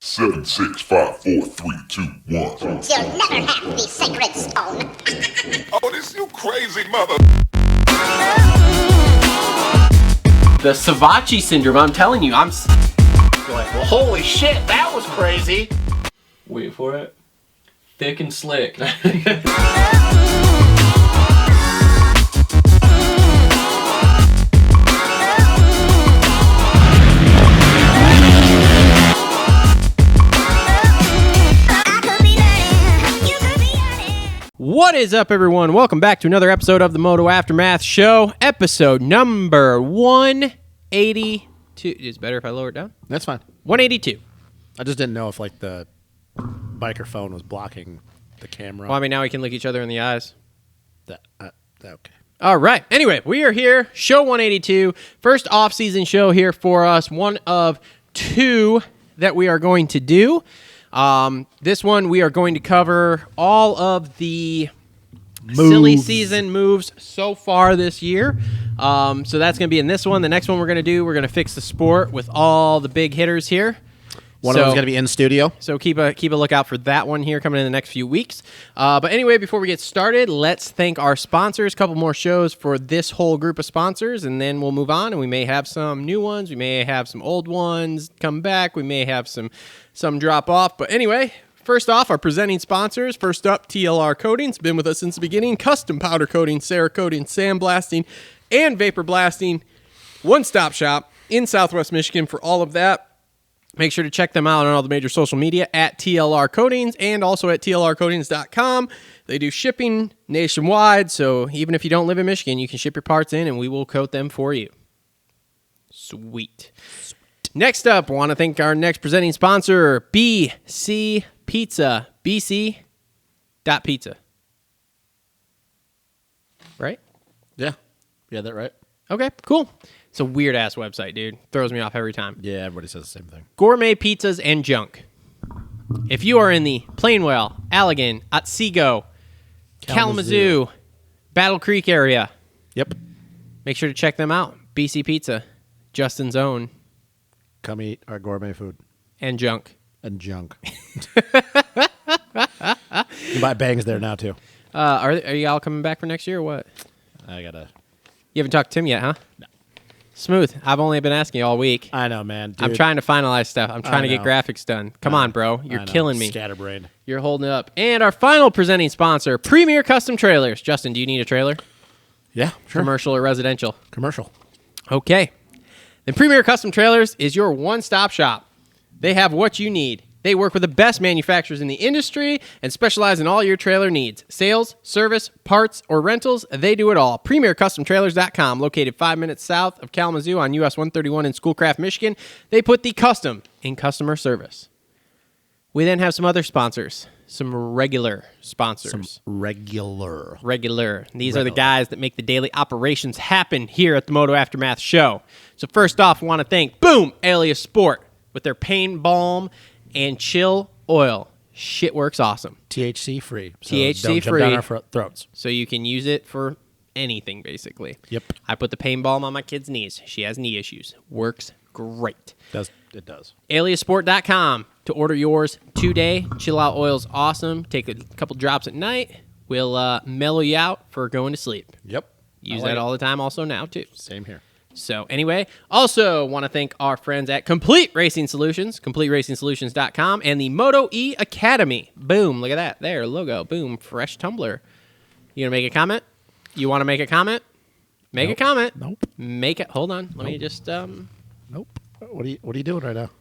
7, 6, 5, 4, 3, 2, 1. You'll never have the sacred stone. Oh, this you crazy mother. The Savachi syndrome, I'm telling you, I'm like, well, holy shit, that was crazy. Wait for it. Thick and slick. What is up, everyone? Welcome back to another episode of the Moto Aftermath Show, episode number 182. Is it better if I lower it down? That's fine. 182. I just didn't know if, like, the microphone was blocking the camera. Well, I mean, now we can look each other in the eyes. Okay. All right. Anyway, we are here, show 182, first off-season show here for us, one of two that we are going to do. This one, we are going to cover all of the silly season moves so far this year. So that's going to be in this one. The next one we're going to fix the sport with all the big hitters here. One of them's going to be in studio. So keep a lookout for that one here coming in the next few weeks. But anyway, before we get started, let's thank our sponsors. A couple more shows for this whole group of sponsors, and then we'll move on. And we may have some new ones. We may have some old ones come back. We may have some drop off. But anyway, first off, our presenting sponsors. First up, TLR Coatings. Been with us since the beginning. Custom powder coating, Cerakoting, sandblasting, and vapor blasting. One-stop shop in Southwest Michigan for all of that. Make sure to check them out on all the major social media at TLR Coatings and also at TLRcoatings.com. They do shipping nationwide, so even if you don't live in Michigan, you can ship your parts in and we will coat them for you. Sweet. Next up, I want to thank our next presenting sponsor, BC.Pizza. BC.Pizza. Right? Yeah, that right? Okay, cool. It's a weird-ass website, dude. Throws me off every time. Yeah, everybody says the same thing. Gourmet pizzas and junk. If you are in the Plainwell, Allegan, Otsego, Kalamazoo, Battle Creek area, Yep. make sure to check them out. BC Pizza, Justin's own, Come eat our gourmet food. and junk. And junk. You can buy bangs there now, too. Are you all coming back for next year or what? You You haven't talked to Tim yet, huh? No. Smooth. I've only been asking you all week. I know, man. Dude. I'm trying to finalize stuff. I'm trying to get graphics done. Come on, bro. You're killing me. Scatterbrained. You're holding it up. And our final presenting sponsor, Premier Custom Trailers. Justin, do you need a trailer? Yeah, sure. Commercial or residential? Commercial. Okay. Then Premier Custom Trailers is your one-stop shop. They have what you need. They work with the best manufacturers in the industry and specialize in all your trailer needs. Sales, service, parts, or rentals, they do it all. PremierCustomTrailers.com, located 5 minutes south of Kalamazoo on US 131 in Schoolcraft, Michigan. They put the custom in customer service. We then have some other sponsors, some regular sponsors. Regular. These are the guys that make the daily operations happen here at the Moto Aftermath Show. So first off, I want to thank Boom Alias Sport with their Pain Balm and Chill Oil. Shit works awesome. THC free. So THC don't free. Jump down our throats. So you can use it for anything, basically. Yep. I put the pain balm on my kid's knees. She has knee issues. Works great. It does. Aliasport.com to order yours today. Chill Out Oil's awesome. Take a couple drops at night. Will mellow you out for going to sleep. Yep. Use that all the time also now, too. Same here. So anyway, also want to thank our friends at Complete Racing Solutions, CompleteRacingSolutions.com, and the Moto E Academy. Boom, look at that. There, logo. Boom, fresh tumbler. You going to make a comment? You want to make a comment? Make a comment. Nope. Make it. Hold on. Let me just... Nope. What are you doing right now?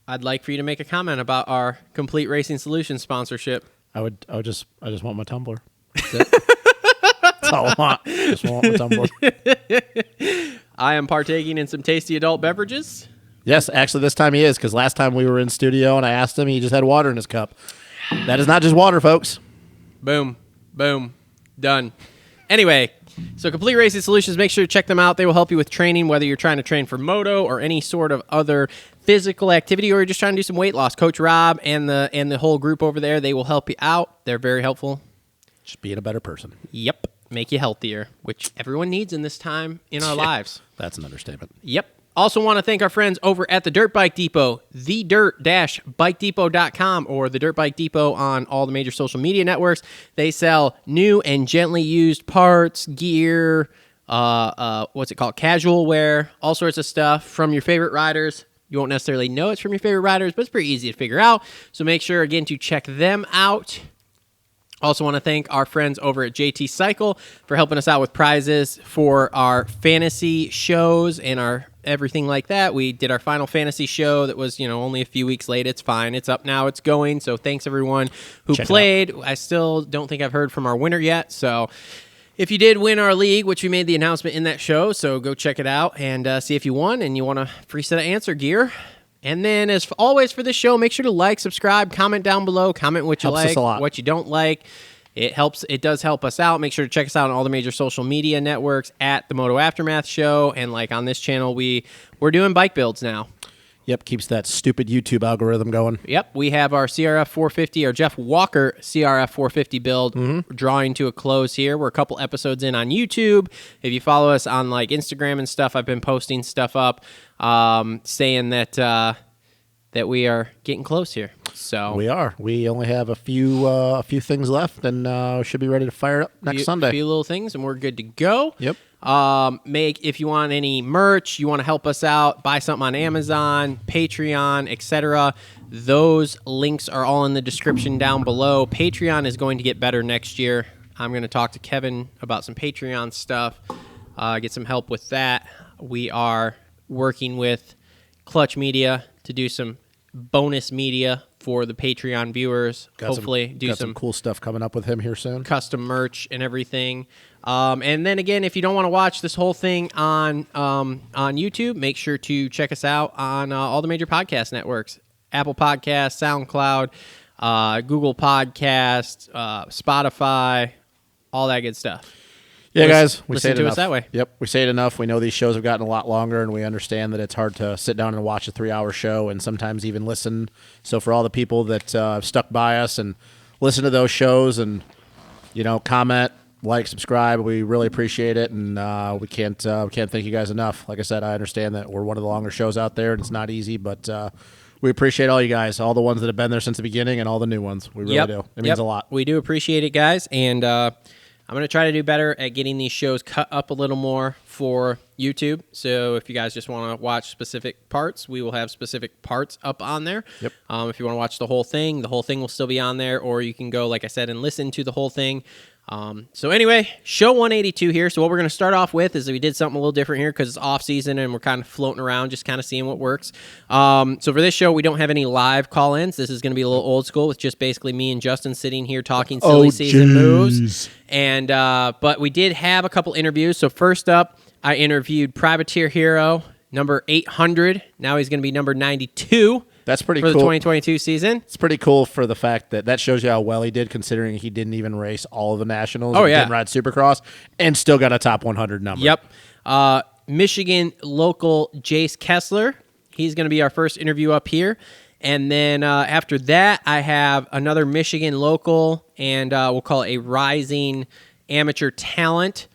I'd like for you to make a comment about our Complete Racing Solutions sponsorship. I just want my tumbler. That's it. That's all I want. Just want my tumbler. I am partaking in some tasty adult beverages. Yes, actually this time he is, because last time we were in studio and I asked him, he just had water in his cup. That is not just water, folks. Boom. Boom. Done. Anyway, so Complete Racing Solutions, make sure to check them out. They will help you with training, whether you're trying to train for moto or any sort of other physical activity, or you're just trying to do some weight loss. Coach Rob and the whole group over there, they will help you out. They're very helpful. Just being a better person. Yep. Make you healthier, which everyone needs in this time in our lives. That's an understatement. Yep. Also want to thank our friends over at the Dirt Bike Depot, thedirt-bikedepot.com, or the Dirt Bike Depot on all the major social media networks. They sell new and gently used parts, gear, casual wear, all sorts of stuff from your favorite riders. You won't necessarily know it's from your favorite riders, but it's pretty easy to figure out. So make sure, again, to check them out. Also want to thank our friends over at JT Cycle for helping us out with prizes for our fantasy shows and our everything like that. We did our final fantasy show that was, only a few weeks late. It's fine. It's up now. It's going. So thanks everyone who played. I still don't think I've heard from our winner yet. So if you did win our league, which we made the announcement in that show, so go check it out and see if you won and you want a free set of answer gear. And then, as always for this show, make sure to like, subscribe, comment down below, comment what you like, what you don't like. It helps. It does help us out. Make sure to check us out on all the major social media networks at the Moto Aftermath Show. And like on this channel, we're doing bike builds now. Yep, keeps that stupid YouTube algorithm going. Yep, we have our CRF 450, or Jeff Walker CRF 450 build drawing to a close here. We're a couple episodes in on YouTube. If you follow us on like Instagram and stuff, I've been posting stuff up saying that we are getting close here. So we are. We only have a few things left, and should be ready to fire it up next Sunday. A few little things, and we're good to go. Yep. If you want any merch, you want to help us out, buy something on Amazon, Patreon, etc. Those links are all in the description down below. Patreon is going to get better next year. I'm going to talk to Kevin about some Patreon stuff, get some help with that. We are working with Clutch Media to do some bonus media for the Patreon viewers. Hopefully do some cool stuff coming up with him here soon. Custom merch and everything. And then again, if you don't want to watch this whole thing on YouTube, make sure to check us out on all the major podcast networks: Apple Podcasts, SoundCloud, Google Podcasts, Spotify, all that good stuff. Yeah, guys, we listen say it to enough. us that way. Yep, we say it enough. We know these shows have gotten a lot longer, and we understand that it's hard to sit down and watch a 3-hour show and sometimes even listen. So for all the people that have stuck by us and listen to those shows and, comment, like, subscribe, we really appreciate it, and we can't thank you guys enough. Like I said, I understand that we're one of the longer shows out there, and it's not easy, but we appreciate all you guys, all the ones that have been there since the beginning and all the new ones. We really do. It means a lot. We do appreciate it, guys, and I'm going to try to do better at getting these shows cut up a little more for YouTube. So if you guys just want to watch specific parts, we will have specific parts up on there. Yep. If you want to watch the whole thing will still be on there, or you can go, like I said, and listen to the whole thing. So anyway, show 182 here. So what we're going to start off with is we did something a little different here because it's off season and we're kind of floating around, just kind of seeing what works. So for this show, we don't have any live call-ins. This is going to be a little old school with just basically me and Justin sitting here talking silly season moves. And, but we did have a couple interviews. So first up, I interviewed Privateer Hero, number 800. Now he's going to be number 92. That's pretty cool. For the cool. 2022 season. It's pretty cool for the fact that shows you how well he did, considering he didn't even race all of the Nationals. Oh, and yeah. Didn't ride Supercross, and still got a top 100 number. Yep. Michigan local Jace Kessler. He's going to be our first interview up here. And then after that, I have another Michigan local, and we'll call it a rising amateur talent,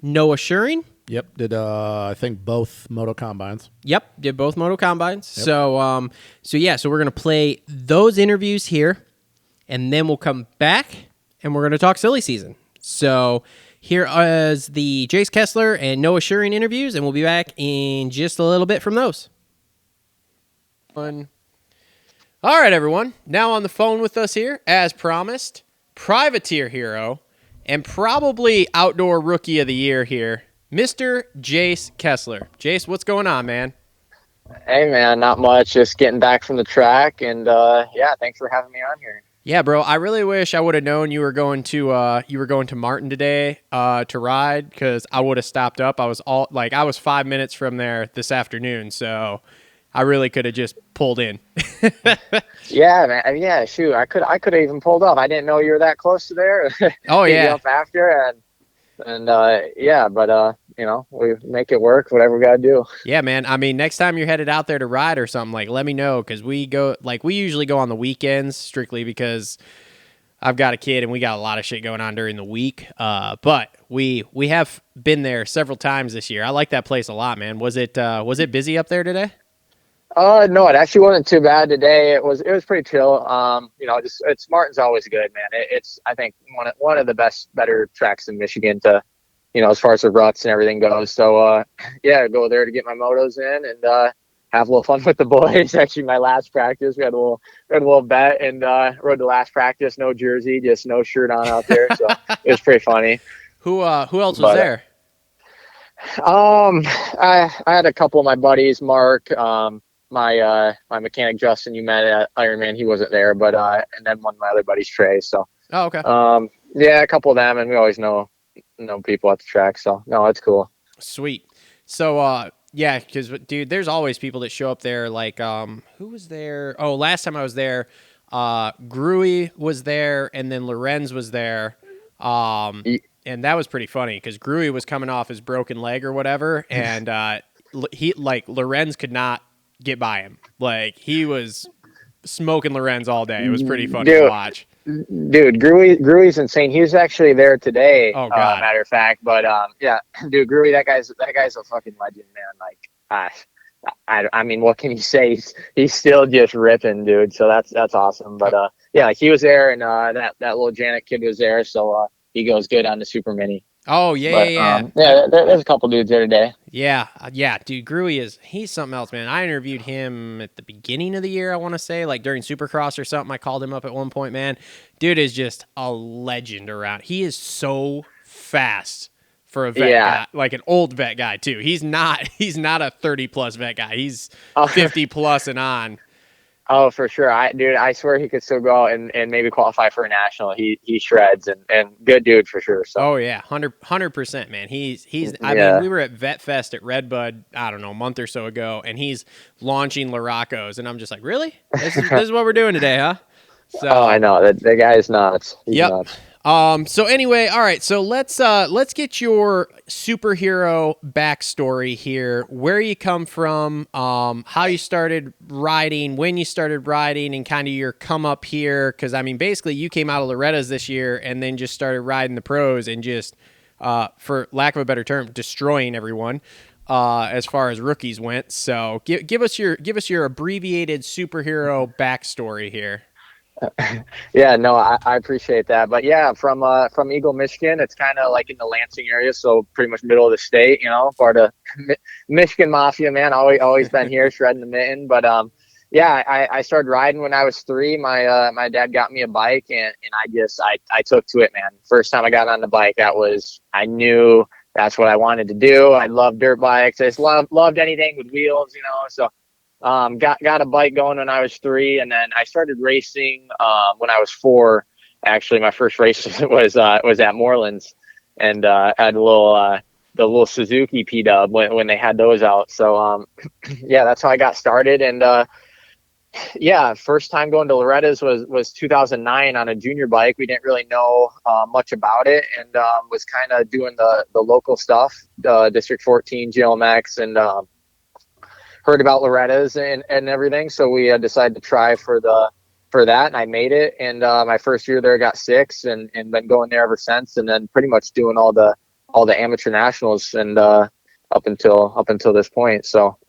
Noah Schuring. Yep, did I think both Moto Combines. Yep, did both Moto Combines. Yep. So we're going to play those interviews here, and then we'll come back, and we're going to talk silly season. So here is the Jace Kessler and Noah Schuring interviews, and we'll be back in just a little bit from those. All right, everyone. Now on the phone with us here, as promised, Privateer Hero, and probably Outdoor Rookie of the Year here, Mr. Jace Kessler. Jace, what's going on, man? Hey, man, not much. Just getting back from the track, and thanks for having me on here. Yeah, bro. I really wish I would have known you were going to Martin today to ride, because I would have stopped up. I was 5 minutes from there this afternoon, so I really could have just pulled in. Yeah, man. Yeah, shoot. I could have even pulled up. I didn't know you were that close to there. Oh yeah. Up after but we make it work. Whatever we gotta do. Yeah, man. I mean, next time you're headed out there to ride or something, let me know, because we usually go on the weekends strictly because I've got a kid and we got a lot of shit going on during the week. But we have been there several times this year. I like that place a lot, man. Was it busy up there today? No, it actually wasn't too bad today. It was pretty chill. It's Martin's always good, man. It's I think one of the better tracks in Michigan to, as far as the ruts and everything goes. So yeah, go there to get my motos in and have a little fun with the boys. Actually, my last practice, we had a little bet and rode the last practice, no jersey, just no shirt on out there. So it was pretty funny. Who else was there? I had a couple of my buddies, Mark, my mechanic Justin you met at Ironman, he wasn't there, but and then one of my other buddies, Trey. So okay. Yeah, a couple of them, and we always know people at the track, so no, it's cool. Sweet. So yeah, because dude, there's always people that show up there. Like who was there? Oh, last time I was there, Gruy was there, and then Lorenz was there. And that was pretty funny because Gruy was coming off his broken leg or whatever, and Lorenz could not get by him. Like, he was smoking Lorenz all day. It was pretty funny to watch. Dude, Gruy's insane. He was actually there today. Oh God. Matter of fact, but yeah, dude, Gruy, that guy's a fucking legend, man. Like, I mean, what can you say? He's still just ripping, dude. So that's awesome. But yeah, like, he was there, and that little Janet kid was there. So he goes good on the Super Mini. Oh yeah. There's a couple dudes there today. Yeah, dude, Gruy he's something else, man. I interviewed him at the beginning of the year, I want to say, like during Supercross or something. I called him up at one point, man. Dude is just a legend around. He is so fast for a vet guy, like an old vet guy too. He's not a 30+ vet guy. He's 50+ and on. Oh, for sure. I swear he could still go out and maybe qualify for a national. He shreds and good dude for sure. So. Oh yeah, 100%, man. He's. I mean, we were at Vet Fest at Redbud, I don't know, a month or so ago, and he's launching Laracos, and I'm just like, really? This is what we're doing today, huh? So. Oh, I know the guy's nuts. He's nuts. So anyway, all right. So let's get your superhero backstory here. Where you come from, how you started riding, when you started riding, and kind of your come up here. Because I mean, basically, you came out of Loretta's this year and then just started riding the pros and just, for lack of a better term, destroying everyone. As far as rookies went. So give us your abbreviated superhero backstory here. Yeah, no, I appreciate that. But yeah, from Eagle, Michigan, it's kind of like in the Lansing area, so pretty much middle of the state, part of Michigan Mafia, man. Always been here shredding the mitten. But yeah, I started riding when I was 3. My dad got me a bike, and I took to it, man. First time I got on the bike, I knew that's what I wanted to do. I love dirt bikes. I just loved anything with wheels, so. Got a bike going when I was 3, and then I started racing when I was 4. Actually, my first race was at Moreland's, and had the little Suzuki P-Dub when they had those out. So yeah, that's how I got started. And yeah, first time going to Loretta's was 2009 on a junior bike. We didn't really know much about it, and was kind of doing the local stuff, District 14 GLMX, and heard about Loretta's and everything. So we decided to try for that, and I made it. And my first year there, got 6 and been going there ever since. And then pretty much doing all the amateur nationals and up until this point. So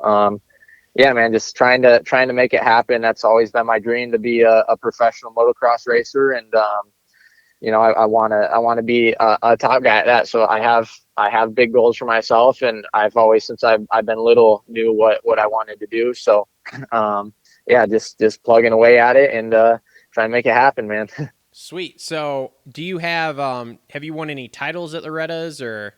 yeah, man, just trying to make it happen. That's always been my dream, to be a professional motocross racer. And I want to be a top guy at that. So I have big goals for myself, and I've always, since I've been little, knew what I wanted to do. So, yeah, just plugging away at it and trying to make it happen, man. Sweet. So do you have you won any titles at Loretta's or?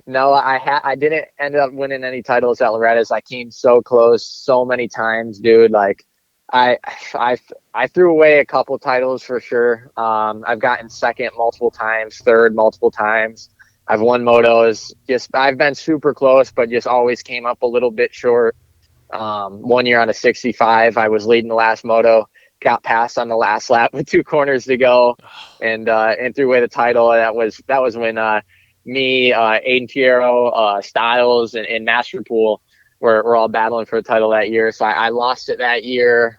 No, I didn't end up winning any titles at Loretta's. I came so close so many times, dude. Like, I threw away a couple titles for sure. I've gotten second multiple times, third multiple times. I've won motos. I've been super close, but just always came up a little bit short. One year on a 65, I was leading the last moto, got passed on the last lap with 2 corners to go, and threw away the title. And that was when me, Aiden Fierro, Styles, and Masterpool we're all battling for the title that year. So I lost it that year.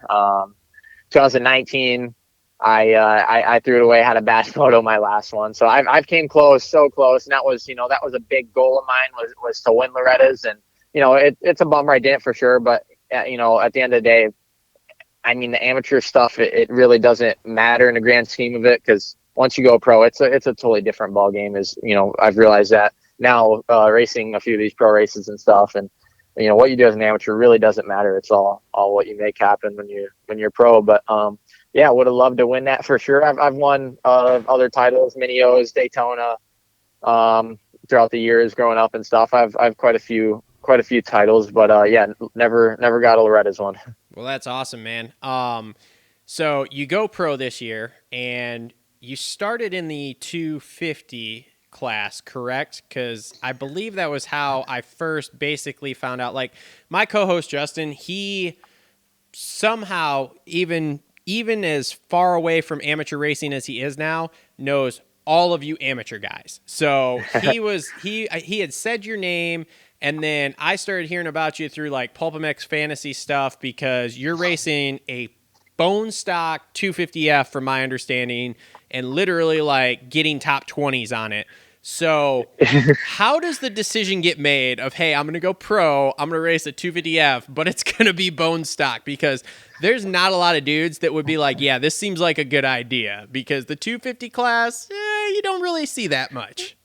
2019, I threw it away. Had a bad photo my last one, so I've came close, so close, and that was that was a big goal of mine was to win Loretta's, and it's a bummer I didn't for sure, but at the end of the day, I mean the amateur stuff it really doesn't matter in the grand scheme of it, because once you go pro, it's a totally different ball game. I've realized that now, racing a few of these pro races and stuff, and what you do as an amateur really doesn't matter. It's all what you make happen when you're pro. But yeah, would have loved to win that for sure. I've won other titles, Mini-O's, Daytona, throughout the years growing up and stuff. I've quite a few titles, but yeah, never got a Loretta's one. Well, that's awesome, man. So you go pro this year, and you started in the 250 class, correct? Because I believe that was how I first basically found out. Like, my co-host Justin, he somehow, even as far away from amateur racing as he is now, knows all of you amateur guys. So he had said your name, and then I started hearing about you through like PulpMX fantasy stuff, because you're racing a bone stock 250F from my understanding, and literally like getting top 20s on it. So how does the decision get made of, hey, I'm going to go pro, I'm going to race a 250F, but it's going to be bone stock? Because there's not a lot of dudes that would be like, yeah, this seems like a good idea, because the 250 class, you don't really see that much.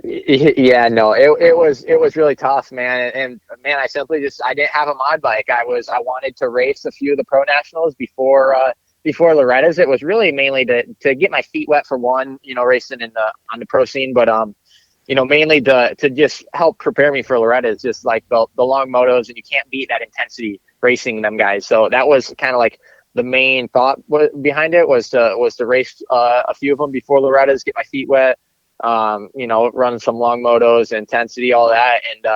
Yeah, no, it was really tough, man. And man, I didn't have a mod bike. I wanted to race a few of the pro nationals before Loretta's. It was really mainly to get my feet wet for one, racing on the pro scene, but mainly to just help prepare me for Loretta's, just like the long motos, and you can't beat that intensity racing them guys. So that was kind of like the main thought behind it, was to race a few of them before Loretta's, get my feet wet, run some long motos, intensity, all that. And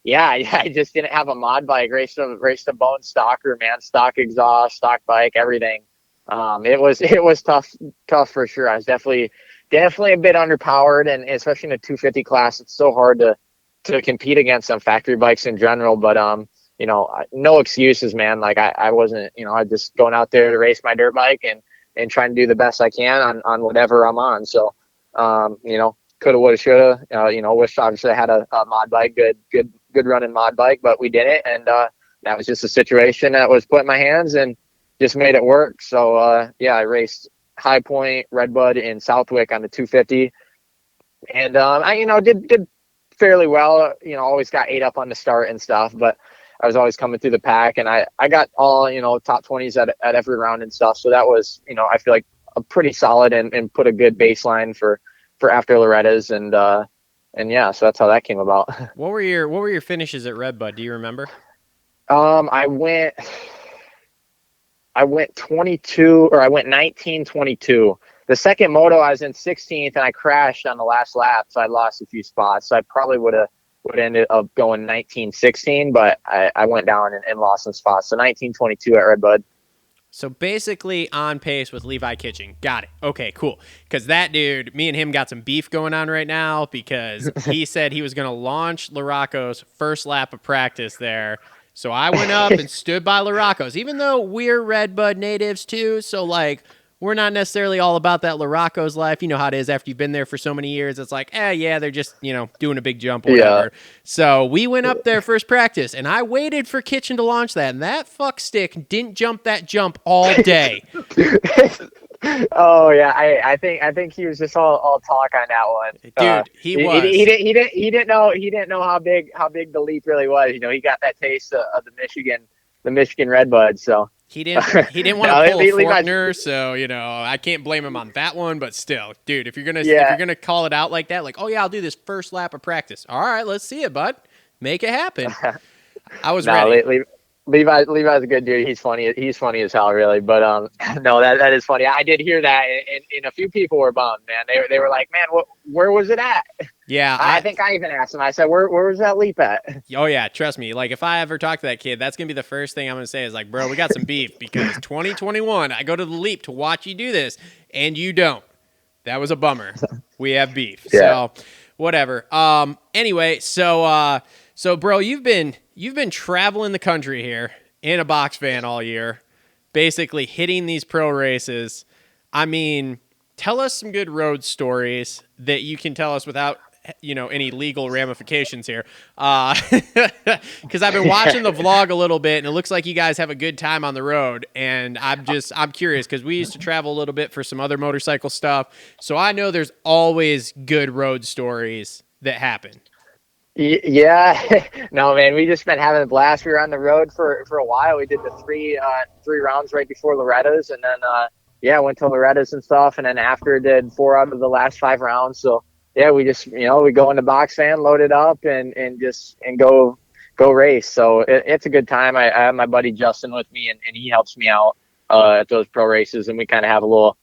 yeah, I just didn't have a mod bike. Raced a bone stocker, man, stock exhaust, stock bike, everything. It was tough for sure. I was definitely a bit underpowered, and especially in the 250 class, it's so hard to compete against some factory bikes in general. But no excuses, man. Like I wasn't, I just going out there to race my dirt bike and trying to do the best I can on whatever I'm on. So coulda, woulda, shoulda. Wish obviously I had a mod bike, good running mod bike, but we didn't, and that was just a situation that was put in my hands and just made it work. So yeah, I raced High Point, Redbud, in Southwick on the 250, and I did fairly well. Always got 8 up on the start and stuff, but I was always coming through the pack, and I got all top 20s at every round and stuff. So that was I feel like a pretty solid and put a good baseline for after Loretta's, and yeah, so that's how that came about. What were your finishes at Redbud? Do you remember? I went 22, or I went 19-22. The second moto I was in 16th, and I crashed on the last lap, so I lost a few spots. So I probably would ended up going 19-16, but I went down and lost some spots. So 19-22 at Redbud. So basically on pace with Levi Kitchen. Got it. Okay, cool. Because that dude, me and him got some beef going on right now, because he said he was going to launch Larocco's first lap of practice there. So I went up and stood by Larocco's, even though we're Redbud natives too. So like, we're not necessarily all about that Larocco's life. You know how it is after you've been there for so many years. It's like, yeah, they're just, doing a big jump or whatever. Yeah. So we went up there first practice, and I waited for Kitchen to launch that, and that fuck stick didn't jump that jump all day. Oh yeah, I think he was just all talk on that one, dude. He was. He didn't know how big the leap really was. He got that taste of the Michigan Redbud, so. He didn't want to pull a Forkner, so I can't blame him on that one. But still, dude, if you're gonna call it out like that, like, oh yeah, I'll do this first lap of practice. All right, let's see it, bud. Make it happen. I was ready. Levi's a good dude. He's funny. He's funny as hell, really. But no, that is funny. I did hear that, and a few people were bummed, man. They were like, man, where was it at? Yeah, I think I even asked him. I said, where was that leap at? Oh yeah, trust me. Like, if I ever talk to that kid, that's gonna be the first thing I'm gonna say is like, bro, we got some beef, because 2021, I go to the leap to watch you do this, and you don't. That was a bummer. We have beef. Yeah. So whatever. Anyway, so bro, you've been traveling the country here in a box van all year, basically hitting these pro races. I mean, tell us some good road stories that you can tell us without, any legal ramifications here. Because I've been watching the vlog a little bit, and it looks like you guys have a good time on the road. And I'm curious because we used to travel a little bit for some other motorcycle stuff, so I know there's always good road stories that happen. Yeah, no, man, we just been having a blast. We were on the road for a while. We did the three rounds right before Loretta's, and then went to Loretta's and stuff, and then after did 4 out of the last 5 rounds. So yeah, we just we go in the box van, load it up, and go race. So it's a good time. I have my buddy Justin with me, and he helps me out at those pro races, and we kind of have a little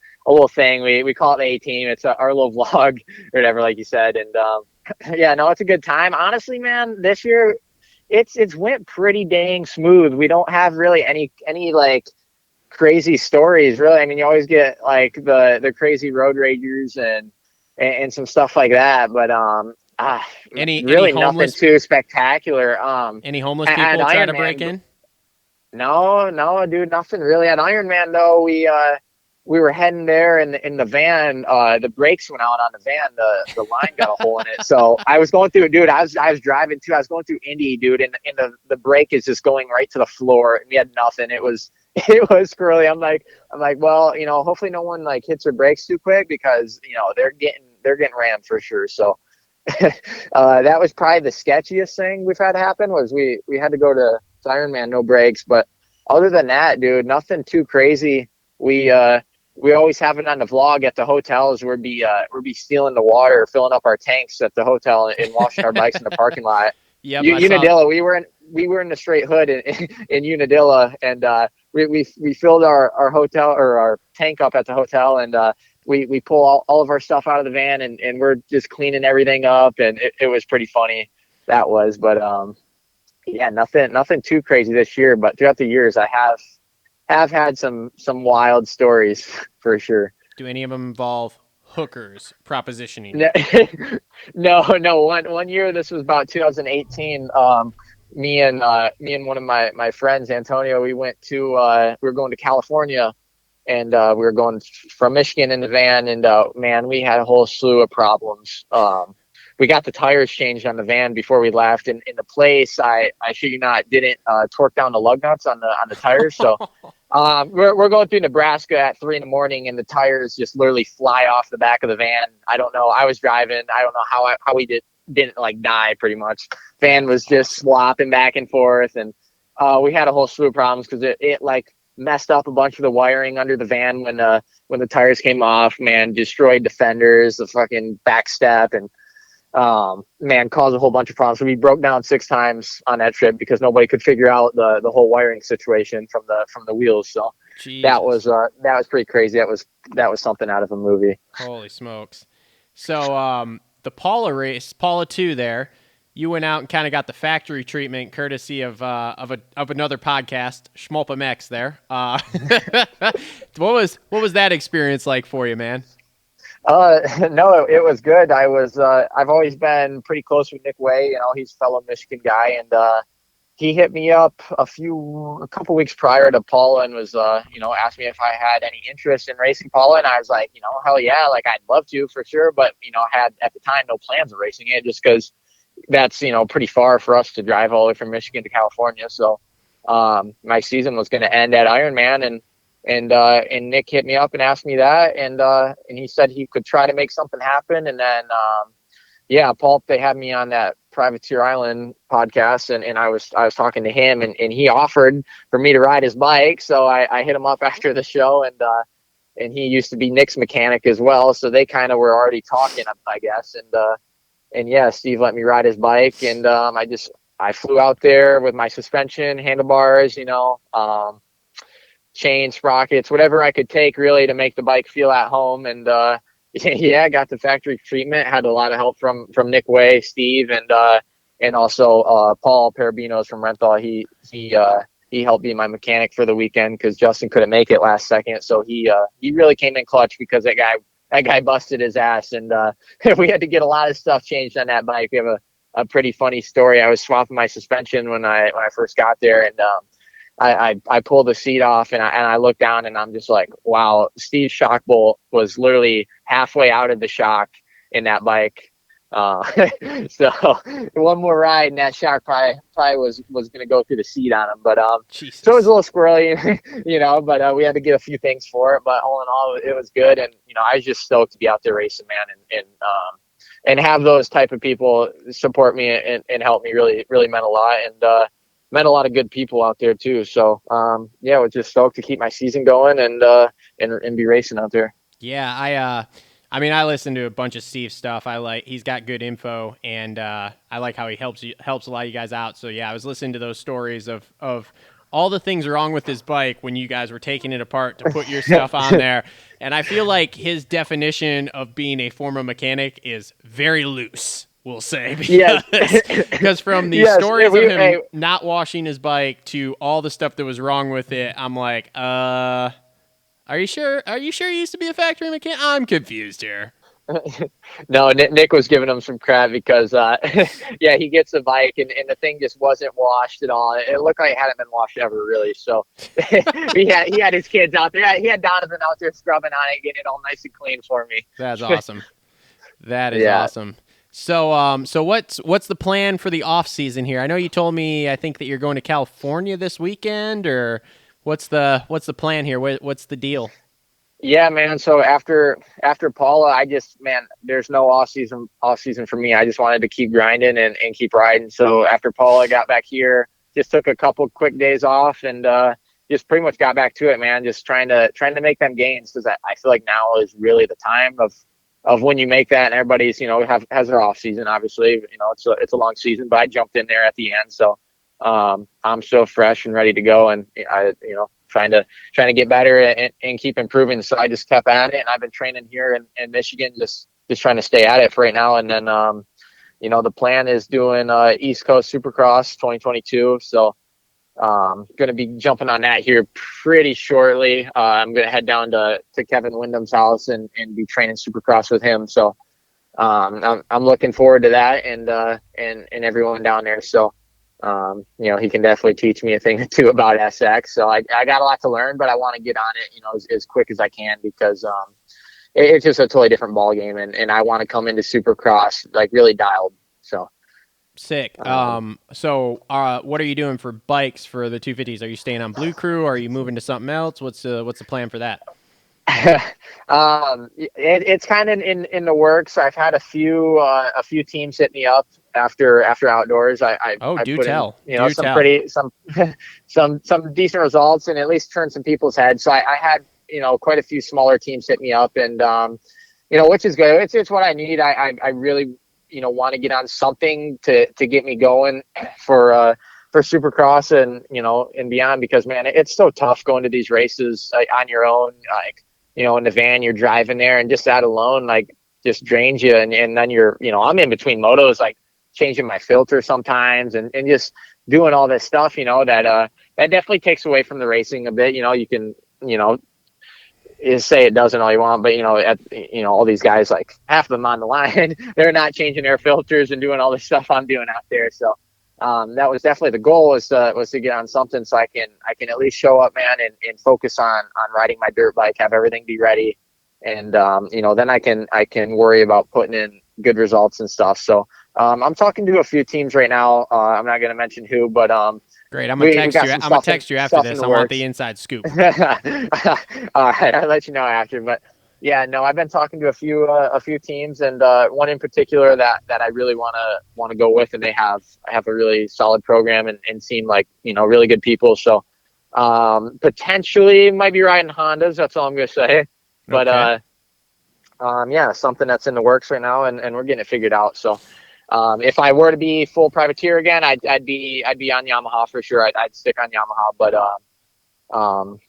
thing. We call it the A Team. It's our little vlog or whatever, like you said, and yeah, no, it's a good time. Honestly, man, this year it's went pretty dang smooth. We don't have really any like crazy stories, really. I mean, you always get like the crazy road ragers and some stuff like that, but Any really homeless nothing too spectacular. Any homeless at people try to Ironman, break in? No, dude, nothing really. At Ironman though, we were heading there in the van. The brakes went out on the van. The line got a hole in it. So I was going through, dude. I was driving too. I was going through Indy, dude, and the brake is just going right to the floor. And we had nothing. It was squirrely. I'm like, well, hopefully no one like hits their brakes too quick because they're getting rammed for sure. So that was probably the sketchiest thing we've had happen. Was we had to go to Ironman, no brakes, but other than that, dude, nothing too crazy. We always have it on the vlog at the hotels. We'd be stealing the water, filling up our tanks at the hotel, and washing our bikes in the parking lot. Yep, Unadilla. We were in the straight hood in Unadilla, and we filled our hotel or our tank up at the hotel, and we pull all of our stuff out of the van, and we're just cleaning everything up, and it was pretty funny. That was, but yeah, nothing too crazy this year. But throughout the years, I have had some wild stories for sure. Do any of them involve hookers propositioning? No. One year, this was about 2018. Me and one of my friends, Antonio, we were going to California, and we were going from Michigan in the van, and man, we had a whole slew of problems. We got the tires changed on the van before we left, and in the place, I shit you not, didn't torque down the lug nuts on the tires. So we're going through Nebraska at 3 a.m, and the tires just literally fly off the back of the van. I don't know. I was driving. I don't know how we didn't like die. Pretty much, van was just swapping back and forth, and we had a whole slew of problems because it like messed up a bunch of the wiring under the van when the tires came off. Man, destroyed the fenders, the fucking back step, and man, caused a whole bunch of problems. So we broke down 6 times on that trip because nobody could figure out the whole wiring situation from the wheels. So Jesus. that was pretty crazy. That was something out of a movie. Holy smokes! So the Paula race, Paula 2 there, you went out and kind of got the factory treatment courtesy of another podcast, Schmulpum X there. What was that experience like for you, man? No, it was good. I've always been pretty close with Nick Way. He's a fellow Michigan guy, and he hit me up a couple weeks prior to Paula and was, asked me if I had any interest in racing Paula, and I was like, hell yeah, like I'd love to for sure, but I had at the time no plans of racing it just because that's pretty far for us to drive all the way from Michigan to California. So my season was going to end at Ironman, and Nick hit me up and asked me that, and he said he could try to make something happen. And then Paul, they had me on that Privateer Island podcast, and I was talking to him, and he offered for me to ride his bike. So I hit him up after the show, and he used to be Nick's mechanic as well, so they kind of were already talking, I guess. And yeah, Steve let me ride his bike, and I flew out there with my suspension, handlebars, chain, sprockets, whatever I could take really to make the bike feel at home. And yeah, got the factory treatment, had a lot of help from Nick Way, Steve, and also Paul Parabinos from Renthal. He helped be my mechanic for the weekend because Justin couldn't make it last second. So he really came in clutch because that guy busted his ass, and we had to get a lot of stuff changed on that bike. We have a pretty funny story. I was swapping my suspension when I first got there, and I pull the seat off and I look down and I'm just like, wow, Steve's shock bolt was literally halfway out of the shock in that bike. So one more ride and that shock probably was going to go through the seat on him. But Jesus. so it was a little squirrely, but we had to get a few things for it. But all in all, it was good. And, I was just stoked to be out there racing, man. And have those type of people support me and help me really, really meant a lot. And, met a lot of good people out there too. So, yeah, was just stoked to keep my season going and be racing out there. Yeah, I mean, I listen to a bunch of Steve's stuff. He's got good info, and I like how he helps a lot of you guys out. So yeah, I was listening to those stories of all the things wrong with his bike when you guys were taking it apart to put your stuff on there. And I feel like his definition of being a former mechanic is very loose, we'll say. Because from the stories of him not washing his bike to all the stuff that was wrong with it, I'm like, are you sure? Are you sure he used to be a factory mechanic? I'm confused here. No, Nick was giving him some crap because, yeah, he gets the bike and the thing just wasn't washed at all. It looked like it hadn't been washed ever, really. So he had his kids out there. He had Donovan out there scrubbing on it, getting it all nice and clean for me. That's awesome. That is awesome. So, so what's the plan for the off season here? I know you told me, I think that you're going to California this weekend, or what's the plan here? What's the deal? Yeah, man. So after Paula, there's no off season for me. I just wanted to keep grinding and keep riding. So after Paula got back here, just took a couple quick days off and just pretty much got back to it, man. Just trying to make them gains, because I feel like now is really the time of when you make that, and everybody's has their off season. Obviously, it's a long season, but I jumped in there at the end, so I'm so fresh and ready to go, and I trying to get better and keep improving. So I just kept at it, and I've been training here in Michigan, just trying to stay at it for right now. And then, the plan is doing East Coast Supercross 2022. So going to be jumping on that here pretty shortly. I'm going to head down to Kevin Wyndham's house and be training Supercross with him. So I'm looking forward to that and everyone down there. So he can definitely teach me a thing or two about SX. So I got a lot to learn, but I want to get on it, as quick as I can, because it's just a totally different ball game, and I want to come into Supercross like really dialed. So sick. So what are you doing for bikes for the 250s? Are you staying on Blue Crew, or are you moving to something else? What's the plan for that? It's kind of in the works. I've had a few teams hit me up after outdoors. I do put tell. In, some decent results, and at least turned some people's heads. So I had quite a few smaller teams hit me up, and which is good. It's what I need. I really want to get on something to get me going for Supercross and and beyond, because man, it's so tough going to these races on your own, in the van you're driving there, and just that alone just drains you, and then you're I'm in between motos, changing my filter sometimes and just doing all this stuff that definitely takes away from the racing a bit. You can say it doesn't all you want, but all these guys, half of them on the line, they're not changing their filters and doing all the stuff I'm doing out there. So that was definitely the goal, was to get on something so I can at least show up, man, and focus on riding my dirt bike, have everything be ready, and then I can worry about putting in good results and stuff. So I'm talking to a few teans right now. I'm not going to mention who, but great. I'm gonna text you after this. I want the inside scoop. All right, I'll let you know after. But yeah, no, I've been talking to a few teams, and one in particular that I really want to go with, and they have a really solid program and seem like really good people. So potentially might be riding Hondas. That's all I'm gonna say. But okay. Yeah, something that's in the works right now, and we're getting it figured out. So if I were to be full privateer again, I'd be on Yamaha for sure. I'd stick on Yamaha, but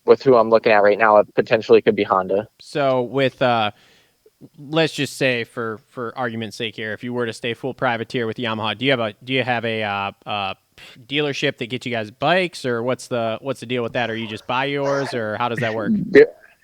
with who I'm looking at right now, it potentially could be Honda. So with let's just say for argument's sake here, if you were to stay full privateer with Yamaha, do you have a dealership that gets you guys bikes, or what's the deal with that? Or you just buy yours, or how does that work?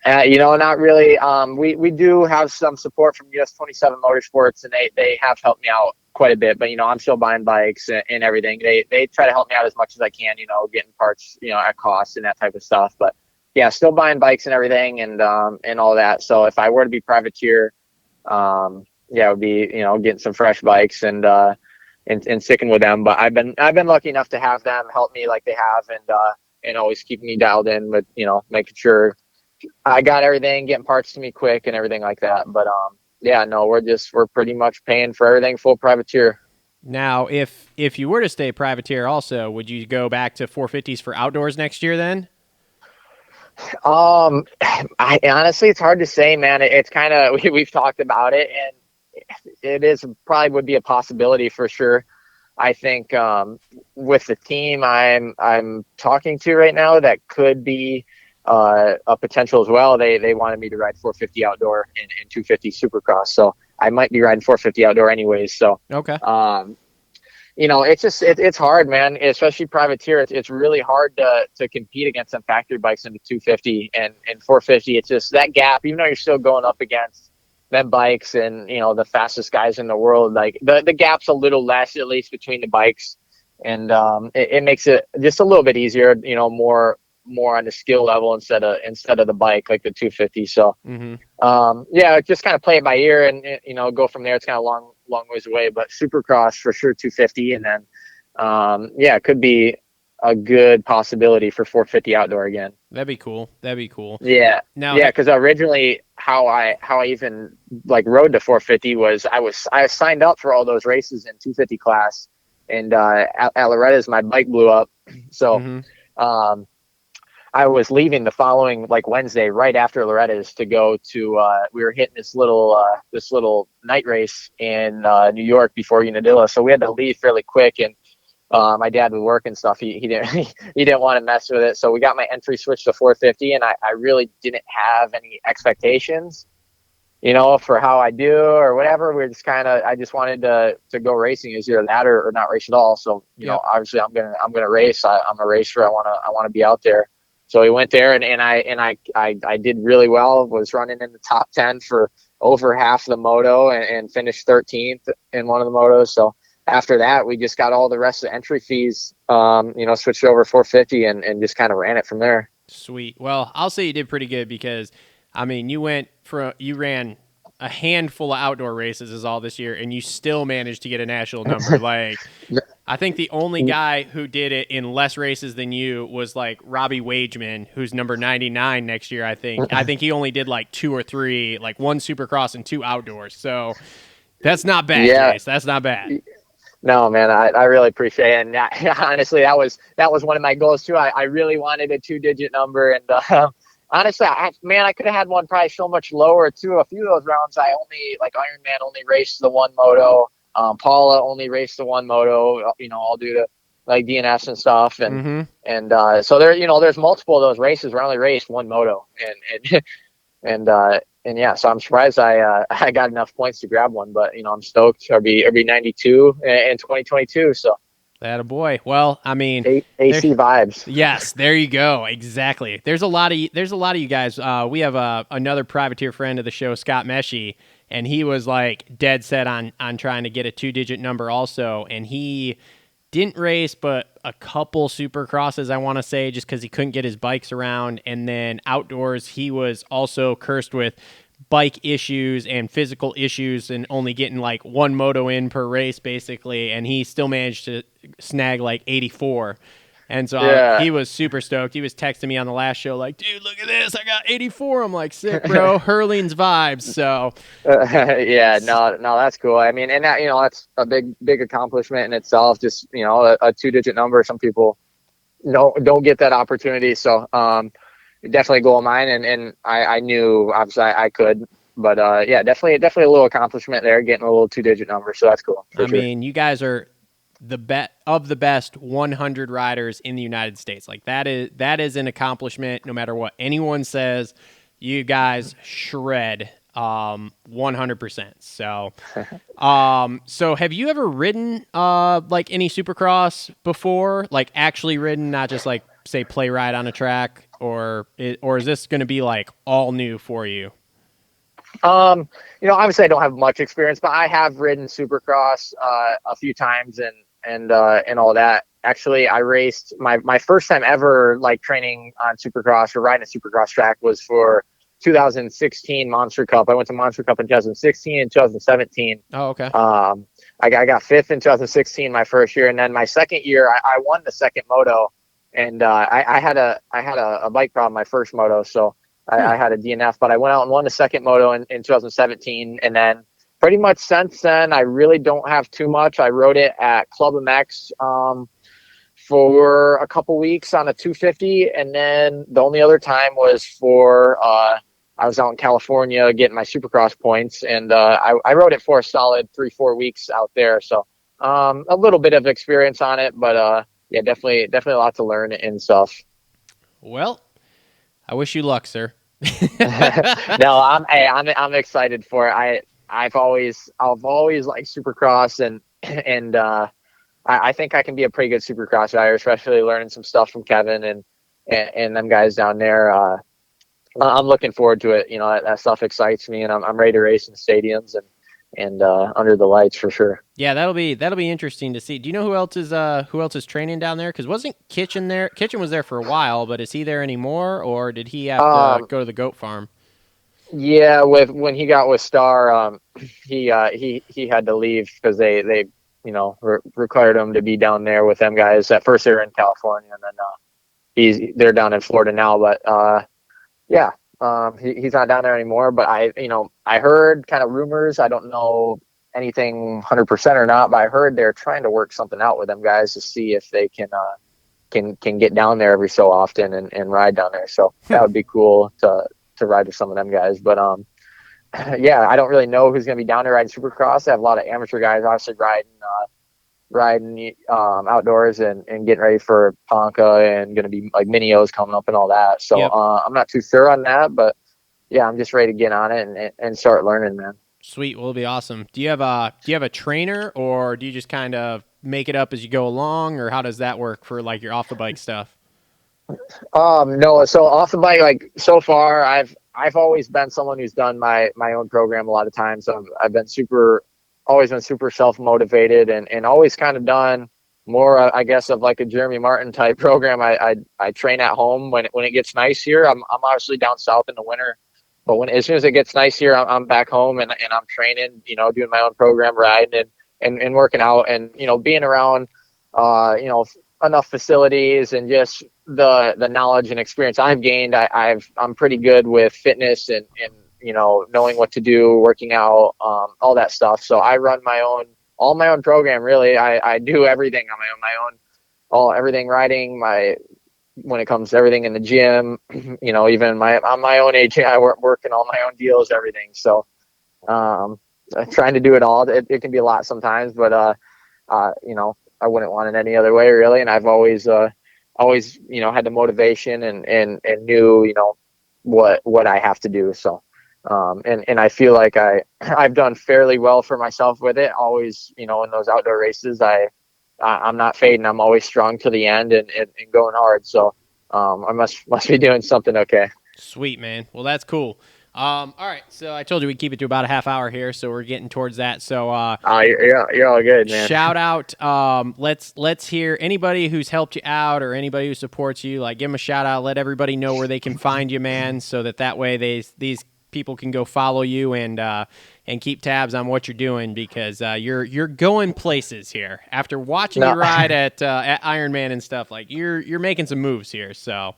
Not really. We do have some support from US 27 Motorsports, and they have helped me out quite a bit, but I'm still buying bikes and everything. They try to help me out as much as I can, getting parts, at cost and that type of stuff. But yeah, still buying bikes and everything and all that. So if I were to be privateer, it would be, getting some fresh bikes and sticking with them. But I've been lucky enough to have them help me like they have and always keeping me dialed in with, making sure I got everything, getting parts to me quick and everything like that. But we're pretty much paying for everything full privateer. Now, if you were to stay privateer also, would you go back to 450s for outdoors next year then? I honestly, it's hard to say, man. It's kind of, we've talked about it, and it is probably would be a possibility for sure. I think with the team I'm talking to right now, that could be a potential as well. They wanted me to ride 450 outdoor and 250 Supercross, so I might be riding 450 outdoor anyways. So okay. It's hard, man. Especially privateer. It's really hard to compete against some factory bikes in the 250 and 450. It's just that gap. Even though you're still going up against them bikes and the fastest guys in the world, like the gap's a little less, at least between the bikes, and it makes it just a little bit easier. More on the skill level instead of the bike like the 250. So just kind of play it by ear and go from there. It's kind of long ways away, but Supercross for sure 250, and then it could be a good possibility for 450 outdoor again. That'd be cool. Yeah. Now, because originally how I even like rode to 450 was I signed up for all those races in 250 class, and at Loretta's my bike blew up, so I was leaving the following like Wednesday right after Loretta's to go to we were hitting this little night race in New York before Unadilla, so we had to leave fairly quick, and my dad would work and stuff. He didn't he didn't want to mess with it, so we got my entry switched to 450, and I really didn't have any expectations for how I do or whatever. We're just I just wanted to go racing, is either that or not race at all. So obviously I'm gonna race. I'm a racer. I want to be out there. So we went there, and I did really well. Was running in the top 10 for over half the moto, and finished 13th in one of the motos. So after that, we just got all the rest of the entry fees, switched over 450 and just kind of ran it from there. Sweet. Well, I'll say you did pretty good because, I mean, you ran a handful of outdoor races is all this year, and you still managed to get a national number. Like, I think the only guy who did it in less races than you was like Robbie Wageman, who's number 99 next year. I think he only did like 2 or 3, like 1 Supercross and 2 outdoors. So that's not bad, Jace. That's not bad. No, man, I really appreciate it. And honestly, that was one of my goals too. I really wanted a 2-digit number, and honestly, I could have had one probably so much lower too. A few of those rounds, I only like Ironman only raced the one moto. Paula only raced the one moto. All due to like DNS and stuff, and so there's multiple of those races where I only raced one moto, and yeah, so I'm surprised I got enough points to grab one, but I'm stoked. I'll be 92 in 2022. So. Attaboy. Well, I mean, AC vibes. Yes, there you go. Exactly. There's a lot of you guys. We have another privateer friend of the show, Scott Meshy, and he was like dead set on trying to get a 2-digit number also, and he didn't race but a couple Supercrosses, I want to say, just because he couldn't get his bikes around, and then outdoors he was also cursed with bike issues and physical issues and only getting like 1 moto in per race basically, and he still managed to snag like 84, and so he was super stoked. He was texting me on the last show like, dude, look at this, I got 84. I'm like, sick, bro. Hurling's vibes. So no, that's cool. I mean, and that that's a big accomplishment in itself, just a 2-digit number. Some people don't get that opportunity, so definitely a goal of mine, and I knew obviously I could, but definitely a little accomplishment there, getting a little 2-digit number, so that's cool. I mean, you guys are the best 100 riders in the United States. Like that is an accomplishment no matter what anyone says. You guys shred 100%. So have you ever ridden like any Supercross before, like actually ridden, not just like say play ride on a track, or is this going to be like all new for you? Obviously I don't have much experience, but I have ridden Supercross a few times and all that. Actually, I raced my first time ever like training on Supercross or riding a Supercross track was for 2016 Monster Cup. I went to Monster Cup in 2016 and 2017. Oh, okay. I got fifth in 2016 my first year, and then my second year I won the second moto, and I had a bike problem my first moto, so I had a DNF, but I went out and won the second moto in 2017, and then pretty much since then I really don't have too much. I rode it at Club MX for a couple weeks on a 250, and then the only other time was for I was out in California getting my Supercross points, and I rode it for a solid 3-4 weeks out there. So a little bit of experience on it, but yeah, definitely a lot to learn and stuff. Well, I wish you luck, sir. No, I'm excited for it. I've always liked Supercross, and I think I can be a pretty good Supercross rider, especially learning some stuff from Kevin and them guys down there. I'm looking forward to it. That stuff excites me, and I'm ready to race in stadiums and under the lights for sure. Yeah, that'll be interesting to see. Do you know who else is training down there? Because wasn't Kitchen there? Kitchen was there for a while, but is he there anymore, or did he have to go to the goat farm? Yeah, when he got with Star, he had to leave because they required him to be down there with them guys. At first they were in California, and then they're down in Florida now. But yeah, he's not down there anymore. But I heard kind of rumors. I don't know anything 100% or not, but I heard they're trying to work something out with them guys to see if they can get down there every so often and ride down there. So that would be cool to ride with some of them guys. But yeah, I don't really know who's going to be down there riding Supercross. I have a lot of amateur guys obviously riding outdoors and getting ready for Ponca, and going to be like Mini-O's coming up and all that. So Yep. I'm not too sure on that, but yeah, I'm just ready to get on it and start learning, man. Sweet, well, it'll be awesome. Do you have a trainer, or do you just kind of make it up as you go along, or how does that work for like your off the bike stuff? No, so off the bike, like so far, I've always been someone who's done my own program a lot of times. I've been always been super self-motivated and always kind of done more, I guess, of like a Jeremy Martin type program. I train at home when it gets nice here. I'm obviously down south in the winter, but as soon as it gets nice here, I'm back home and I'm training, doing my own program, riding and working out, and being around, enough facilities and just the knowledge and experience I've gained. I'm pretty good with fitness and knowing what to do, working out, all that stuff. So I run all my own program. Really, I do everything on everything riding, when it comes to everything in the gym, even on my own age, I working all my own deals, everything. So trying to do it all. It can be a lot sometimes, but I wouldn't want it any other way, really. And I've always had the motivation and knew, what I have to do. So, and I feel like I've done fairly well for myself with it. Always, in those outdoor races, I'm not fading. I'm always strong to the end and going hard. So, I must be doing something okay. Sweet, man. Well, that's cool. All right, so I told you we'd keep it to about a half hour here, so we're getting towards that. So, you're all good, man. Shout out. Let's hear anybody who's helped you out or anybody who supports you. Like, give them a shout out. Let everybody know where they can find you, man, so that way these people can go follow you and keep tabs on what you're doing, because you're going places here. After watching you ride at Ironman and stuff, like you're making some moves here. So.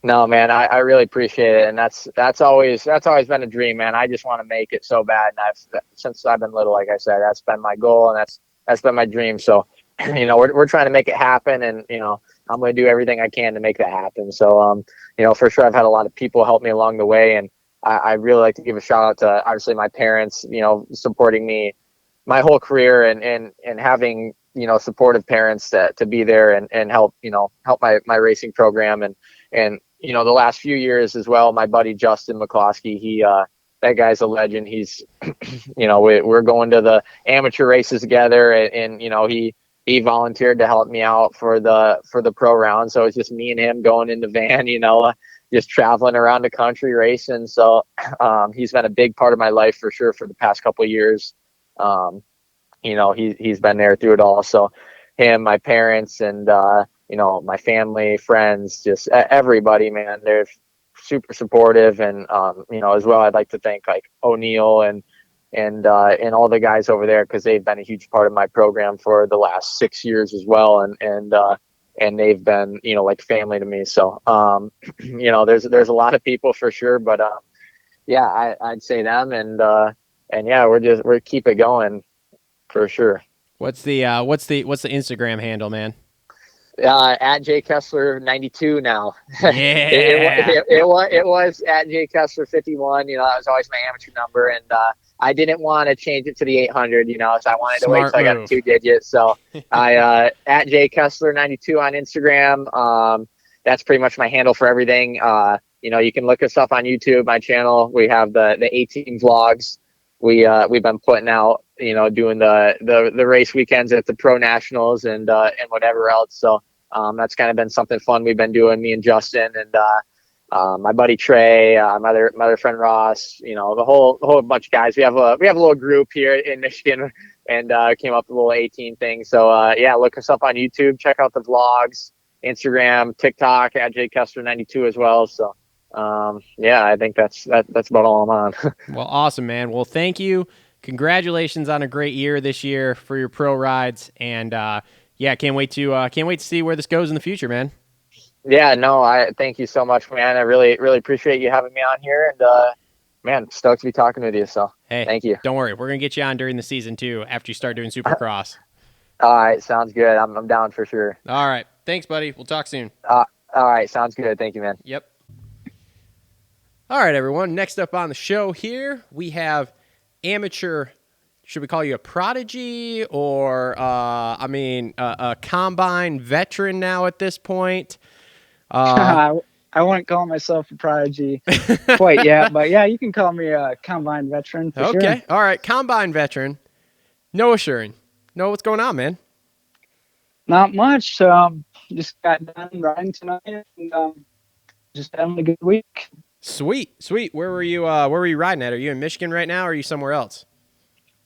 No, man, I really appreciate it, and that's always been a dream, man. I just want to make it so bad, and since I've been little, like I said, that's been my goal, and that's been my dream. So, we're trying to make it happen, and I'm going to do everything I can to make that happen. So, for sure, I've had a lot of people help me along the way, and I really like to give a shout out to obviously my parents, supporting me my whole career, and having supportive parents to be there and help my racing program and the last few years as well. My buddy Justin McCloskey, that guy's a legend. He's we're going to the amateur races together, and he volunteered to help me out for the pro round. So it's just me and him going in the van, just traveling around the country racing. So he's been a big part of my life for sure for the past couple of years. He's been there through it all. So him, my parents, and my family, friends, just everybody, man, they're super supportive. And as well, I'd like to thank like O'Neill and all the guys over there, because they've been a huge part of my program for the last 6 years as well. And they've been, like family to me. So, there's a lot of people for sure, but, I'd say them. And yeah, we're keep it going for sure. What's the Instagram handle, man? At J Kessler 92 now. Yeah. it was at J Kessler 51. That was always my amateur number. And, I didn't want to change it to the 800, so I wanted to wait till I got 2 digits. So I, at J Kessler 92 on Instagram. That's pretty much my handle for everything. You can look us up on YouTube, my channel. We have the 18 vlogs. We've been putting out, doing the race weekends at the pro nationals and whatever else. So, that's kind of been something fun we've been doing, me and Justin and, my buddy Trey, my other friend Ross, the whole bunch of guys. We have a little group here in Michigan, and came up with a little 18 thing. So look us up on YouTube, check out the vlogs, Instagram, TikTok at J Kessler 92 as well. So I think that's about all I'm on. Well, awesome, man. Well, thank you. Congratulations on a great year this year for your pro rides, and can't wait to see where this goes in the future, man. Yeah, no, I thank you so much, man. I really, really appreciate you having me on here, and man, stoked to be talking with you. So, hey, thank you. Don't worry, we're gonna get you on during the season too after you start doing Supercross. All right, sounds good. I'm down for sure. All right, thanks, buddy. We'll talk soon. All right, sounds good. Thank you, man. Yep. All right, everyone. Next up on the show here, we have amateur. Should we call you a prodigy or a combine veteran now at this point? I wouldn't call myself a prodigy quite yet, but yeah, you can call me a combine veteran for sure. Okay, all right, combine veteran, Noah Schuring. Noah, what's going on, man? Not much. Just got done riding tonight, and just having a good week. Sweet. Where were you riding at? Are you in Michigan right now, or are you somewhere else?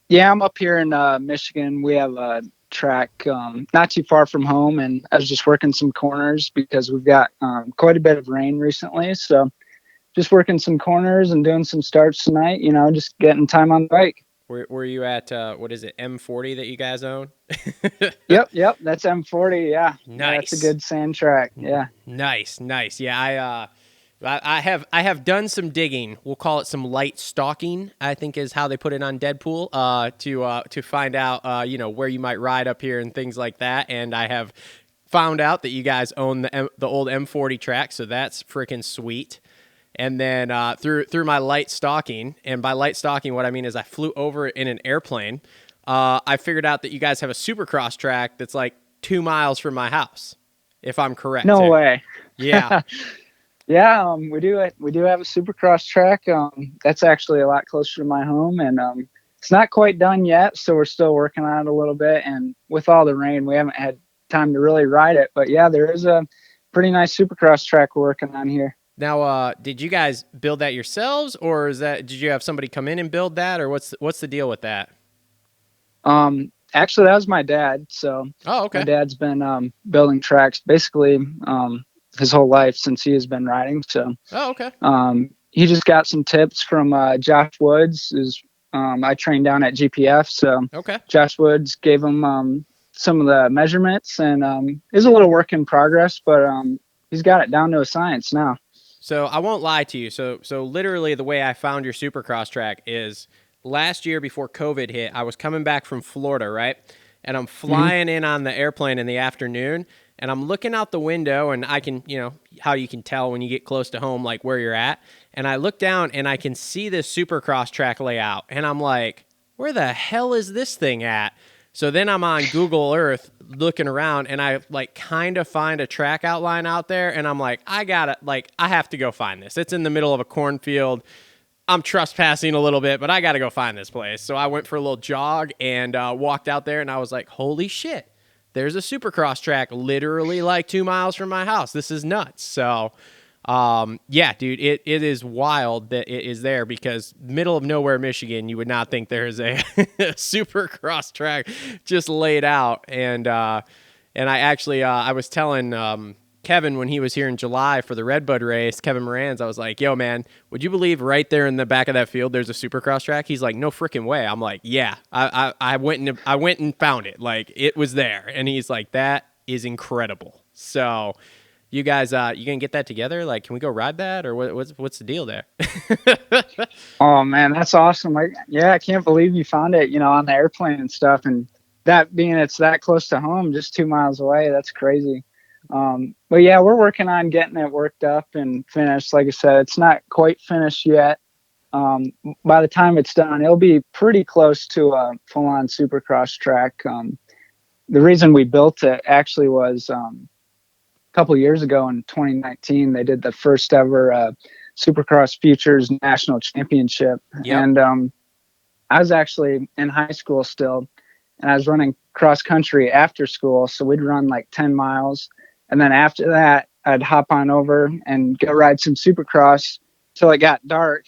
Yeah, I'm up here in Michigan. We have a track not too far from home, and I was just working some corners because we've got quite a bit of rain recently. So just working some corners and doing some starts tonight, just getting time on the bike. Were you at, what is it, M40 that you guys own? Yep, that's M40, yeah. Nice. That's a good sand track, yeah. Nice. Yeah, I have done some digging. We'll call it some light stalking, I think is how they put it on Deadpool, to find out, where you might ride up here and things like that. And I have found out that you guys own the old M40 track, so that's freaking sweet. And then through my light stalking, and by light stalking, what I mean is I flew over in an airplane. I figured out that you guys have a Supercross track that's like 2 miles from my house, if I'm correct. No way. Yeah. Yeah, we do have a Supercross track. That's actually a lot closer to my home, and it's not quite done yet, so we're still working on it a little bit. And with all the rain, we haven't had time to really ride it. But yeah, there is a pretty nice Supercross track we're working on here. Now, did you guys build that yourselves, or did you have somebody come in and build that, or what's the deal with that? Actually, that was my dad. So, okay. My dad's been building tracks basically his whole life since he has been riding. So, okay. He just got some tips from Josh Woods. I trained down at GPF, so okay. Josh Woods gave him some of the measurements, and it's a little work in progress, but he's got it down to a science now. So I won't lie to you. So literally the way I found your Supercross track is last year before COVID hit, I was coming back from Florida, right? And I'm flying in on the airplane in the afternoon, and I'm looking out the window, and I can, how you can tell when you get close to home, like where you're at. And I look down, and I can see this Supercross track layout, and I'm like, where the hell is this thing at? So then I'm on Google Earth looking around, and I kind of find a track outline out there, and I'm like, I have to go find this. It's in the middle of a cornfield. I'm trespassing a little bit, but I got to go find this place. So I went for a little jog and walked out there, and I was like, holy shit, there's a Supercross track literally 2 miles from my house. This is nuts. So Yeah, dude, it is wild that it is there because middle of nowhere, Michigan, you would not think there's a supercross track just laid out. And I actually, I was telling, Kevin when he was here in July for the Redbud race, Kevin Moran's, I was like, yo, man, would you believe right there in the back of that field, there's a supercross track? He's like, no freaking way. I'm like, yeah, I went and found it. Like it was there. And he's like, that is incredible. So you guys, you gonna get that together? Like, can we go ride that, or what's the deal there? Oh man, that's awesome! I can't believe you found it. On the airplane and stuff, and that being it's that close to home, just 2 miles away. That's crazy. But yeah, we're working on getting it worked up and finished. Like I said, it's not quite finished yet. By the time it's done, it'll be pretty close to a full-on supercross track. The reason we built it actually was couple years ago in 2019, they did the first ever Supercross Futures National Championship. Yep. And I was actually in high school still, and I was running cross country after school. So we'd run like 10 miles. And then after that, I'd hop on over and go ride some Supercross till it got dark,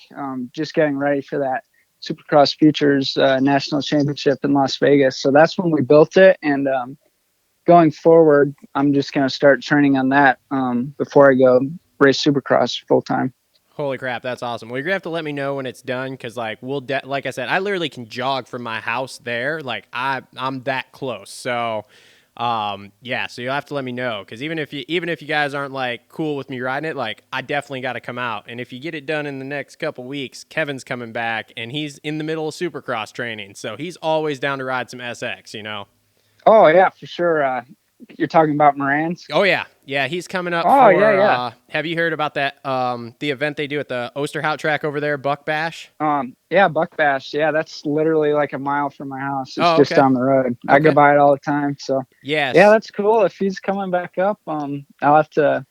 just getting ready for that Supercross Futures National Championship in Las Vegas. So that's when we built it. And going forward, I'm just going to start training on that before I go race Supercross full time. Holy crap, that's awesome. Well, you're gonna have to let me know when it's done, because like like I said, I literally can jog from my house there. Like I'm that close. So yeah, so you'll have to let me know, because even if you guys aren't like cool with me riding it, like I definitely got to come out. And if you get it done in the next couple weeks, Kevin's coming back and he's in the middle of Supercross training, so he's always down to ride some SX. Oh yeah, for sure. You're talking about Moran's? Oh yeah, he's coming up. Oh for, yeah. Have you heard about that? The event they do at the Osterhout track over there, Buck Bash. Yeah, Buck Bash. Yeah, that's literally like a mile from my house. It's just okay. down the road. I go by it all the time. So yes. Yeah, that's cool. If he's coming back up, you have to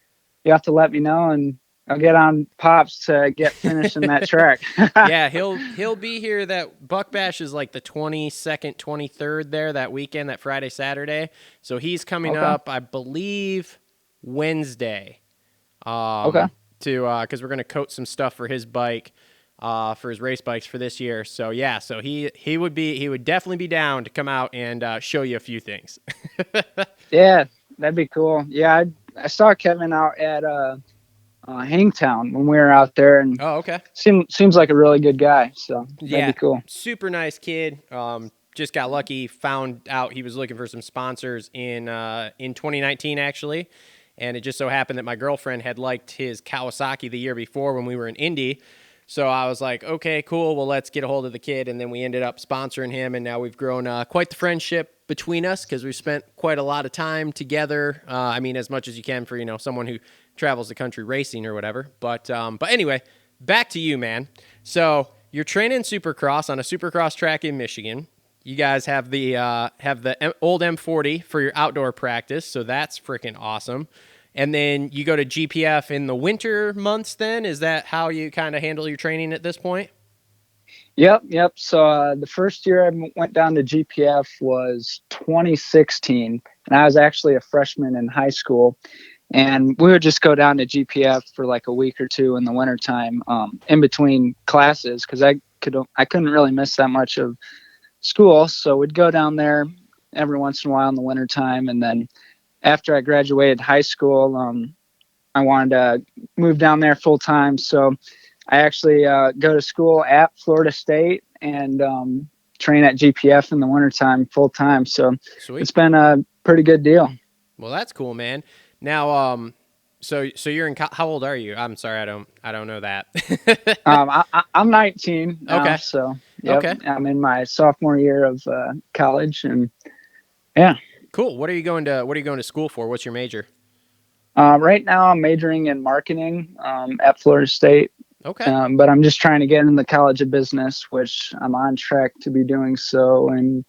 let me know, and I'll get on Pops to get finishing that track. Yeah, he'll be here. That Buck Bash is like the 22nd, 23rd there that weekend, that Friday, Saturday. So he's coming up, I believe, Wednesday. Okay. Because we're gonna coat some stuff for his bike, for his race bikes for this year. So yeah, so he would definitely be down to come out and show you a few things. Yeah, that'd be cool. Yeah, I saw Kevin out at Hangtown when we were out there, and seems like a really good guy. So that'd be cool. Super nice kid. Just got lucky. Found out he was looking for some sponsors in 2019 actually, and it just so happened that my girlfriend had liked his Kawasaki the year before when we were in Indy. So I was like, okay, cool. Well, let's get a hold of the kid, and then we ended up sponsoring him, and now we've grown quite the friendship between us, because we've spent quite a lot of time together. I mean, as much as you can for someone who travels the country racing or whatever. But anyway, back to you, man. So you're training Supercross on a Supercross track in Michigan. You guys have the old M40 for your outdoor practice, so that's freaking awesome. And then you go to GPF in the winter months then? Is that how you kind of handle your training at this point? Yep. So the first year I went down to GPF was 2016, and I was actually a freshman in high school. And we would just go down to GPF for like a week or two in the wintertime, in between classes, because I couldn't really miss that much of school. So we'd go down there every once in a while in the wintertime. And then after I graduated high school, I wanted to move down there full time. So I actually go to school at Florida State and train at GPF in the wintertime full time. So Sweet. It's been a pretty good deal. Well, that's cool, man. Now, so you're in, how old are you? I'm sorry, I don't know that. I'm 19 now, okay. So okay. I'm in my sophomore year of college, and yeah. Cool. What are you going to school for? What's your major? Right now I'm majoring in marketing at Florida State. Okay. But I'm just trying to get in the College of Business, which I'm on track to be doing so and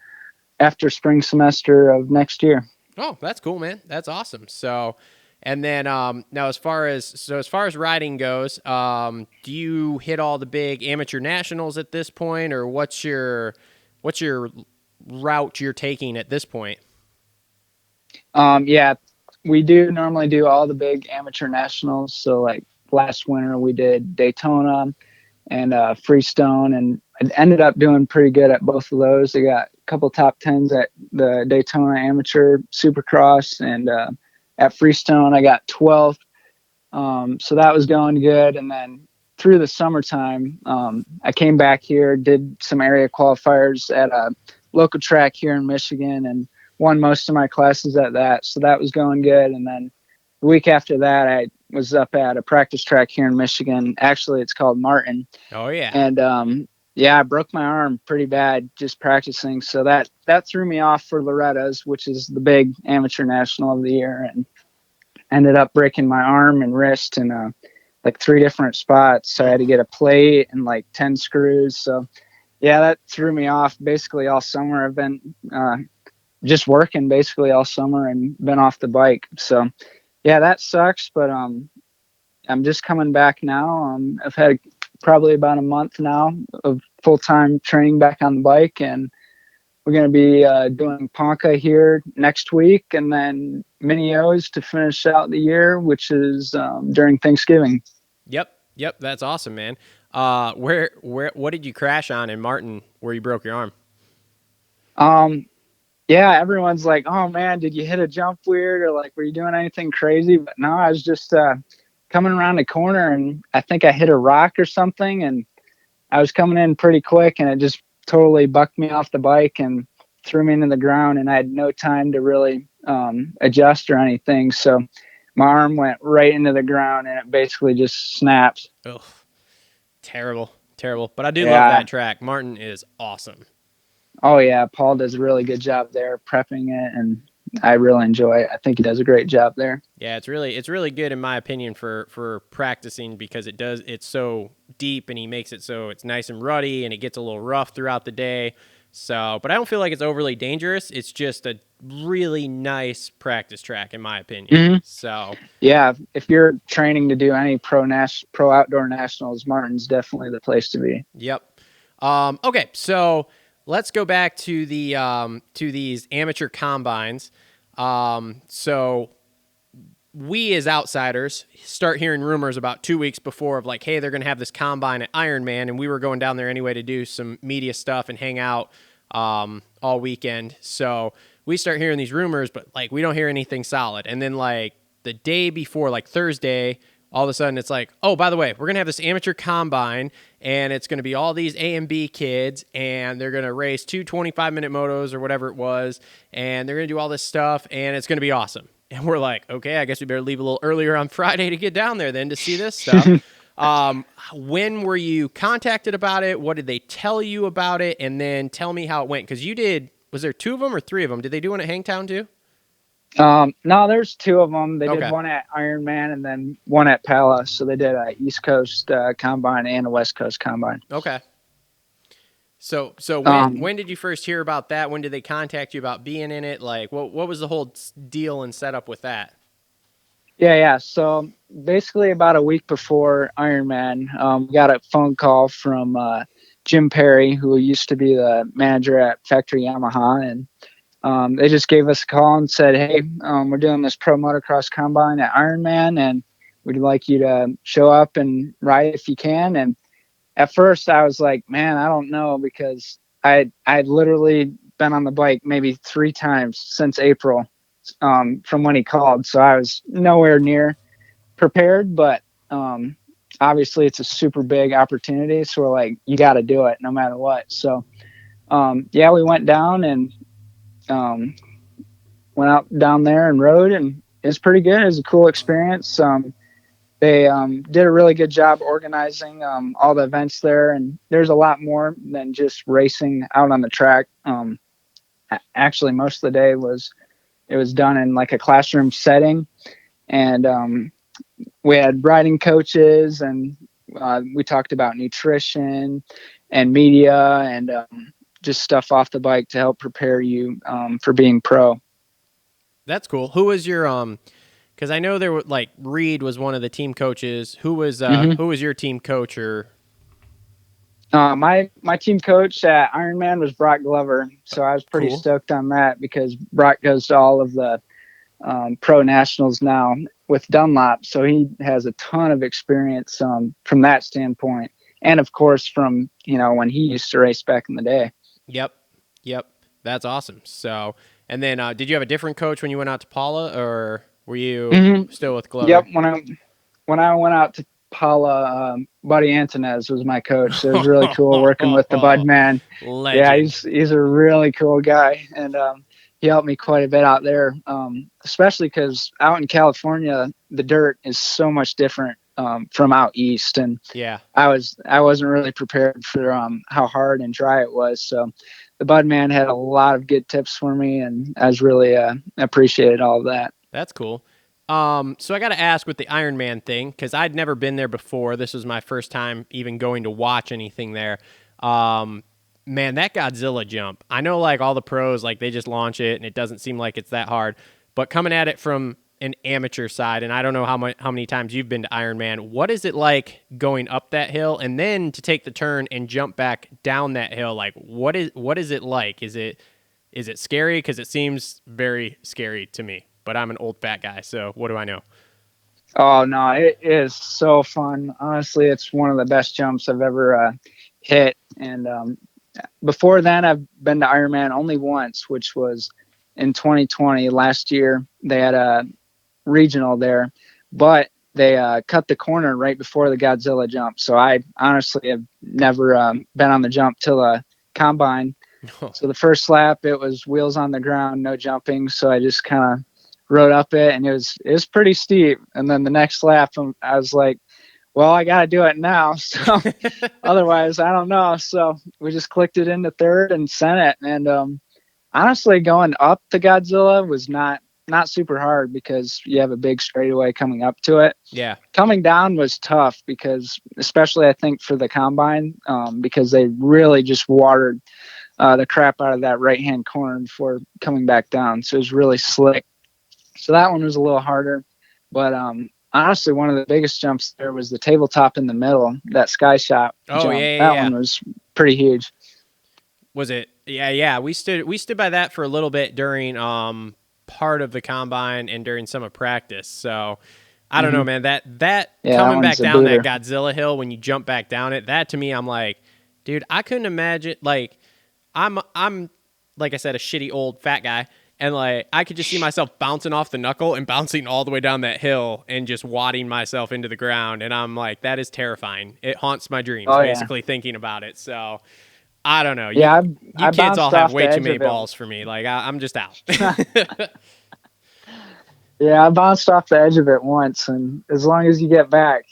after spring semester of next year. Oh, that's cool, man. That's awesome. So, and then now as far as riding goes, do you hit all the big amateur nationals at this point, or what's your route you're taking at this point? Yeah, we do normally do all the big amateur nationals. So like last winter we did Daytona and Freestone, and I ended up doing pretty good at both of those. I got a couple top tens at the Daytona Amateur Supercross, and at Freestone I got 12th. So that was going good. And then through the summertime, I came back here, did some area qualifiers at a local track here in Michigan, and won most of my classes at that. So that was going good. And then the week after that, I was up at a practice track here in Michigan. Actually, it's called Martin. Oh yeah. And yeah, I broke my arm pretty bad just practicing. So that threw me off for Loretta's, which is the big amateur national of the year, and ended up breaking my arm and wrist in like 3 different spots. So I had to get a plate and like 10 screws. So yeah, that threw me off basically all summer. I've been just working basically all summer and been off the bike. So yeah, that sucks, but I'm just coming back now. I've had probably about a month now of full-time training back on the bike, and we're going to be doing Ponca here next week, and then Mini-O's to finish out the year, which is during Thanksgiving. Yep. That's awesome, man. What did you crash on in Martin where you broke your arm? Yeah, everyone's like, oh man, did you hit a jump weird, or like, were you doing anything crazy? But no, I was just coming around the corner, and I think I hit a rock or something, and I was coming in pretty quick, and it just totally bucked me off the bike and threw me into the ground, and I had no time to really adjust or anything. So my arm went right into the ground, and it basically just snapped. Ugh. Terrible. But I do love that track. Martin is awesome. Oh yeah, Paul does a really good job there prepping it, and I really enjoy it. I think he does a great job there. Yeah, it's really good in my opinion for practicing, because it's so deep, and he makes it so it's nice and ruddy, and it gets a little rough throughout the day. So, but I don't feel like it's overly dangerous. It's just a really nice practice track in my opinion. Mm-hmm. So, yeah, if you're training to do any pro outdoor nationals, Martin's definitely the place to be. Yep. Okay, so let's go back to the to these amateur combines. So we as outsiders start hearing rumors about 2 weeks before of like, hey, they're going to have this combine at Ironman, and we were going down there anyway to do some media stuff and hang out all weekend. So we start hearing these rumors, but like we don't hear anything solid. And then like the day before, like Thursday, all of a sudden it's like, oh, by the way, we're going to have this amateur combine, and it's going to be all these A and B kids, and they're going to race 2 25-minute motos or whatever it was, and they're going to do all this stuff, and it's going to be awesome. And we're like, okay, I guess we better leave a little earlier on Friday to get down there then to see this stuff. When were you contacted about it? What did they tell you about it? And then tell me how it went. Because you did, was there 2 of them or 3 of them? Did they do one at Hangtown too? No, there's 2 of them. They Okay. did one at Ironman and then one at Pala. So they did a East Coast combine and a West Coast combine. Okay. So when did you first hear about that? When did they contact you about being in it? Like, what was the whole deal and setup with that? Yeah. So basically about a week before Ironman, we got a phone call from Jim Perry, who used to be the manager at Factory Yamaha, and they just gave us a call and said, hey, we're doing this pro motocross combine at Ironman, and we'd like you to show up and ride if you can. And at first I was like, man, I don't know, because I'd literally been on the bike maybe 3 times since April from when he called. So I was nowhere near prepared, but obviously it's a super big opportunity. So we're like, you got to do it no matter what. So yeah, we went down and went out down there and rode, and it was pretty good. It was a cool experience. They did a really good job organizing all the events there, and there's a lot more than just racing out on the track. Actually, most of the day was done in like a classroom setting, and we had riding coaches, and we talked about nutrition and media and just stuff off the bike to help prepare you for being pro. That's cool. Who was your because I know there were like Reed was one of the team coaches. Who was your team coach? Or my team coach at Ironman was Brock Glover, so I was pretty Cool. stoked on that because Brock goes to all of the pro nationals now, with Dunlop, so he has a ton of experience from that standpoint, and of course from when he used to race back in the day. Yep. Yep. That's awesome. So, and then did you have a different coach when you went out to Paula, or were you still with Glover? Yep. When I went out to Paula, Buddy Antonez was my coach. So it was really cool working with the Bud man. Legend. Yeah, he's a really cool guy, and he helped me quite a bit out there, especially because out in California, the dirt is so much different from out east, and Yeah. I wasn't really prepared for how hard and dry it was. So the Bud man had a lot of good tips for me, and I was really appreciated all of that. That's cool. So I got to ask with the Iron Man thing, because I'd never been there before. This was my first time even going to watch anything there. Man, that Godzilla jump. I know like all the pros, like they just launch it and it doesn't seem like it's that hard. But coming at it from an amateur side, and I don't know how many times you've been to Iron Man, what is it like going up that hill and then to take the turn and jump back down that hill? Like what is it like? Is it scary? Because it seems very scary to me. But I'm an old fat guy, so what do I know? Oh no, it is so fun. Honestly, it's one of the best jumps I've ever hit. And before then, I've been to Ironman only once, which was in 2020. Last year, they had a regional there, but they cut the corner right before the Godzilla jump. So I honestly have never been on the jump till a combine. So the first lap, it was wheels on the ground, no jumping. So I just kind of rode up it, and it was pretty steep. And then the next lap, I was like, well, I got to do it now. So otherwise, I don't know. So we just clicked it into third and sent it. And honestly, going up the Godzilla was not super hard because you have a big straightaway coming up to it. Yeah. Coming down was tough because, especially I think for the combine, because they really just watered the crap out of that right-hand corner before coming back down. So it was really slick. So that one was a little harder, but honestly, one of the biggest jumps there was the tabletop in the middle, that sky shot jump. That one was pretty huge. Was it? Yeah. We stood by that for a little bit during part of the combine and during some of practice. So I don't know, man. That coming back down that Godzilla hill when you jump back down it, that to me, I'm like, dude, I couldn't imagine. Like, I'm like I said, a shitty old fat guy. And like I could just see myself bouncing off the knuckle and bouncing all the way down that hill and just wadding myself into the ground. And I'm like, that is terrifying. It haunts my dreams, basically thinking about it. So I don't know. You kids all have way too many balls for me. Like I'm just out. Yeah, I bounced off the edge of it once, and as long as you get back,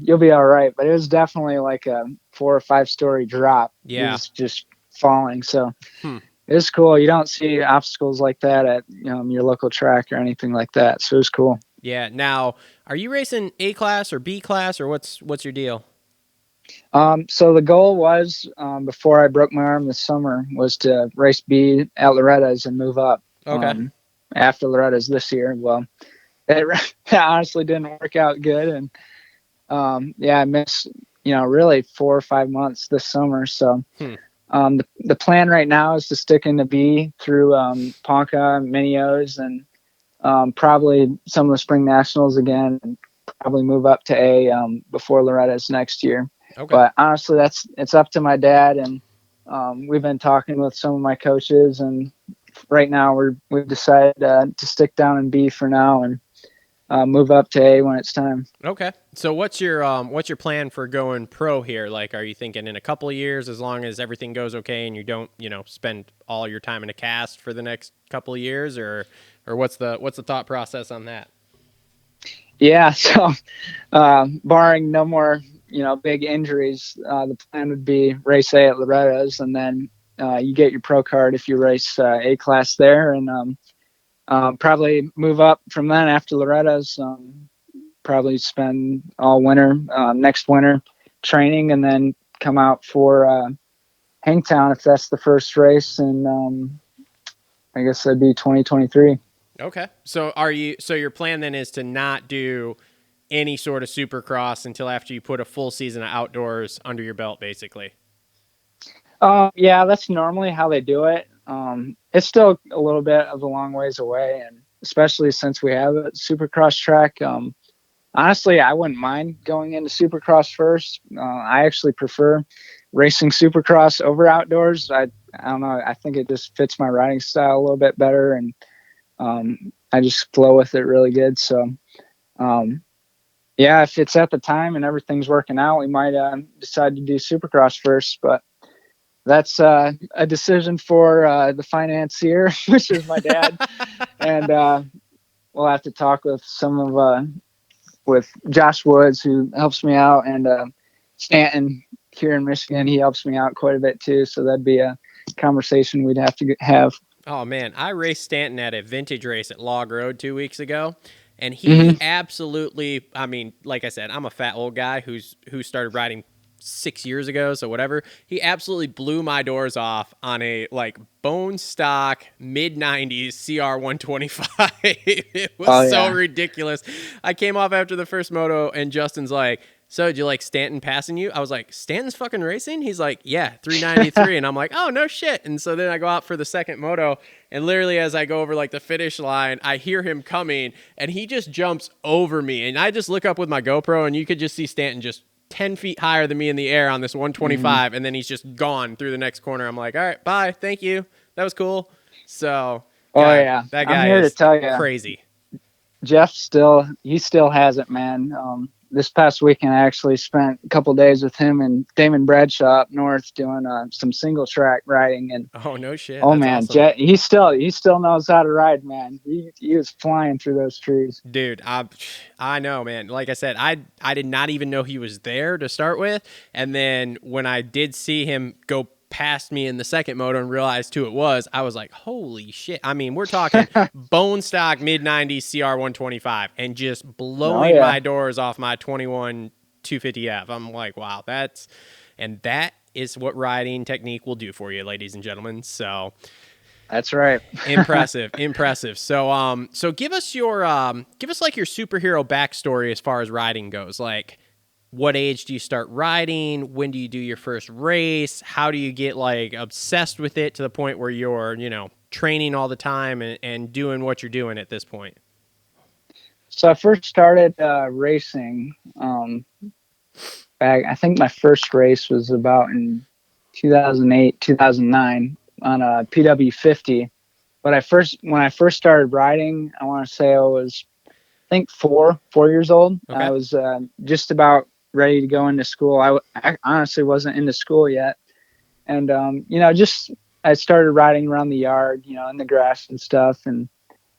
you'll be all right. But it was definitely like a 4 or 5 story drop. Yeah, it was just falling. So. It's cool. You don't see obstacles like that at your local track or anything like that. So it's cool. Yeah. Now, are you racing A class or B class, or what's your deal? So the goal was before I broke my arm this summer was to race B at Loretta's and move up. Okay. After Loretta's this year. Well, it honestly didn't work out good, and I missed really 4 or 5 months this summer. So. The plan right now is to stick in the B through Ponca, Mini-O's, and probably some of the spring nationals again, and probably move up to A before Loretta's next year. Okay. But honestly, it's up to my dad, and we've been talking with some of my coaches, and right now we've decided to stick down in B for now and move up to A when it's time. Okay. So what's your plan for going pro here? Like, are you thinking in a couple of years, as long as everything goes okay and you don't, spend all your time in a cast for the next couple of years, or what's the thought process on that? Yeah. So, barring no more, big injuries, the plan would be race A at Loretta's, and then you get your pro card if you race A class there, and probably move up from then after Loretta's. Probably spend all winter, next winter training, and then come out for Hangtown if that's the first race, and I guess that'd be 2023. Okay. So your plan then is to not do any sort of supercross until after you put a full season of outdoors under your belt, basically? Yeah, that's normally how they do it. It's still a little bit of a long ways away, and especially since we have a supercross track. Honestly, I wouldn't mind going into supercross first. I actually prefer racing supercross over outdoors. I don't know. I think it just fits my riding style a little bit better, and I just flow with it really good. So, yeah, if it's at the time and everything's working out, we might decide to do supercross first. But that's a decision for the financier, which is my dad, and we'll have to talk with with Josh Woods, who helps me out, and Stanton here in Michigan. He helps me out quite a bit too. So that'd be a conversation we'd have to have. Oh man, I raced Stanton at a vintage race at Log Road 2 weeks ago, and he absolutely, I mean, like I said, I'm a fat old guy who started riding 6 years ago, so whatever. He absolutely blew my doors off on a like bone stock mid 90s CR 125. It was so ridiculous. I came off after the first moto, and Justin's like, "So, did you like Stanton passing you?" I was like, "Stanton's fucking racing?" He's like, "Yeah, 393." And I'm like, "Oh, no shit." And so then I go out for the second moto, and literally as I go over like the finish line, I hear him coming, and he just jumps over me. And I just look up with my GoPro, and you could just see Stanton just 10 feet higher than me in the air on this 125, and then he's just gone through the next corner. I'm like, "All right, bye, thank you. That was cool." So, that guy I'm here is to tell you, crazy. Jeff still has it, man. This past weekend, I actually spent a couple days with him and Damon Bradshaw up north doing some single track riding. And oh no shit! Oh That's man, awesome. Jeff, he still knows how to ride, man. He was flying through those trees, dude. I know, man. Like I said, I did not even know he was there to start with, and then when I did see him go past me in the second moto and realized who it was, I was like, holy shit. I mean, we're talking bone stock mid 90s CR 125 and just blowing my doors off my 21 250F. I'm like, wow, that is what riding technique will do for you, ladies and gentlemen. So that's right. impressive. So give us like your superhero backstory as far as riding goes. Like, what age do you start riding? When do you do your first race? How do you get like obsessed with it to the point where you're, training all the time and doing what you're doing at this point? So I first started racing back. I think my first race was about in 2008, 2009 on a PW50. But when I first started riding, I want to say I was, I think 4 years old. Okay. I was just about ready to go into school. I honestly wasn't into school yet. And, I started riding around the yard, in the grass and stuff and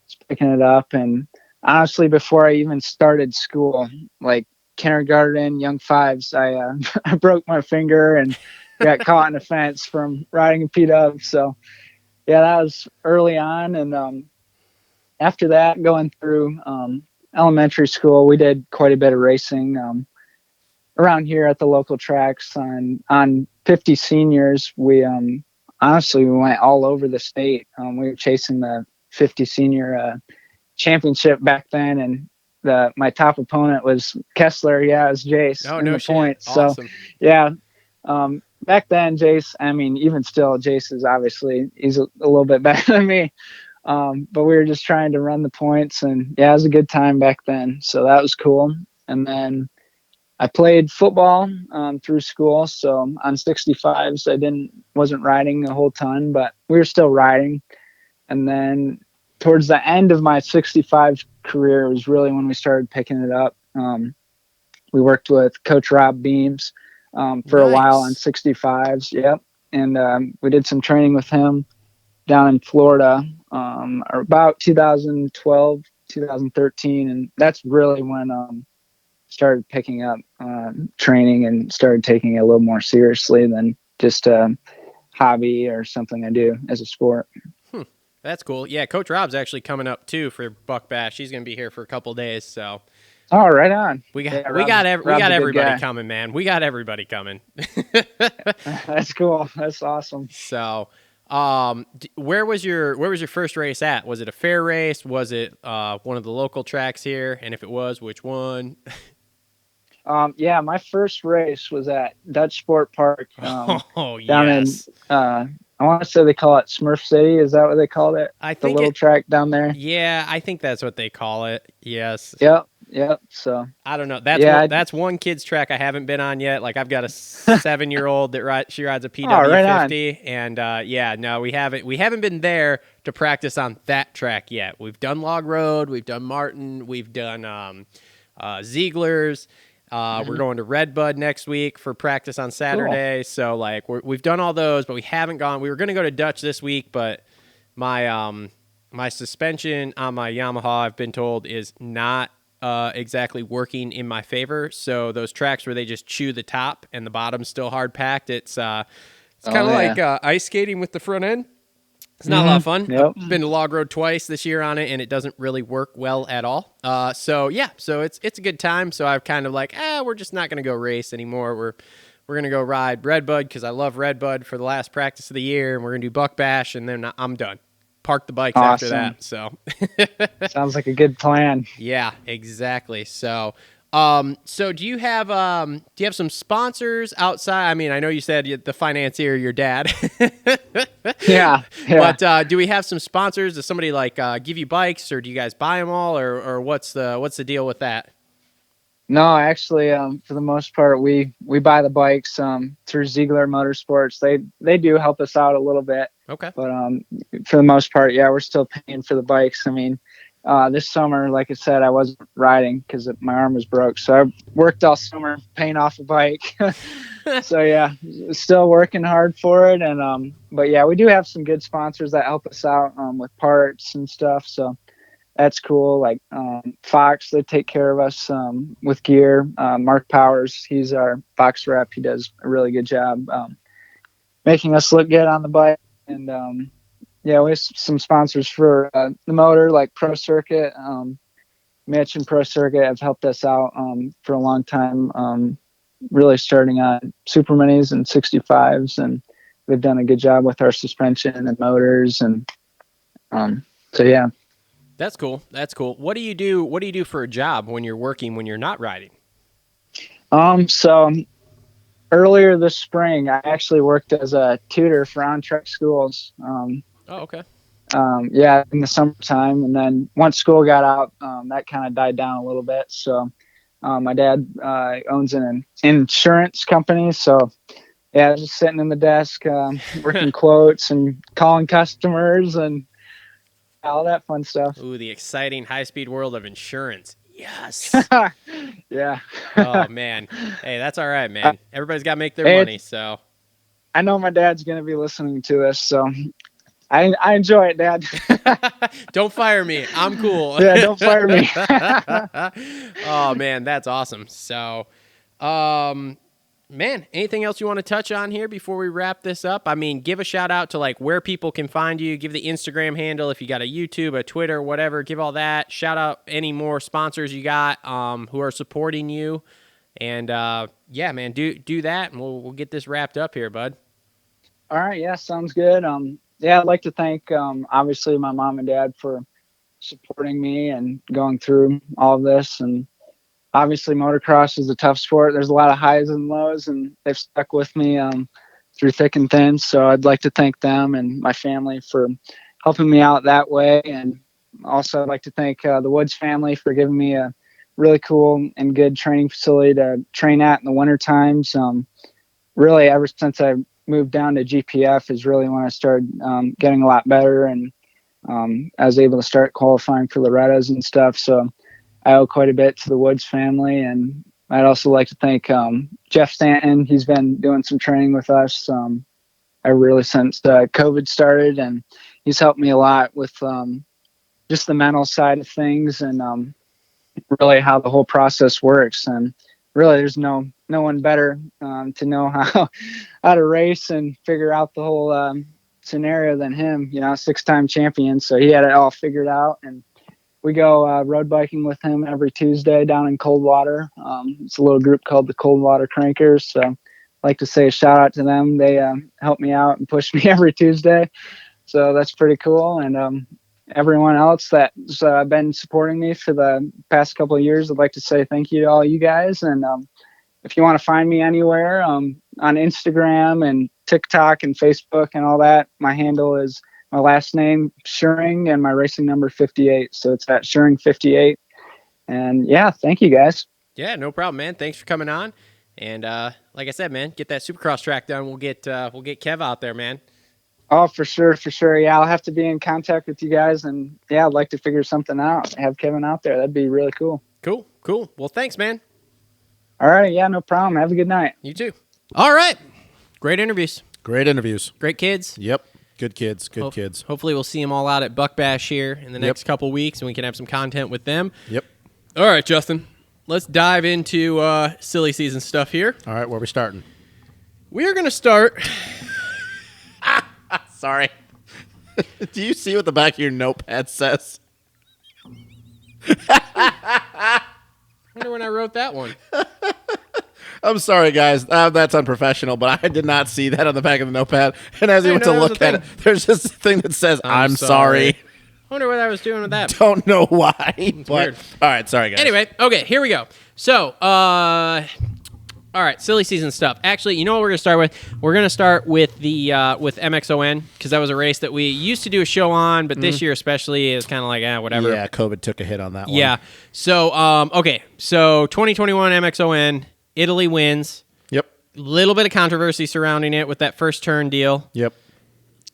just picking it up. And honestly, before I even started school, like kindergarten, young fives, I I broke my finger and got caught in a fence from riding a P-Dub. So yeah, that was early on. And after that, going through elementary school, we did quite a bit of racing around here at the local tracks on 50 seniors. We honestly we went all over the state. We were chasing the 50 senior championship back then, and my top opponent was Kessler. Yeah, it was Jace. Oh, in no the shit. points. Awesome. So yeah, back then Jace, I mean, even still, Jace is obviously he's a little bit better than me. But we were just trying to run the points, and yeah, it was a good time back then. So that was cool. And then I played football through school. So on 65s, I wasn't riding a whole ton, but we were still riding. And then towards the end of my 65 career was really when we started picking it up. We worked with Coach Rob Beams for a while on 65s. Yep. And we did some training with him down in Florida about 2012, 2013. And that's really when started picking up training and started taking it a little more seriously than just a hobby or something I do as a sport. That's cool. Yeah, Coach Rob's actually coming up too for Buck Bash. He's going to be here for a couple days, so. Oh, right on. We got everybody coming, man. We got everybody coming. That's cool. That's awesome. So, where was your first race at? Was it a fair race? Was it one of the local tracks here? And if it was, which one? Yeah, my first race was at Dutch Sport Park down in I want to say they call it Smurf City. Is that what they called it? I The think little track down there. Yeah, I think that's what they call it. Yes. Yep. So I don't know. That's yeah. that's one kid's track I haven't been on yet. Like I've got a 7-year-old that she rides a Oh, right on. PW50, and yeah, no, we haven't been there to practice on that track yet. We've done Log Road, we've done Martin, we've done Ziegler's. We're going to Redbud next week for practice on Saturday. So like we've done all those, but we haven't gone. We were going to go to Dutch this week, but my suspension on my Yamaha, I've been told, is not exactly working in my favor. So those tracks where they just chew the top and the bottom's still hard packed, it's kind of like ice skating with the front end. It's not a lot of fun. Yep. I've been to Log Road twice this year on it, and it doesn't really work well at all. So it's a good time. So I've kind of like, we're just not going to go race anymore. We're going to go ride Redbud because I love Redbud for the last practice of the year, and we're going to do Buck Bash, and then I'm done. Park the bikes after that. So sounds like a good plan. Yeah, exactly. So so do you have some sponsors outside? I mean, I know you said the financier, your dad. Yeah. But do we have some sponsors? Does somebody like give you bikes, or do you guys buy them all, or what's the deal with that? No, actually, for the most part, we buy the bikes through Ziegler Motorsports. They do help us out a little bit. Okay. But for the most part, yeah, we're still paying for the bikes. I mean, this summer, like I said, I wasn't riding because my arm was broke. So I worked all summer paying off a bike. So yeah, still working hard for it. And but yeah, we do have some good sponsors that help us out with parts and stuff. So that's cool. Like Fox, they take care of us with gear. Mark Powers, he's our Fox rep. He does a really good job making us look good on the bike. And yeah, we have some sponsors for the motor, like Pro Circuit. Mitch and Pro Circuit have helped us out for a long time, really starting on Super Minis and 65s. And they've done a good job with our suspension and motors. And so, yeah. That's cool. That's cool. What do you do for a job when you're working, when you're not riding? So earlier this spring, I actually worked as a tutor for on-track schools. Okay. Yeah, in the summertime. And then once school got out, that kind of died down a little bit. So my dad owns an insurance company. So yeah, just sitting in the desk, working quotes and calling customers and all that fun stuff. Ooh, the exciting high-speed world of insurance. Yes. Yeah. Oh, man. Hey, that's all right, man. Everybody's got to make their money, so. I know my dad's going to be listening to this, so I enjoy it, Dad. Don't fire me. I'm cool. Yeah, don't fire me. Oh, man, that's awesome. So, man, anything else you want to touch on here before we wrap this up? I mean, give a shout out to like where people can find you. Give the Instagram handle if you got a YouTube, a Twitter, whatever. Give all that. Shout out any more sponsors you got who are supporting you. And yeah, man, do that, and we'll get this wrapped up here, bud. All right, yeah, sounds good. Yeah, I'd like to thank obviously my mom and dad for supporting me and going through all of this. And obviously motocross is a tough sport. There's a lot of highs and lows, and they've stuck with me through thick and thin. So I'd like to thank them and my family for helping me out that way. And also I'd like to thank the Woods family for giving me a really cool and good training facility to train at in the winter times. Really, ever since I moved down to GPF is really when I started getting a lot better, and I was able to start qualifying for Loretta's and stuff. So I owe quite a bit to the Woods family. And I'd also like to thank Jeff Stanton. He's been doing some training with us really since COVID started, and he's helped me a lot with just the mental side of things and really how the whole process works. And really, there's no one better to know how to race and figure out the whole scenario than him. 6-time champion, so he had it all figured out. And we go road biking with him every Tuesday down in Coldwater. It's a little group called the Coldwater Crankers. So I'd like to say a shout out to them. They help me out and push me every Tuesday. So that's pretty cool. And everyone else that's been supporting me for the past couple of years, I'd like to say thank you to all you guys. And if you want to find me anywhere, on Instagram and TikTok and Facebook and all that, my handle is my last name, Schuring, and my racing number 58. So it's at Schuring58. And yeah, thank you guys. Yeah, no problem, man. Thanks for coming on. And like I said, man, get that Supercross track done. We'll get Kev out there, man. Oh, for sure, for sure. Yeah, I'll have to be in contact with you guys, and yeah, I'd like to figure something out. Have Kevin out there. That'd be really cool. Cool. Well, thanks, man. All right, yeah, no problem. Have a good night. You too. All right. Great interviews. Great kids. Yep. Good kids. Good kids. Hopefully we'll see them all out at Buck Bash here in the next couple weeks, and we can have some content with them. Yep. All right, Justin. Let's dive into silly season stuff here. All right, where are we starting? We are going to start... Sorry. Do you see what the back of your notepad says? I wonder when I wrote that one. I'm sorry, guys. That's unprofessional, but I did not see that on the back of the notepad. And as he went to look at it, there's just a thing that says, I'm sorry. I wonder what I was doing with that. Don't know why. But, weird. All right, sorry, guys. Anyway, okay, here we go. So, all right, silly season stuff. Actually, you know what we're going to start with? We're going to start with the with MXON, because that was a race that we used to do a show on, but this year especially, it was kind of like, whatever. Yeah, COVID took a hit on that one. Yeah. So, okay. So, 2021 MXON, Italy wins. Yep. Little bit of controversy surrounding it with that first turn deal. Yep.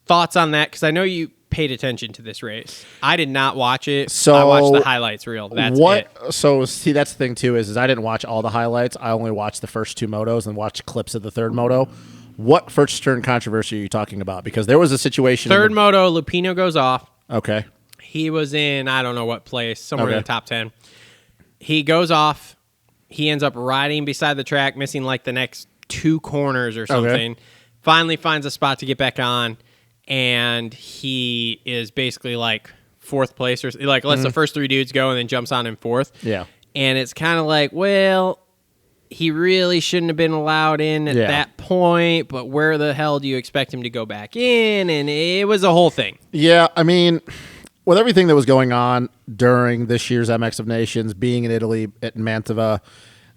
Thoughts on that? Because I know you paid attention to this race. I did not watch it. So I watched the highlights reel. That's it. So see, that's the thing too is I didn't watch all the highlights. I only watched the first two motos and watched clips of the third moto. What first turn controversy are you talking about? Because there was a situation. Third moto, Lupino goes off. Okay. He was in I don't know what place, somewhere in the top 10. He goes off. He ends up riding beside the track, missing like the next 2 corners or something. Finally finds a spot to get back on. And he is basically like 4th place, or like lets the first 3 dudes go and then jumps on in 4th. Yeah. And it's kind of like, well, he really shouldn't have been allowed in at that point, but where the hell do you expect him to go back in? And it was a whole thing. Yeah, I mean, with everything that was going on during this year's MX of Nations, being in Italy at Mantova,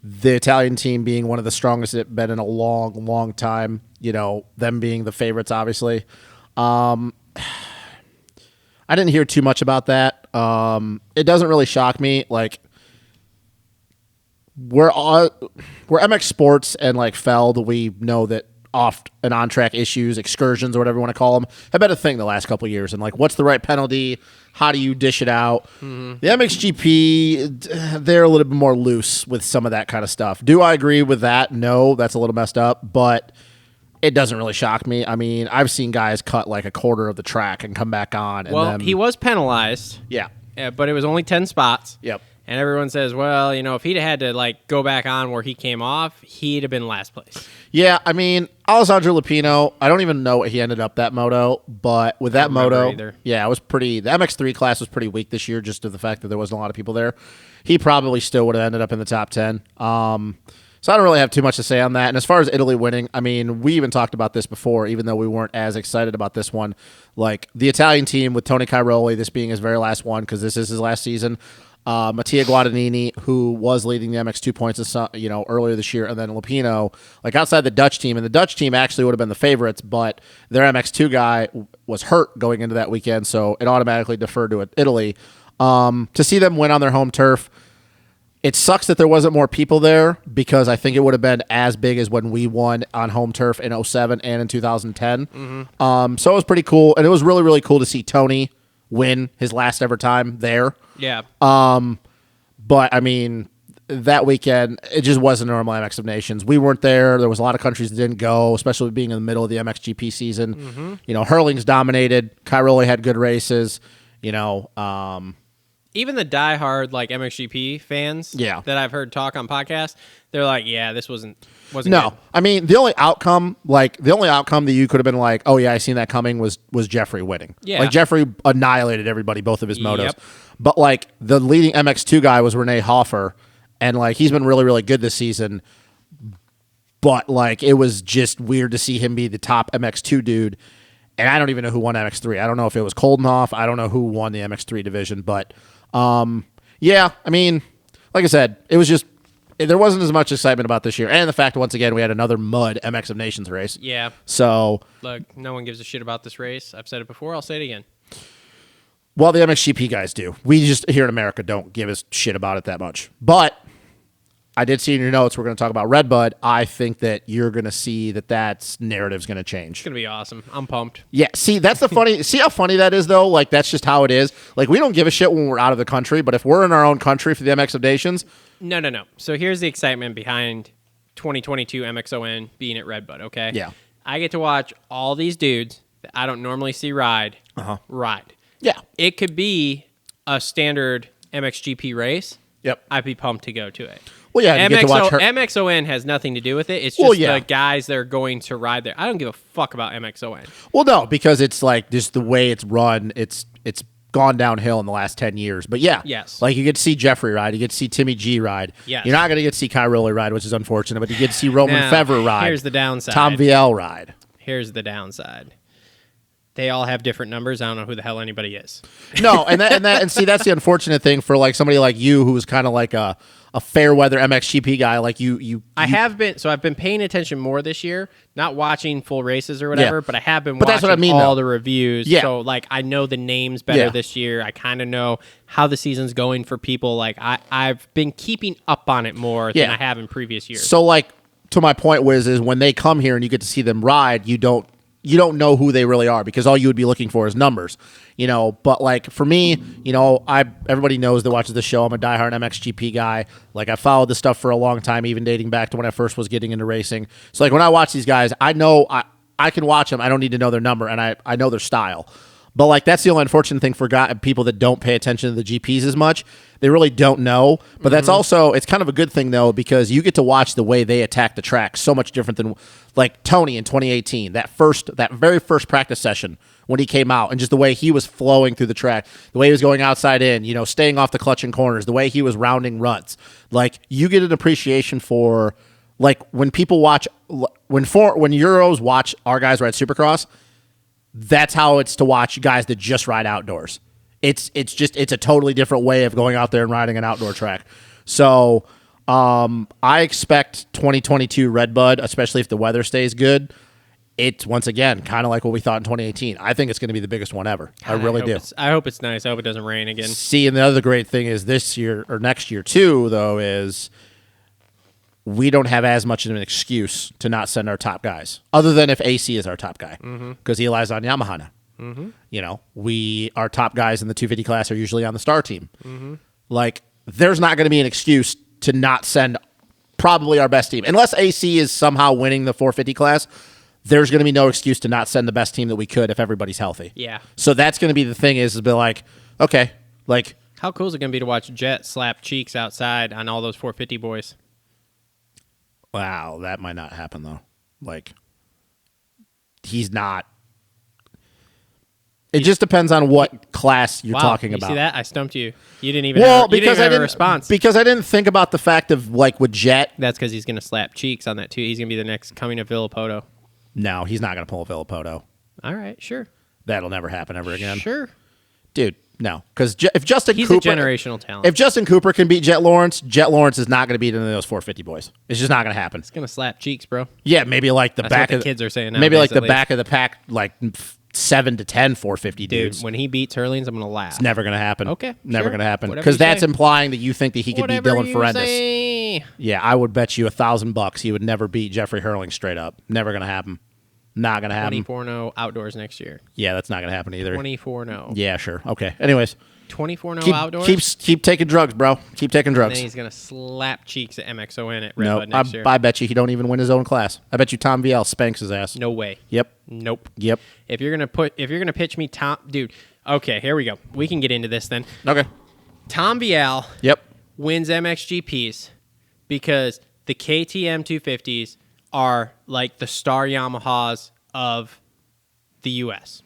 the Italian team being one of the strongest it's been in a long, long time, you know, them being the favorites, obviously. I didn't hear too much about that. It doesn't really shock me. Like, we're MX Sports and like Feld, we know that off and on track issues, excursions, or whatever you want to call them, have been a thing the last couple of years. And like, what's the right penalty? How do you dish it out? The MXGP, they're a little bit more loose with some of that kind of stuff. Do I agree with that? No, that's a little messed up, but it doesn't really shock me. I mean, I've seen guys cut like a quarter of the track and come back on. And well, he was penalized. Yeah. But it was only 10 spots. Yep. And everyone says, well, you know, if he'd had to like go back on where he came off, he'd have been last place. Yeah, I mean, Alessandro Lupino, I don't even know what he ended up that moto, but with that moto, yeah, it was pretty. The MX3 class was pretty weak this year, just to the fact that there wasn't a lot of people there. He probably still would have ended up in the top 10. So I don't really have too much to say on that. And as far as Italy winning, I mean, we even talked about this before, even though we weren't as excited about this one. Like, the Italian team with Tony Cairoli, this being his very last one, because this is his last season. Mattia Guadagnini, who was leading the MX2 points, earlier this year, and then Lupino, like outside the Dutch team, and the Dutch team actually would have been the favorites, but their MX2 guy was hurt going into that weekend, so it automatically deferred to Italy. To see them win on their home turf, it sucks that there wasn't more people there, because I think it would have been as big as when we won on home turf in 2007 and in 2010. So it was pretty cool, and it was really, really cool to see Tony win his last ever time there. Yeah. But, I mean, that weekend, it just wasn't a normal MX of Nations. We weren't there. There was a lot of countries that didn't go, especially being in the middle of the MXGP season. You know, Hurling's dominated. Cairoli had good races. You know, even the diehard like MXGP fans that I've heard talk on podcasts, they're like, yeah, this wasn't no. good. I mean, the only outcome that you could have been like, oh yeah, I seen that coming was Jeffrey winning. Yeah. Like Jeffrey annihilated everybody, both of his motos. Yep. But like the leading MX2 guy was Renee Hoffer, and like he's been really, really good this season. But like it was just weird to see him be the top MX2 dude. And I don't even know who won MX3. I don't know if it was Koldenhoff. I don't know who won the MX3 division, but yeah, I mean, like I said, it was just there wasn't as much excitement about this year. And the fact, once again, we had another mud MX of Nations race. Yeah. So, Look, no one gives a shit about this race. I've said it before. I'll say it again. well, the MXGP guys do. We just, here in America, don't give a shit about it that much. But I did see in your notes, we're going to talk about Redbud. I think that you're going to see that narrative's going to change. It's going to be awesome. I'm pumped. Yeah, see, that's the funny. See how funny that is, though? Like, that's just how it is. Like, we don't give a shit when we're out of the country, but if we're in our own country for the MX of Nations. No. So here's the excitement behind 2022 MXON being at Redbud, okay? Yeah. I get to watch all these dudes that I don't normally see ride. Yeah. It could be a standard MXGP race. Yep. I'd be pumped to go to it. Well, yeah, you get to watch her. MXON has nothing to do with it. It's just the guys that are going to ride there. I don't give a fuck about MXON. Well, no, because it's like just the way it's run. It's gone downhill in the last 10 years. But yeah, yes, like you get to see Jeffrey ride, you get to see Timmy G ride. Yes. You're not going to get to see Kai Riley ride, which is unfortunate. But you get to see Roman Fevre ride. Here's the downside. Tom VL ride. Here's the downside. They all have different numbers. I don't know who the hell anybody is. No, and see, that's the unfortunate thing for like somebody like you who's kind of like a fair weather MXGP guy like you. I've been paying attention more this year, not watching full races or whatever, but I have been watching that's what I mean, all though. the reviews. Yeah. So like I know the names better this year. I kind of know how the season's going for people. Like I've been keeping up on it more than I have in previous years. So like to my point is when they come here and you get to see them ride, you don't know who they really are because all you would be looking for is numbers, But like for me, everybody knows that watches the show. I'm a diehard MXGP guy. Like I followed this stuff for a long time, even dating back to when I first was getting into racing. So like when I watch these guys, I know I can watch them. I don't need to know their number, and I know their style. But like that's the only unfortunate thing for people that don't pay attention to the GPs as much. They really don't know. But that's also, it's kind of a good thing though, because you get to watch the way they attack the track so much different than like Tony in 2018, that very first practice session when he came out, and just the way he was flowing through the track, the way he was going outside in, staying off the clutch and corners, the way he was rounding ruts. Like you get an appreciation for like when people watch, when Euros watch our guys ride Supercross, that's how it's to watch guys that just ride outdoors. It's a totally different way of going out there and riding an outdoor track. So I expect 2022 Redbud, especially if the weather stays good. It's once again kind of like what we thought in 2018. I think it's going to be the biggest one ever. I really do. I hope it's nice. I hope it doesn't rain again. See, and the other great thing is this year or next year too, though, is we don't have as much of an excuse to not send our top guys, other than if AC is our top guy, because he relies on Yamaha now. Our top guys in the 250 class are usually on the star team. Like, there's not going to be an excuse to not send probably our best team. Unless AC is somehow winning the 450 class, there's going to be no excuse to not send the best team that we could if everybody's healthy. Yeah. So that's going to be the thing is be like, okay, like. How cool is it going to be to watch Jet slap cheeks outside on all those 450 boys? Wow, that might not happen, though. Like, he's not. It just depends on what class you're talking about. See that? I stumped you. You didn't even have a response. Because I didn't think about the fact of, like, with Jet. That's because he's going to slap cheeks on that, too. He's going to be the next coming of Villapoto. No, he's not going to pull a Villapoto. All right, sure. That'll never happen ever again. Sure. Dude, no. Because if Justin He's Cooper... a generational talent. If Justin Cooper can beat Jet Lawrence is not going to beat any of those 450 boys. It's just not going to happen. It's going to slap cheeks, bro. Yeah, maybe like the That's back what of... the kids are saying now. Maybe like the back of the pack, like 7 to 10 450 Dude, dudes. when he beats Hurlings, I'm going to laugh. It's never going to happen. Okay, never sure. going to happen. Whatever Because you that's say. implying that you think that he could beat Whatever Dylan you Ferendis. say. Yeah, I would bet you $1,000 he would never beat Jeffrey Hurling straight up. Never going to happen. Not going to happen. 24-0 outdoors next year. Yeah, that's not going to happen either. 24-0. Yeah, sure. Okay. Anyways. 24-0 outdoors? Keep taking drugs, bro. Keep taking drugs. And then he's going to slap cheeks at MXON at Redbud No, next year. I bet you he don't even win his own class. I bet you Tom VL spanks his ass. No way. Yep. Nope. Yep. If you're gonna pitch me Tom, dude. Okay, here we go. We can get into this then. Okay. Tom VL Yep. wins MXGPs because the KTM 250s are like the star Yamahas of the U.S.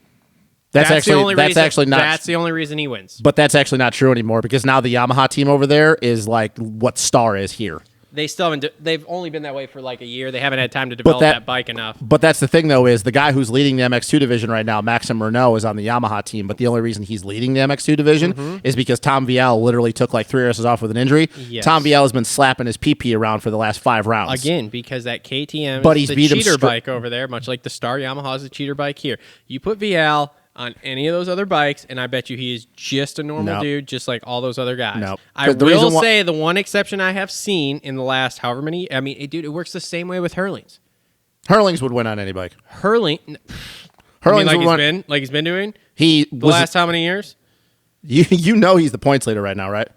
That's actually not. That's the only reason he wins. But that's actually not true anymore because now the Yamaha team over there is like what Star is here. they still haven't. They've only been that way for like a year. They haven't had time to develop that bike enough. But that's the thing, though, is the guy who's leading the MX2 division right now, Maxim Renault, is on the Yamaha team. But the only reason he's leading the MX2 division is because Tom Vial literally took like 3 races off with an injury. Yes. Tom Vial has been slapping his PP around for the last 5 rounds. Again, because that KTM But is he's the beat him cheater bike over there, much like the Star Yamaha is a cheater bike here. You put Vial on any of those other bikes, and I bet you he is just a normal dude, just like all those other guys. No. I will say the one exception I have seen in the last however many, I mean, dude, it works the same way with Hurlings. Hurlings would win on any bike. Hurlings like he's been doing the last how many years? You know he's the points leader right now, right?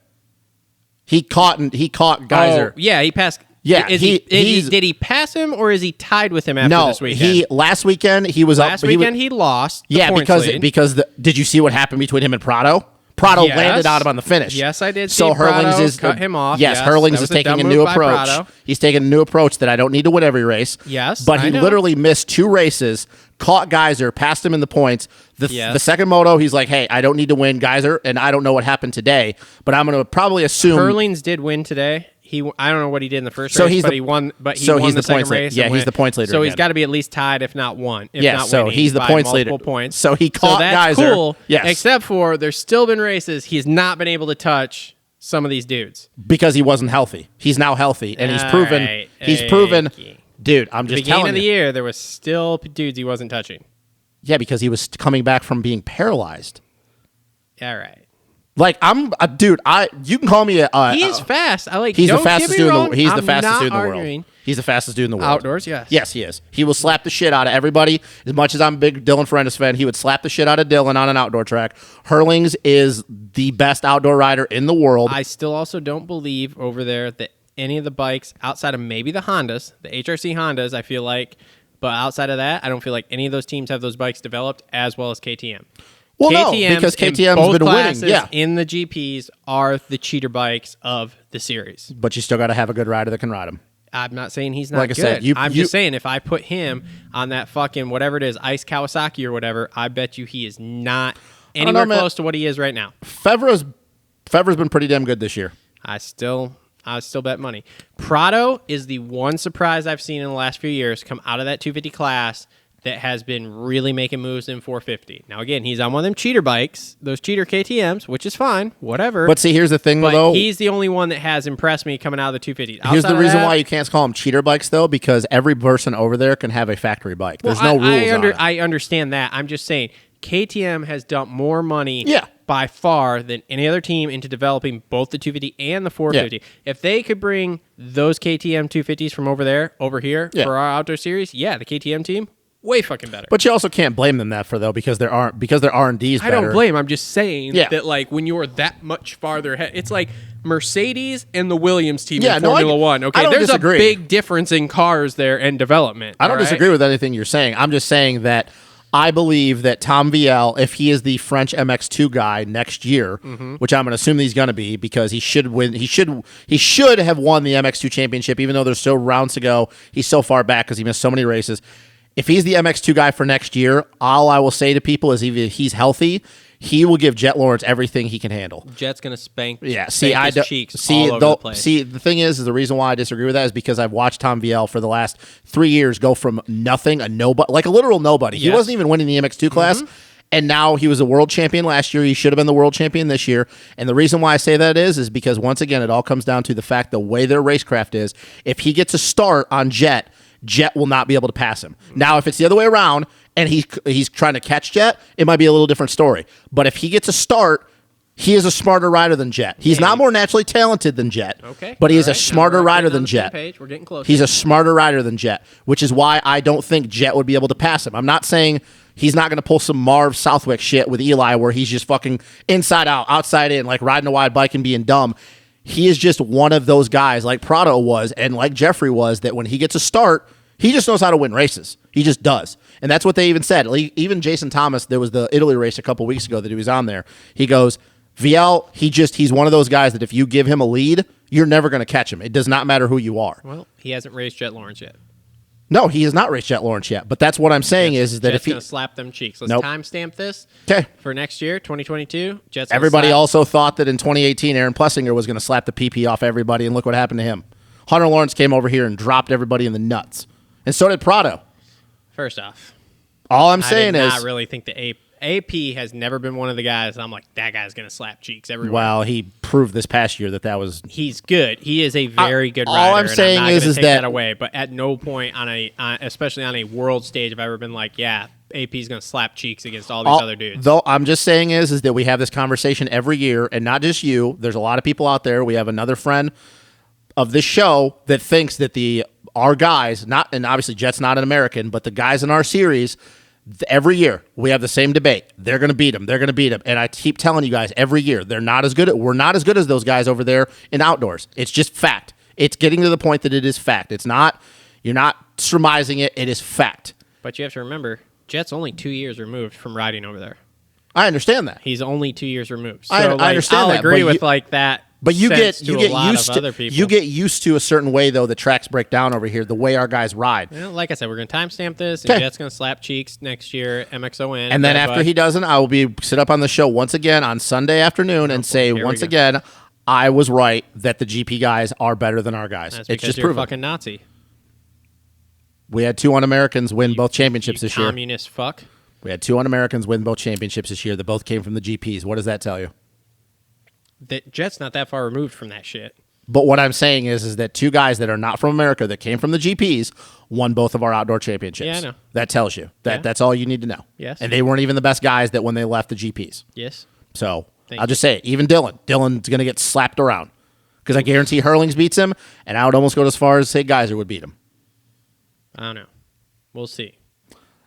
He caught Geyser. Oh, yeah, he passed. Yeah, did he pass him or is he tied with him after this weekend? Last weekend he was Last up. weekend he lost. Yeah, because did you see what happened between him and Prado? Prado landed on him on the finish. Yes, I did. So Hurlings cut him off. Yes, Hurlings is taking a new approach. He's taking a new approach that I don't need to win every race. Yes, but he literally missed 2 races, caught Geyser, passed him in the points. The second moto, he's like, "Hey, I don't need to win Geyser, and I don't know what happened today, but I'm going to probably assume Hurlings did win today." I don't know what he did in the first race, but he won. But he won the second race. Yeah, he's the points leader. So he's got to be at least tied, if not one. So he's the points leader. Points. So he caught that's Geyser. Cool. Yes, except for there's still been races he's not been able to touch some of these dudes because he wasn't healthy. He's now healthy, and he's proven. Dude, I'm just telling you. Beginning of the year, there was still dudes he wasn't touching. Yeah, because he was coming back from being paralyzed. All right. Like dude. You can call me a. He's fast. He's the fastest dude in the. He's the fastest dude in the world. He's the fastest dude in the world. Outdoors, yes. Yes, he is. He will slap the shit out of everybody. As much as I'm a big Dylan Fuentes fan, he would slap the shit out of Dylan on an outdoor track. Hurlings is the best outdoor rider in the world. I still also don't believe over there that any of the bikes outside of maybe the Hondas, the HRC Hondas, I feel like, but outside of that, I don't feel like any of those teams have those bikes developed as well as KTM. Well, no, because KTM's been winning. Yeah, in the GPs are the cheater bikes of the series. But you still got to have a good rider that can ride them. I'm not saying he's not like good. I said, I'm just saying if I put him on that fucking whatever it is, Ice Kawasaki or whatever, I bet you he is not anywhere close to what he is right now. Fevra's been pretty damn good this year. I still bet money. Prado is the one surprise I've seen in the last few years come out of that 250 class that has been really making moves in 450. Now, again, he's on one of them cheater bikes, those cheater KTMs, which is fine, whatever. But see, here's the thing, but though. He's the only one that has impressed me coming out of the 250. Here's the reason why you can't call them cheater bikes, though, because every person over there can have a factory bike. There's no rules on it. I understand that. I'm just saying KTM has dumped more money by far than any other team into developing both the 250 and the 450. Yeah. If they could bring those KTM 250s from over here for our outdoor series, the KTM team, way fucking better. But you also can't blame them because their R&D's better. I don't blame. I'm just saying that like when you're that much farther ahead, it's like Mercedes and the Williams team in Formula One. Okay, there's a big difference in cars there and development. I don't disagree with anything you're saying. I'm just saying that I believe that Tom Vial, if he is the French MX2 guy next year, which I'm going to assume he's going to be because he should win. He should have won the MX2 championship, even though there's still rounds to go. He's so far back because he missed so many races. If he's the MX2 guy for next year, all I will say to people is if he's healthy, he will give Jet Lawrence everything he can handle. Jet's going to spank his cheeks all over the place. See, the thing is the reason why I disagree with that is because I've watched Tom Vial for the last 3 years go from nothing, a nobody, like a literal nobody. Yes. He wasn't even winning the MX2 class, and now he was a world champion last year. He should have been the world champion this year. And the reason why I say that is because, once again, it all comes down to the fact the way their racecraft is. If he gets a start on Jet will not be able to pass him. Now, if it's the other way around and he's trying to catch Jet, it might be a little different story. But if he gets a start, he is a smarter rider than Jet. He's not more naturally talented than Jet, but he is a smarter rider than Jet. We're getting close. He's a smarter rider than Jet, which is why I don't think Jet would be able to pass him. I'm not saying he's not going to pull some Marv Southwick shit with Eli where he's just fucking inside out, outside in, like riding a wide bike and being dumb. He is just one of those guys like Prado was and like Jeffrey was that when he gets a start, he just knows how to win races. He just does. And that's what they even said. Even Jason Thomas, there was the Italy race a couple weeks ago that he was on there. He goes, Vial, he's one of those guys that if you give him a lead, you're never going to catch him. It does not matter who you are. Well, he hasn't raced Jet Lawrence yet. No, he has not raced Jet Lawrence yet. But that's what I'm saying is that Jet's if he... going to slap them cheeks. Let's timestamp this. Okay. For next year, 2022. Everybody also thought that in 2018, Aaron Plessinger was going to slap the PP off everybody, and look what happened to him. Hunter Lawrence came over here and dropped everybody in the nuts. And so did Prado. First off, All I'm saying I did is, not really think the AP has never been one of the guys I'm like, that guy's going to slap cheeks everywhere. well, he proved this past year that was. He's good. He is a very good rider. all I'm saying and I'm not is gonna take that- that away. But at no point especially on a world stage, have I ever been like, yeah, AP's going to slap cheeks against all these other dudes. Though I'm just saying is that we have this conversation every year, and not just you. There's a lot of people out there. We have another friend of this show that thinks that our guys, and obviously Jet's not an American, but the guys in our series. Every year we have the same debate. They're going to beat them. They're going to beat them. And I keep telling you guys every year, we're not as good as those guys over there in outdoors. It's just fact. It's getting to the point that it is fact. It's not, you're not surmising it. It is fact. But you have to remember, Jet's only 2 years removed from riding over there. I understand that. He's only 2 years removed. So I understand I'll that, agree but with you- like that. But you sense get to you a lot get used of to other people. you get used to a certain way though the tracks break down over here, the way our guys ride. Well, like I said, we're going to timestamp this, and Okay. Jet's going to slap cheeks next year, MXON. And then but- after he doesn't, I will be sit up on the show once again on Sunday afternoon and say here we once go. again, I was right that the GP guys are better than our guys. That's It's because just you're a proven. fucking Nazi. We had two un-Americans win both championships You this year. communist fuck. We had two un-Americans win both championships this year that both came from the GPs. What does that tell you? That Jet's not that far removed from that shit. But what I'm saying is that two guys that are not from America that came from the GPs won both of our outdoor championships. Yeah, I know. That tells you. Yeah. That's all you need to know. Yes. And they weren't even the best guys that when they left the GPs. Yes. So Thank I'll just say it. Even Dylan's going to get slapped around because I guarantee Hurlings beats him, and I would almost go as far as say Geyser would beat him. I don't know. We'll see.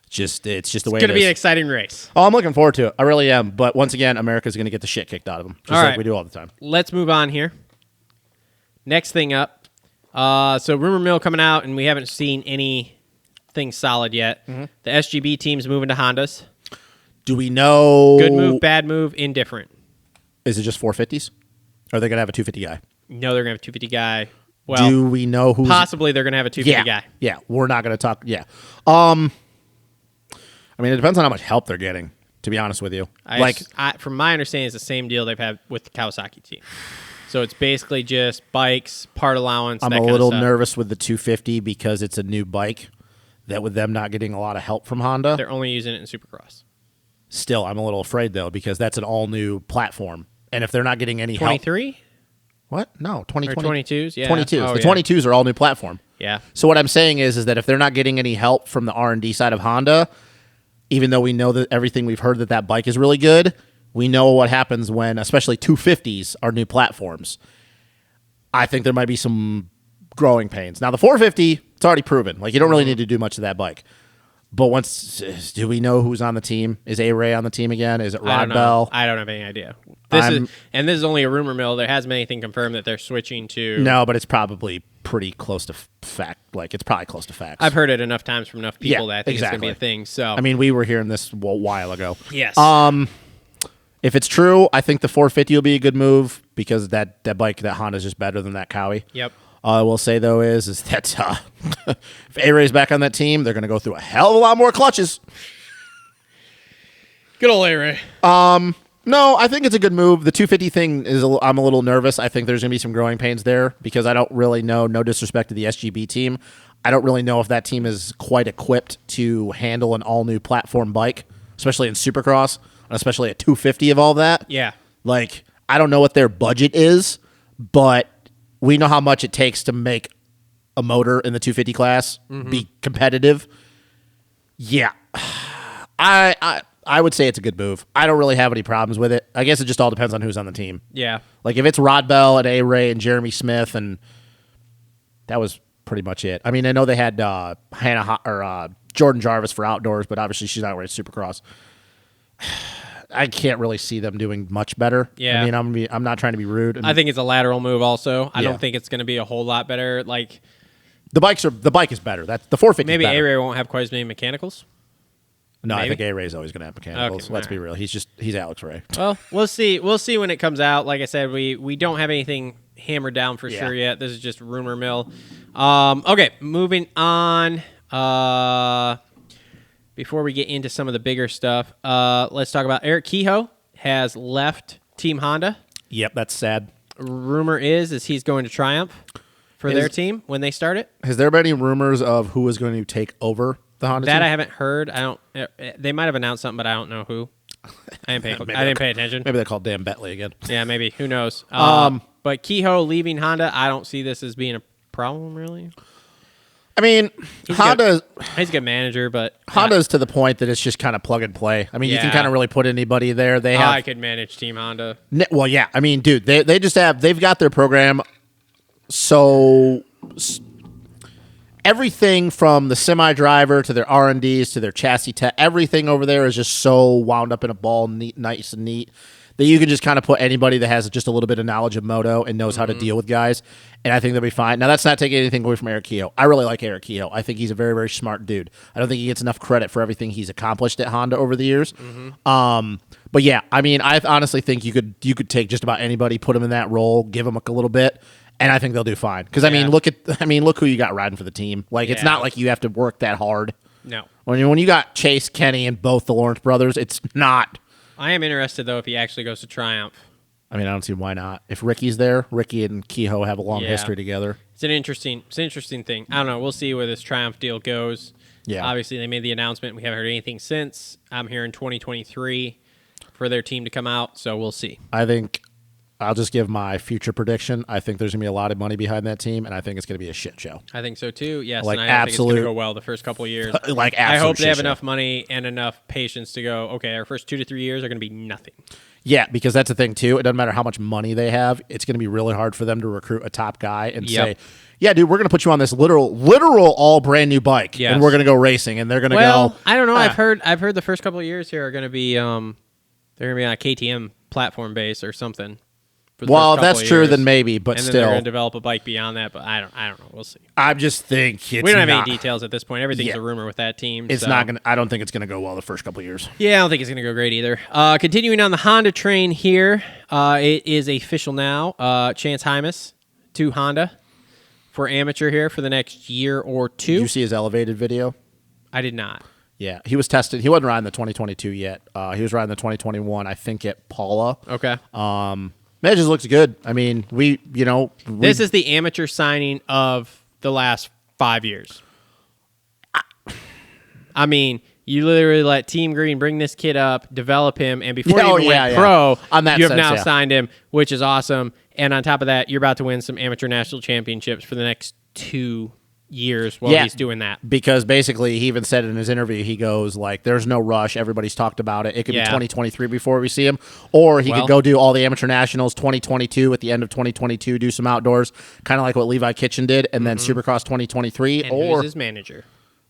It's just the way It's it going to be an is. exciting race. Oh, I'm looking forward to it. I really am. But once again, America's going to get the shit kicked out of them, just All like right. we do all the time. Let's move on here. Next thing up. So rumor mill coming out, and we haven't seen anything solid yet. Mm-hmm. The SGB team's moving to Hondas. Do we know? Good move, bad move, indifferent. Is it just 450s? Or are they going to have a 250 guy? No, they're going to have a 250 guy. Well, Do we know who's possibly they're going to have a 250 yeah, guy. Yeah, we're not going to talk. Yeah. I mean, it depends on how much help they're getting, to be honest with you. From my understanding, it's the same deal they've had with the Kawasaki team. So it's basically just bikes, part allowance. I'm that a kind little of stuff. nervous with the 250 because it's a new bike that with them not getting a lot of help from Honda. They're only using it in Supercross. Still, I'm a little afraid, though, because that's an all-new platform. And if they're not getting any help... 23 What? No, 2020. or 22s? Yeah. 22s. Oh, The yeah. 22s are all new platform. Yeah. So what I'm saying is that if they're not getting any help from the R&D side of Honda, even though we know that everything we've heard that bike is really good, we know what happens when, especially 250s are new platforms. I think there might be some growing pains. Now, the 450, it's already proven. Like, you don't really need to do much to that bike. But do we know who's on the team? Is A-Ray on the team again? Is it I don't Rod know. Bell? I don't have any idea. This is only a rumor mill. There hasn't been anything confirmed that they're switching to. No, but it's probably pretty close to fact. Like, it's probably close to facts. I've heard it enough times from enough people Yeah, that I think exactly. it's going to be a thing. So I mean, we were hearing this a while ago. yes. If it's true, I think the 450 will be a good move because that bike, that Honda is just better than that Cowie. Yep. All I will say, though, is that if A-Ray's back on that team, they're going to go through a hell of a lot more clutches. Good old A-Ray. No, I think it's a good move. The 250 thing I'm a little nervous. I think there's going to be some growing pains there because I don't really know, no disrespect to the SGB team, I don't really know if that team is quite equipped to handle an all-new platform bike, especially in Supercross, and especially at 250 of all that. Yeah. Like, I don't know what their budget is, but we know how much it takes to make a motor in the 250 class be competitive. Yeah. I would say it's a good move. I don't really have any problems with it. I guess it just all depends on who's on the team. Yeah. Like, if it's Rod Bell and A-Ray and Jeremy Smith, and that was pretty much it. I mean, I know they had Jordan Jarvis for outdoors, but obviously she's not race Supercross. I can't really see them doing much better. Yeah. I mean, I'm not trying to be rude. I think it's a lateral move also. I Yeah. don't think it's going to be a whole lot better. Like, the bike is better. That's the 450. maybe better. A-Ray won't have quite as many mechanicals. No, I maybe? think A-Ray's always going to have mechanicals. Okay, Let's all be right. real. He's Alex Ray. Well, we'll see. We'll see when it comes out. Like I said, we don't have anything hammered down for Yeah. sure yet. This is just rumor mill. Okay, moving on. Before we get into some of the bigger stuff, let's talk about Eric Kehoe has left Team Honda. Yep, that's sad. Rumor is he's going to Triumph. for their team when they start it. Has there been any rumors of who is going to take over the Honda That team? I haven't heard. I don't. They might have announced something, but I don't know who. I didn't pay attention. Maybe they called Dan Bentley again. Yeah, maybe. Who knows? But Kehoe leaving Honda, I don't see this as being a problem, really. I mean, he's a good manager, but Honda's to the point that it's just kind of plug and play. I mean, you can kind of really put anybody there. I could manage Team Honda. Well, yeah. I mean, dude, they've got their program. So everything from the semi driver to their R&Ds to their chassis tech, everything over there is just so wound up in a ball, nice and neat, that you can just kind of put anybody that has just a little bit of knowledge of moto and knows how to deal with guys, and I think they'll be fine. Now, that's not taking anything away from Eric Kehoe. I really like Eric Kehoe. I think he's a very, very smart dude. I don't think he gets enough credit for everything he's accomplished at Honda over the years. But yeah, I mean, I honestly think you could take just about anybody, put him in that role, give him a little bit, and I think they'll do fine. Because I mean, look who you got riding for the team. Like, it's not like you have to work that hard. No. When you got Chase, Kenny, and both the Lawrence brothers, it's not. I am interested, though, if he actually goes to Triumph. I mean, I don't see why not. If Ricky's there, Ricky and Kehoe have a long history together. It's an interesting thing. I don't know. We'll see where this Triumph deal goes. Yeah. Obviously, they made the announcement. We haven't heard anything since. I'm here in 2023 for their team to come out, so we'll see. I think I'll just give my future prediction. I think there's going to be a lot of money behind that team, and I think it's going to be a shit show. I think so, too. Yes, like, and I think it's going to go well the first couple of years. I hope they have enough money and enough patience to go, okay, our first 2 to 3 years are going to be nothing. Yeah, because that's the thing, too. It doesn't matter how much money they have. It's going to be really hard for them to recruit a top guy and say, yeah, dude, we're going to put you on this literal all brand new bike, and we're going to go racing, and they're going to go. I don't know. I've heard the first couple of years here are going to be they're going to be on a KTM platform base or something. Well, that's true, then maybe, but and still, then they're going to develop a bike beyond that. But I don't know. We'll see. I just think we don't have any details at this point. Everything's a rumor with that team. It's not going. I don't think it's going to go well the first couple of years. Yeah, I don't think it's going to go great either. Continuing on the Honda train here, it is official now. Chance Hymas to Honda for amateur here for the next year or two. Did you see his elevated video? I did not. Yeah, he was tested. He wasn't riding the 2022 yet. He was riding the 2021, I think, at Paula. Okay. That just looks good. I mean, this is the amateur signing of the last 5 years. I mean, you literally let Team Green bring this kid up, develop him, and before he even went pro, you have now signed him, which is awesome. And on top of that, you're about to win some amateur national championships for the next 2 years while he's doing that. Because basically, he even said in his interview, he goes, like, there's no rush. Everybody's talked about it. It could be 2023 before we see him. Or he could go do all the amateur nationals 2022 at the end of 2022, do some outdoors, kind of like what Levi Kitchen did, and then Supercross 2023. And who's his manager?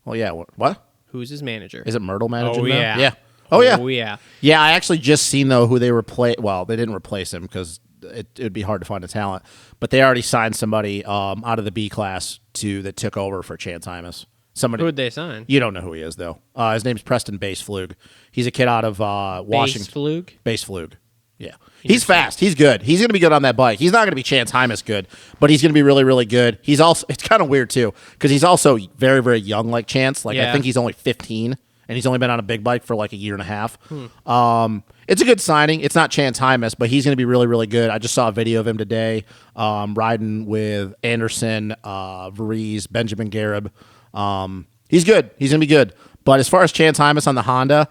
Well, yeah. What? Who's his manager? Is it Myrtle managing them? Yeah. Oh, yeah. Yeah, I actually just seen, though, who they replaced. Well, they didn't replace him because it would be hard to find a talent. But they already signed somebody out of the B class that took over for Chance Hymas. Somebody. Who would they sign? You don't know who he is, though. His name's Preston Baseflug. He's a kid out of Washington. Baseflug. Yeah. He's fast. He's good. He's going to be good on that bike. He's not going to be Chance Hymas good, but he's going to be really, really good. He's also, it's kind of weird, too, because he's also very, very young like Chance. Like, I think he's only 15, and he's only been on a big bike for like a year and a half. It's a good signing. It's not Chance Hymas, but he's going to be really, really good. I just saw a video of him today riding with Anderson, Varese, Benjamin Garib. He's good. He's going to be good. But as far as Chance Hymas on the Honda,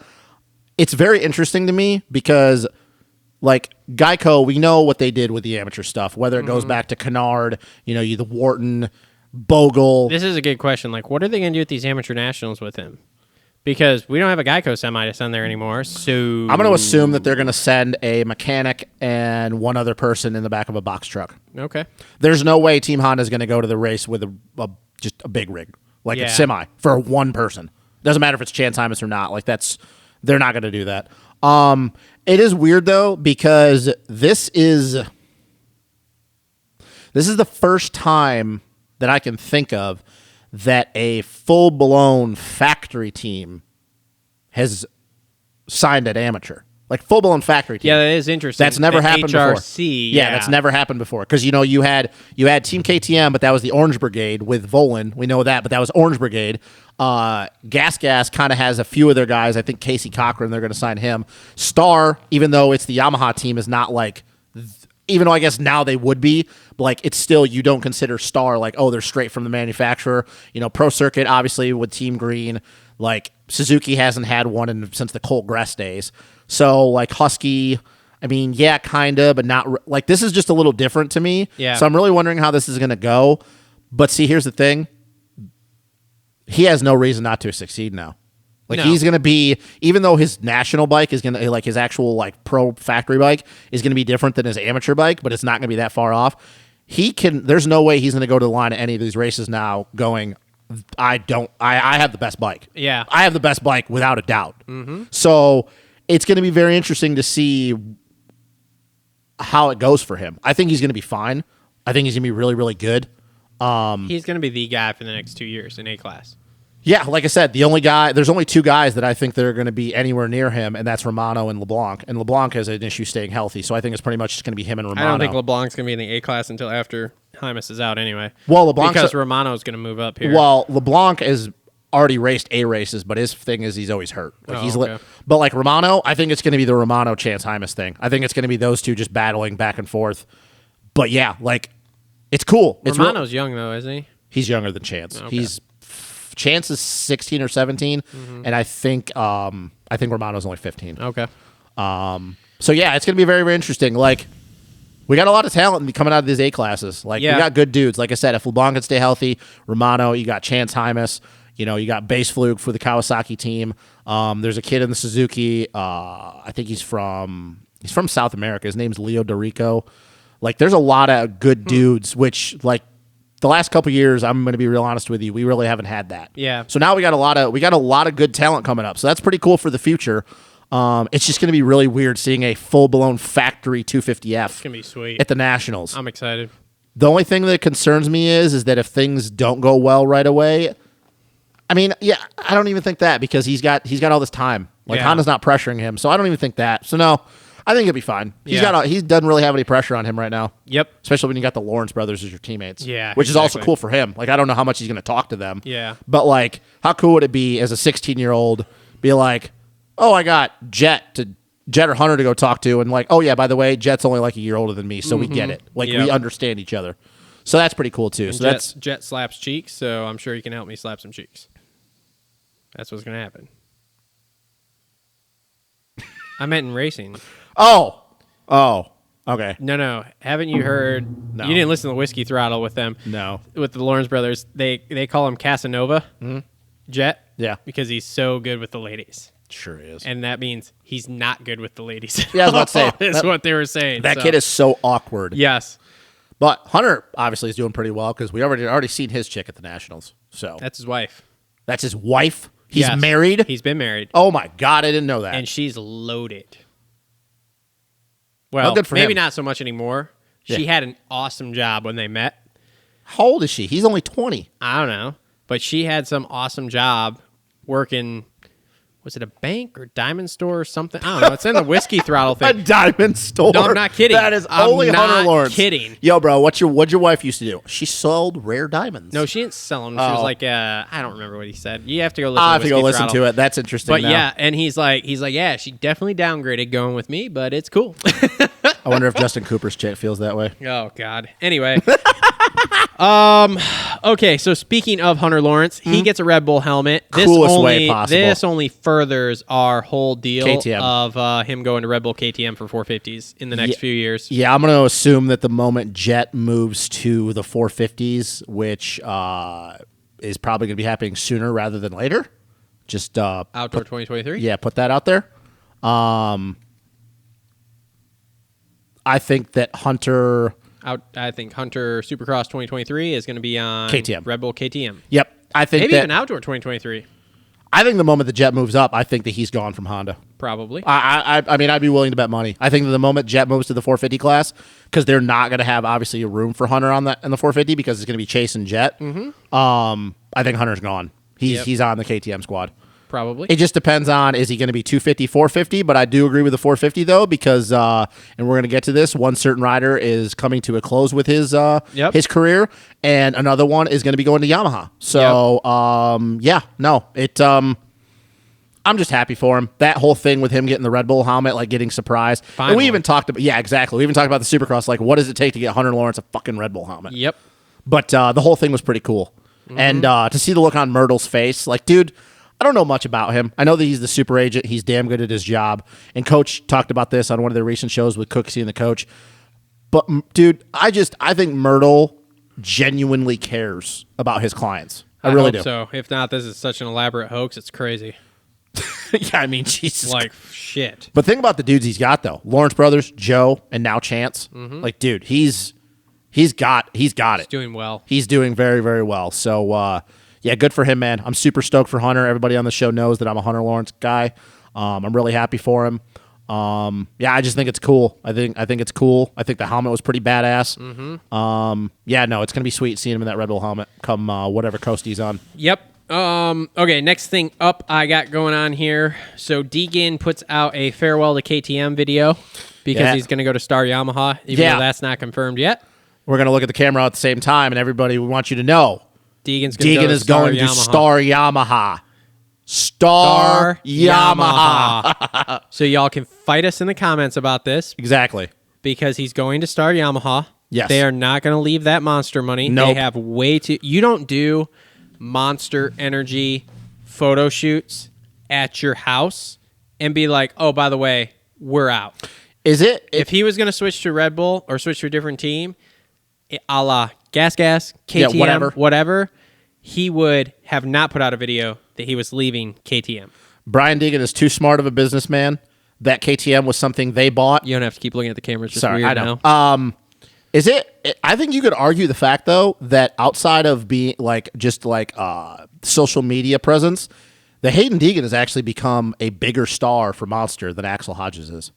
it's very interesting to me because, like, Geico, we know what they did with the amateur stuff, whether it goes back to Kennard, the Wharton, Bogle. This is a good question. Like, what are they going to do with these amateur nationals with him? Because we don't have a Geico semi to send there anymore, so I'm going to assume that they're going to send a mechanic and one other person in the back of a box truck. Okay. There's no way Team Honda is going to go to the race with just a big rig, like a semi for one person. Doesn't matter if it's Chance Hymas or not. Like, they're not going to do that. It is weird though because this is the first time that I can think of that a full-blown factory team has signed at amateur. Like, full-blown factory team. Yeah, that is interesting. That's never happened before. Yeah, that's never happened before. Because, you had Team KTM, but that was the Orange Brigade with Volan. We know that, but that was Orange Brigade. Gas kind of has a few of their guys. I think Casey Cochran, they're going to sign him. Star, even though it's the Yamaha team, is not like even though I guess now they would be, but like it's still, you don't consider Star like, oh, they're straight from the manufacturer. Pro Circuit, obviously, with Team Green, like Suzuki hasn't had one since the Colt Gress days. So like Husky, I mean, yeah, kind of, but not like this is just a little different to me. Yeah. So I'm really wondering how this is going to go. But see, here's the thing. He has no reason not to succeed now. Like he's going to be, even though his national bike is going to, like his actual like pro factory bike is going to be different than his amateur bike, but it's not going to be that far off. There's no way he's going to go to the line at any of these races now going, I have the best bike. Yeah. I have the best bike without a doubt. Mm-hmm. So it's going to be very interesting to see how it goes for him. I think he's going to be fine. I think he's going to be really, really good. He's going to be the guy for the next 2 years in A-Class. Yeah, like I said, there's only two guys that I think that are going to be anywhere near him, and that's Romano and LeBlanc. And LeBlanc has an issue staying healthy, so I think it's pretty much just going to be him and Romano. I don't think LeBlanc's going to be in the A-Class until after Hymas is out anyway. Well, LeBlanc's because Romano's going to move up here. Well, LeBlanc is already raced A races, but his thing is he's always hurt. Like okay. But like Romano, I think it's going to be the Romano Chance Hymas thing. I think it's going to be those two just battling back and forth. But yeah, like it's cool. Romano's young though, isn't he? He's younger than Chance. Okay. Chance is 16 or 17, and I think Romano's only 15. Okay. So yeah, it's gonna be very, very interesting. Like we got a lot of talent coming out of these A classes. Like we got good dudes. Like I said, if LeBlanc can stay healthy, Romano, you got Chance Hymas. You got Baseflug for the Kawasaki team. There's a kid in the Suzuki. I think he's from South America. His name's Leo Dorico. Like there's a lot of good dudes, which like. The last couple years, I'm going to be real honest with you, we really haven't had that. Yeah. So now we got a lot of good talent coming up. So that's pretty cool for the future. It's just going to be really weird seeing a full blown factory 250F. It's going to be sweet at the Nationals. I'm excited. The only thing that concerns me is that if things don't go well right away, I mean, yeah, I don't even think that because he's got all this time. Like Honda's not pressuring him, so I don't even think that. So no. I think he'll be fine. He doesn't really have any pressure on him right now. Yep. Especially when you got the Lawrence brothers as your teammates. Yeah. Which is also cool for him. Like I don't know how much he's going to talk to them. Yeah. But like, how cool would it be as a 16-year-old be like, oh, I got Jet or Hunter to go talk to, and like, oh yeah, by the way, Jet's only like a year older than me, so we get it. Like we understand each other. So that's pretty cool too. And So Jet slaps cheeks, so I'm sure he can help me slap some cheeks. That's what's going to happen. I meant in racing. Oh, okay. No. Haven't you heard? No. You didn't listen to Whiskey Throttle with them. No. With the Lawrence brothers. They call him Casanova Jet. Yeah. Because he's so good with the ladies. Sure is. And that means he's not good with the ladies. Yeah, I was about to say. Is what they were saying. That kid is so awkward. Yes. But Hunter obviously is doing pretty well because we already seen his chick at the Nationals. So That's his wife. That's his wife? He's Yes. married? He's been married. Oh my God, I didn't know that. And she's loaded. Well, good for maybe him. not so much anymore. She Yeah. had an awesome job when they met. How old is she? He's only 20. I don't know. But she had some awesome job working, was it a bank or diamond store or something? I don't know. It's in the Whiskey Throttle A thing. diamond store. No, I'm not kidding. That is I'm only Hunter not Lawrence. kidding. Yo, bro, what'd your wife used to do? She sold rare diamonds. No, she didn't sell them. She was like, I don't remember what he said. You have to go listen I'll to have to go Whiskey listen Throttle. to it. That's interesting. But now. yeah, and he's like, yeah, she definitely downgraded going with me, but it's cool. I wonder if Justin Cooper's chick feels that way. Oh God. Anyway. Okay, so speaking of Hunter Lawrence, he gets a Red Bull helmet. Coolest way possible. This only furthers our whole deal KTM. of him going to Red Bull KTM for 450s in the next few years. Yeah, I'm going to assume that the moment Jet moves to the 450s, which is probably going to be happening sooner rather than later. Just Outdoor 2023? Yeah, put that out there. I think that Hunter. I think Hunter Supercross 2023 is going to be on KTM. Red Bull KTM. Yep, I think Maybe that, even Outdoor 2023. I think the moment the Jet moves up, I think that he's gone from Honda. Probably. I mean, I'd be willing to bet money. I think that the moment Jet moves to the 450 class, because they're not going to have obviously a room for Hunter on that in the 450 because it's going to be Chase and Jet. I think Hunter's gone. He's on the KTM squad. Probably. It just depends on, is he going to be 250, 450? But I do agree with the 450 though, because and we're going to get to this. One certain rider is coming to a close with his career, and another one is going to be going to Yamaha. So I'm just happy for him. That whole thing with him getting the Red Bull helmet, like getting surprised. Finally. And we even talked about, exactly. We even talked about the Supercross, like what does it take to get Hunter Lawrence a fucking Red Bull helmet? Yep. But the whole thing was pretty cool. And to see the look on Myrtle's face, like, dude, I don't know much about him. I know that he's the super agent. He's damn good at his job. And Coach talked about this on one of their recent shows with Cooksey and the coach. But, dude, I think Myrtle genuinely cares about his clients. I really hope do. So if not, this is such an elaborate hoax. It's crazy. Yeah, I mean, Jesus. Like shit. But think about the dudes he's got though: Lawrence brothers, Joe, and now Chance. Like, dude, he's got it. He's doing well. He's doing very, very well. So, yeah, good for him, man. I'm super stoked for Hunter. Everybody on the show knows that I'm a Hunter Lawrence guy. I'm really happy for him. Yeah, I just think it's cool. I think it's cool. I think the helmet was pretty badass. Yeah, no, it's gonna be sweet seeing him in that Red Bull helmet come whatever coast he's on. Yep. Okay, next thing up I got going on here. So Deegan puts out a farewell to KTM video because he's going to go to Star Yamaha, even though that's not confirmed yet. We're going to look at the camera at the same time, and everybody, we want you to know Deegan is going to Star Yamaha. Star Yamaha. So y'all can fight us in the comments about this Exactly. because he's going to Star Yamaha. Yes. They are not going to leave that monster money. Nope. They have way too... You don't do Monster Energy photo shoots at your house and be like, oh, by the way, we're out. Is it? If he was going to switch to Red Bull or switch to a different team, a la Gas, KTM, whatever, he would have not put out a video that he was leaving KTM. Brian Deegan is too smart of a businessman. That KTM was something they bought. You don't have to keep looking at the camera. It's just Sorry, weird I know. now. Is it? I think you could argue the fact though that outside of being like just like social media presence, the Hayden Deegan has actually become a bigger star for Monster than Axel Hodges is.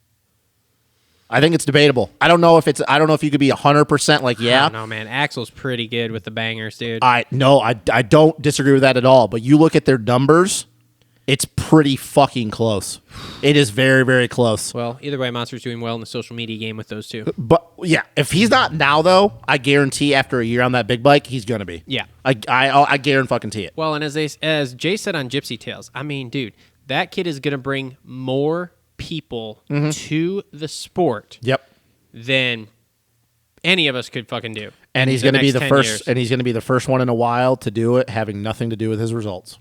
I think it's debatable. I don't know if you could be 100% like I don't know, man. Axel's pretty good with the bangers, dude. I don't disagree with that at all. But you look at their numbers, it's pretty fucking close. It is very, very close. Well, either way, Monster's doing well in the social media game with those two. But yeah, if he's not now though, I guarantee after a year on that big bike, he's gonna be. Yeah. I guarantee it. Well, and as Jay said on Gypsy Tales, I mean, dude, that kid is gonna bring more people to the sport Yep. than any of us could fucking do. And he's in gonna be next the 10 first. years. And he's gonna be the first one in a while to do it, having nothing to do with his results.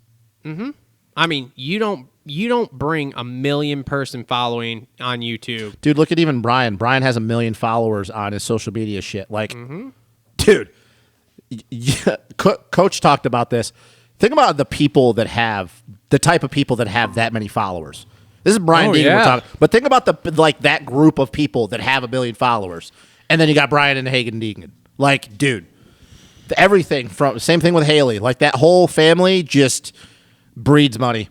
I mean, you don't bring a 1 million person following on YouTube. Dude, look at even Brian. Brian has 1 million followers on his social media shit. Like, dude, Coach talked about this. Think about the people that have the type of people that have that many followers. This is Brian Deegan we're talking. But think about that group of people that have 1 million followers, and then you got Brian and Hayden Deegan. Like, dude, everything from same thing with Haley. Like that whole family just breeds money.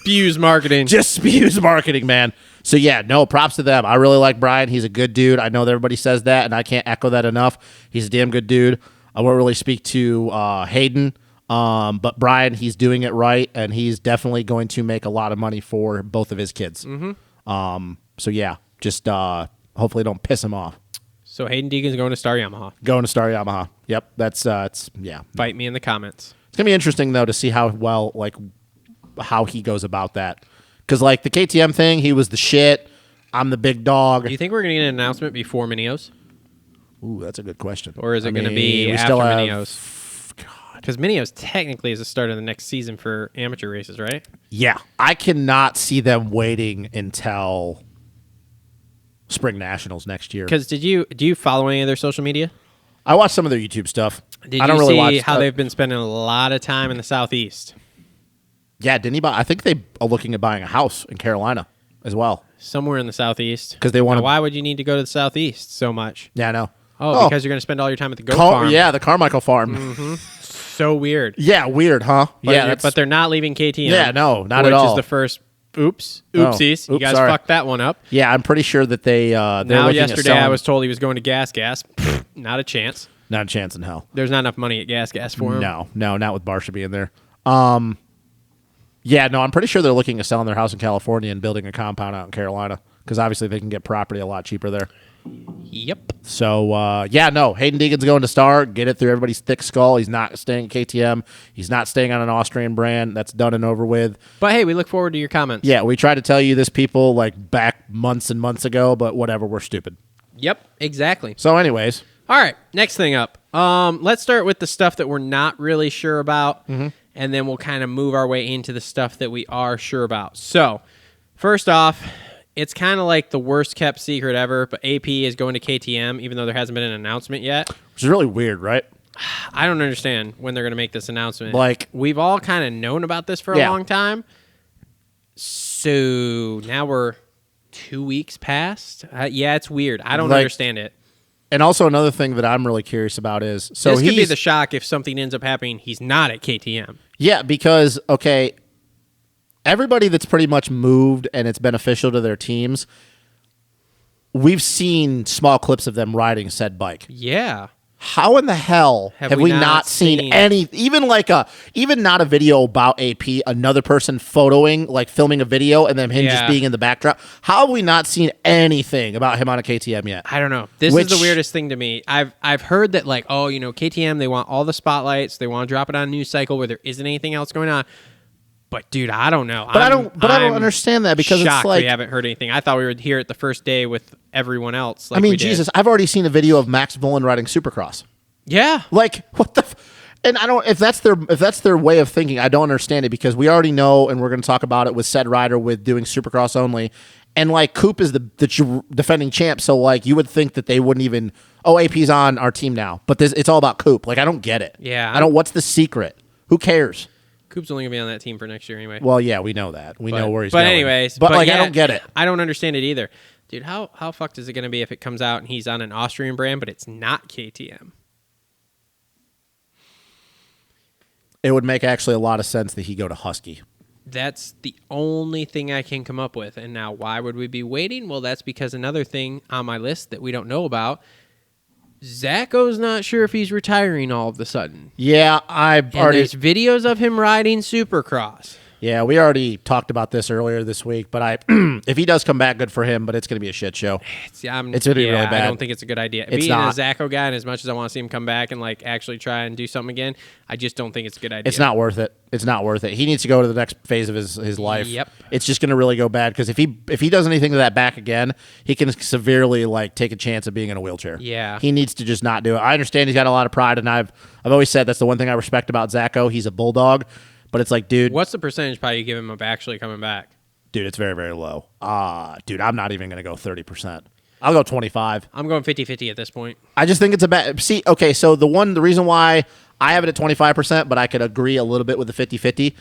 Spews marketing. Just spews marketing, man. So yeah, no, props to them. I really like Brian. He's a good dude. I know that everybody says that, and I can't echo that enough. He's a damn good dude. I won't really speak to Hayden, but Brian, he's doing it right, and he's definitely going to make a lot of money for both of his kids. So yeah, just hopefully don't piss him off. So Hayden Deegan's going to Star Yamaha. Going to Star Yamaha. Yep, that's yeah. Fight me in the comments. It's gonna be interesting though to see how he goes about that, because like the KTM thing, he was the shit. I'm the big dog. Do you think we're going to get an announcement before Minios? Ooh, that's a good question. Or is it going to be after Minios? Because Minios technically is the start of the next season for amateur races, right? Yeah, I cannot see them waiting until Spring Nationals next year. Because do you follow any of their social media? I watch some of their YouTube stuff. Did I don't you really see watch how they've been spending a lot of time in the Southeast? Yeah, didn't he buy? I think they are looking at buying a house in Carolina as well. Somewhere in the Southeast. Because they want to. Why would you need to go to the Southeast so much? Yeah, I know. Oh, because you're going to spend all your time at the goat farm. Yeah, the Carmichael farm. So weird. Yeah, weird, huh? But they're not leaving KTM. Yeah, no, not at all. Which is the first. Oopsies. You guys fucked that one up. Yeah, I'm pretty sure that they're now looking yesterday at selling. I was told he was going to Gas. Not a chance. Not a chance in hell. There's not enough money at Gas for him. No, not with Barsha being there. Yeah, no, I'm pretty sure they're looking at selling their house in California and building a compound out in Carolina, because obviously they can get property a lot cheaper there. Yep. So, no, Hayden Deegan's going to Star. Get it through everybody's thick skull. He's not staying at KTM. He's not staying on an Austrian brand. That's done and over with. But hey, we look forward to your comments. Yeah, we tried to tell you this, people, like back months and months ago, but whatever, we're stupid. Yep, exactly. So anyways. All right, next thing up. Let's start with the stuff that we're not really sure about, and then we'll kind of move our way into the stuff that we are sure about. So, first off, it's kind of like the worst kept secret ever, but AP is going to KTM, even though there hasn't been an announcement yet. Which is really weird, right? I don't understand when they're going to make this announcement. Like, we've all kind of known about this for a long time. So now we're 2 weeks past. Yeah, it's weird. I don't understand it. And also another thing that I'm really curious about is, so this could be the shock if something ends up happening. He's not at KTM. Yeah, because everybody that's pretty much moved and it's beneficial to their teams, we've seen small clips of them riding said bike. Yeah. How in the hell have we not seen any, even not a video about AP, another person filming a video and then him just being in the backdrop? How have we not seen anything about him on a KTM yet? I don't know. This is the weirdest thing to me. I've heard that KTM, they want all the spotlights. They want to drop it on a news cycle where there isn't anything else going on. But dude, I don't know. I don't understand that because it's like we haven't heard anything. I thought we would hear it the first day with everyone else. Jesus, I've already seen a video of Max Vohland riding Supercross. Yeah, like what the. And I don't if that's their way of thinking. I don't understand it because we already know, and we're going to talk about it with said rider with doing Supercross only, and like Coop is the defending champ. So like you would think that they wouldn't even. Oh, AP's on our team now, but it's all about Coop. Like I don't get it. Yeah, I don't. What's the secret? Who cares? Coop's only going to be on that team for next year anyway. Well, yeah, we know that. We know where he's going. But anyways. But I don't get it. I don't understand it either. Dude, how fucked is it going to be if it comes out and he's on an Austrian brand, but it's not KTM? It would make actually a lot of sense that he go to Husky. That's the only thing I can come up with. And now why would we be waiting? Well, that's because another thing on my list that we don't know about, Zacho's not sure if he's retiring all of a sudden. Yeah, there's videos of him riding Supercross. Yeah, we already talked about this earlier this week, but if he does come back, good for him, but it's going to be a shit show. It's going to be really bad. I don't think it's a good idea. Being a Zacho guy, and as much as I want to see him come back and like actually try and do something again, I just don't think it's a good idea. It's not worth it. It's not worth it. He needs to go to the next phase of his life. Yep. It's just going to really go bad because if he does anything to that back again, he can severely like take a chance of being in a wheelchair. Yeah. He needs to just not do it. I understand he's got a lot of pride, and I've always said that's the one thing I respect about Zacho. He's a bulldog. But it's like, dude. What's the percentage probably you give him of actually coming back? Dude, it's very, very low. Dude, I'm not even going to go 30%. I'll go 25. I'm going 50-50 at this point. I just think it's a bad. See, okay, so the reason why I have it at 25%, but I could agree a little bit with the 50-50.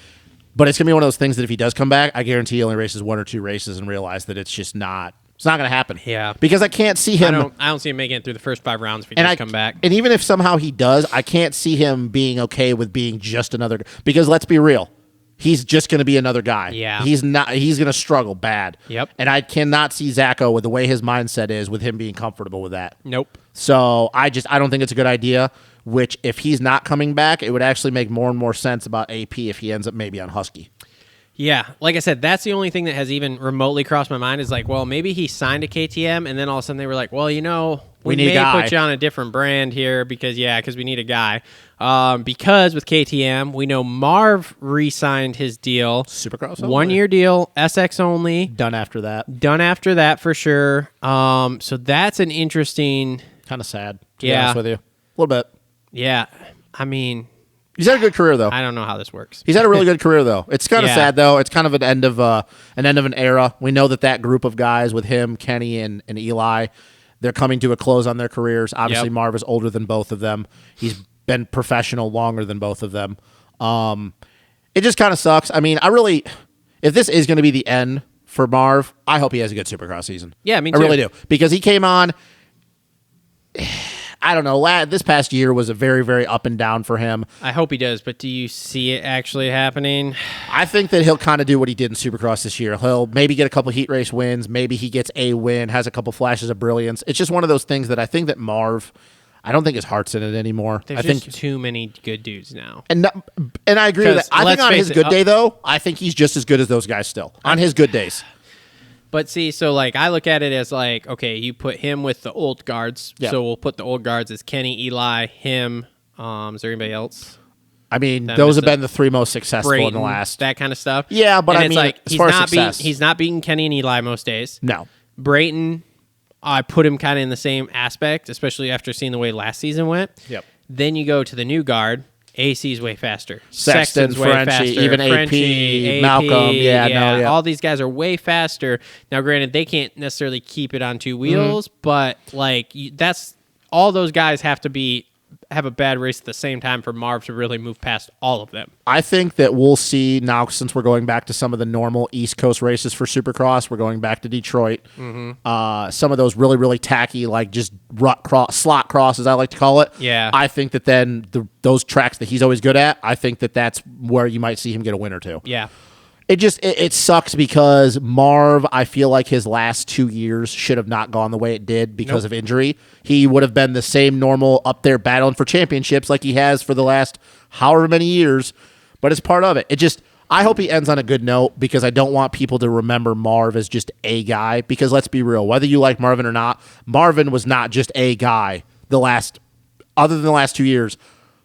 But it's going to be one of those things that if he does come back, I guarantee he only races one or two races and realize that it's just not. It's not going to happen. Yeah. Because I can't see him. I don't see him making it through the first 5 rounds if he does come back. And even if somehow he does, I can't see him being okay with being just another. Because let's be real. He's just going to be another guy. Yeah. He's not. He's going to struggle bad. Yep. And I cannot see Zacho with the way his mindset is with him being comfortable with that. Nope. So I don't think it's a good idea. Which if he's not coming back, it would actually make more and more sense about AP if he ends up maybe on Husky. Yeah, like I said, that's the only thing that has even remotely crossed my mind is like, well, maybe he signed to KTM, and then all of a sudden they were like, well, we need a guy. Put you on a different brand here because we need a guy. Because with KTM, we know Marv re-signed his deal. Supercross 1-year deal, SX only. Done after that for sure. So that's an interesting... Kind of sad, to be honest with you. A little bit. Yeah, I mean... He's had a good career, though. I don't know how this works. He's had a really good career, though. It's kind of sad, though. It's kind of an end of an era. We know that group of guys with him, Kenny, and Eli, they're coming to a close on their careers. Obviously, Marv is older than both of them. He's been professional longer than both of them. It just kind of sucks. I mean, if this is going to be the end for Marv, I hope he has a good Supercross season. Yeah, me too. I really do. Because he came on... I don't know. This past year was a very, very up and down for him. I hope he does, but do you see it actually happening? I think that he'll kind of do what he did in Supercross this year. He'll maybe get a couple heat race wins. Maybe he gets a win, has a couple flashes of brilliance. It's just one of those things that I think that Marv, I don't think his heart's in it anymore. There's just too many good dudes now. And I agree with that. I think on his good day, though, I think he's just as good as those guys still. On his good days. But see, so like I look at it as like, okay, you put him with the old guards. Yeah. So we'll put the old guards as Kenny, Eli, him. Is there anybody else? I mean, That those have missed been the three most successful in the Brayton, last. that kind of stuff. Yeah, but and I it's mean, like as far as success. he's not beating Kenny and Eli most days. No. Brayton, I put him kind of in the same aspect, especially after seeing the way last season went. Yep. Then you go to the new guard. AC's way faster. Sexton, Sexton's way Frenchie, faster. even AP, Malcolm. Yeah. All these guys are way faster. Now, granted, they can't necessarily keep it on two wheels, but like that's all those guys have a bad race at the same time for Marv to really move past all of them. I think that we'll see now, since we're going back to some of the normal East Coast races for Supercross, we're going back to Detroit. Some of those really, really tacky, like just slot crosses, I like to call it. Yeah. I think that then those tracks that he's always good at, I think that that's where you might see him get a win or two. Yeah. It sucks because Marv, I feel like his last 2 years should have not gone the way it did because of injury. He would have been the same normal up there battling for championships like he has for the last however many years, but it's part of it. I hope he ends on a good note because I don't want people to remember Marv as just a guy, because let's be real, whether you like Marvin or not, Marvin was not just a guy other than the last 2 years.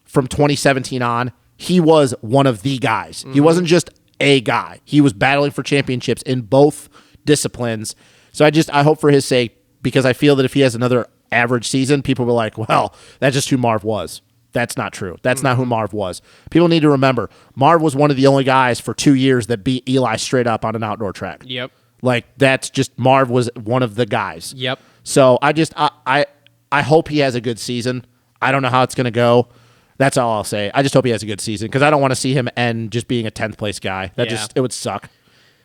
From 2017 on, he was one of the guys. He wasn't just a guy. He was battling for championships in both disciplines. So I hope for his sake, because I feel that if he has another average season, people will be like, well, that's just who Marv was. That's not true. That's not who Marv was. People need to remember, Marv was one of the only guys for 2 years that beat Eli straight up on an outdoor track. Yep. Like, that's just, Marv was one of the guys. Yep. So I hope he has a good season. I don't know how it's going to go. That's all I'll say. I just hope he has a good season because I don't want to see him end just being a 10th place guy. It would suck.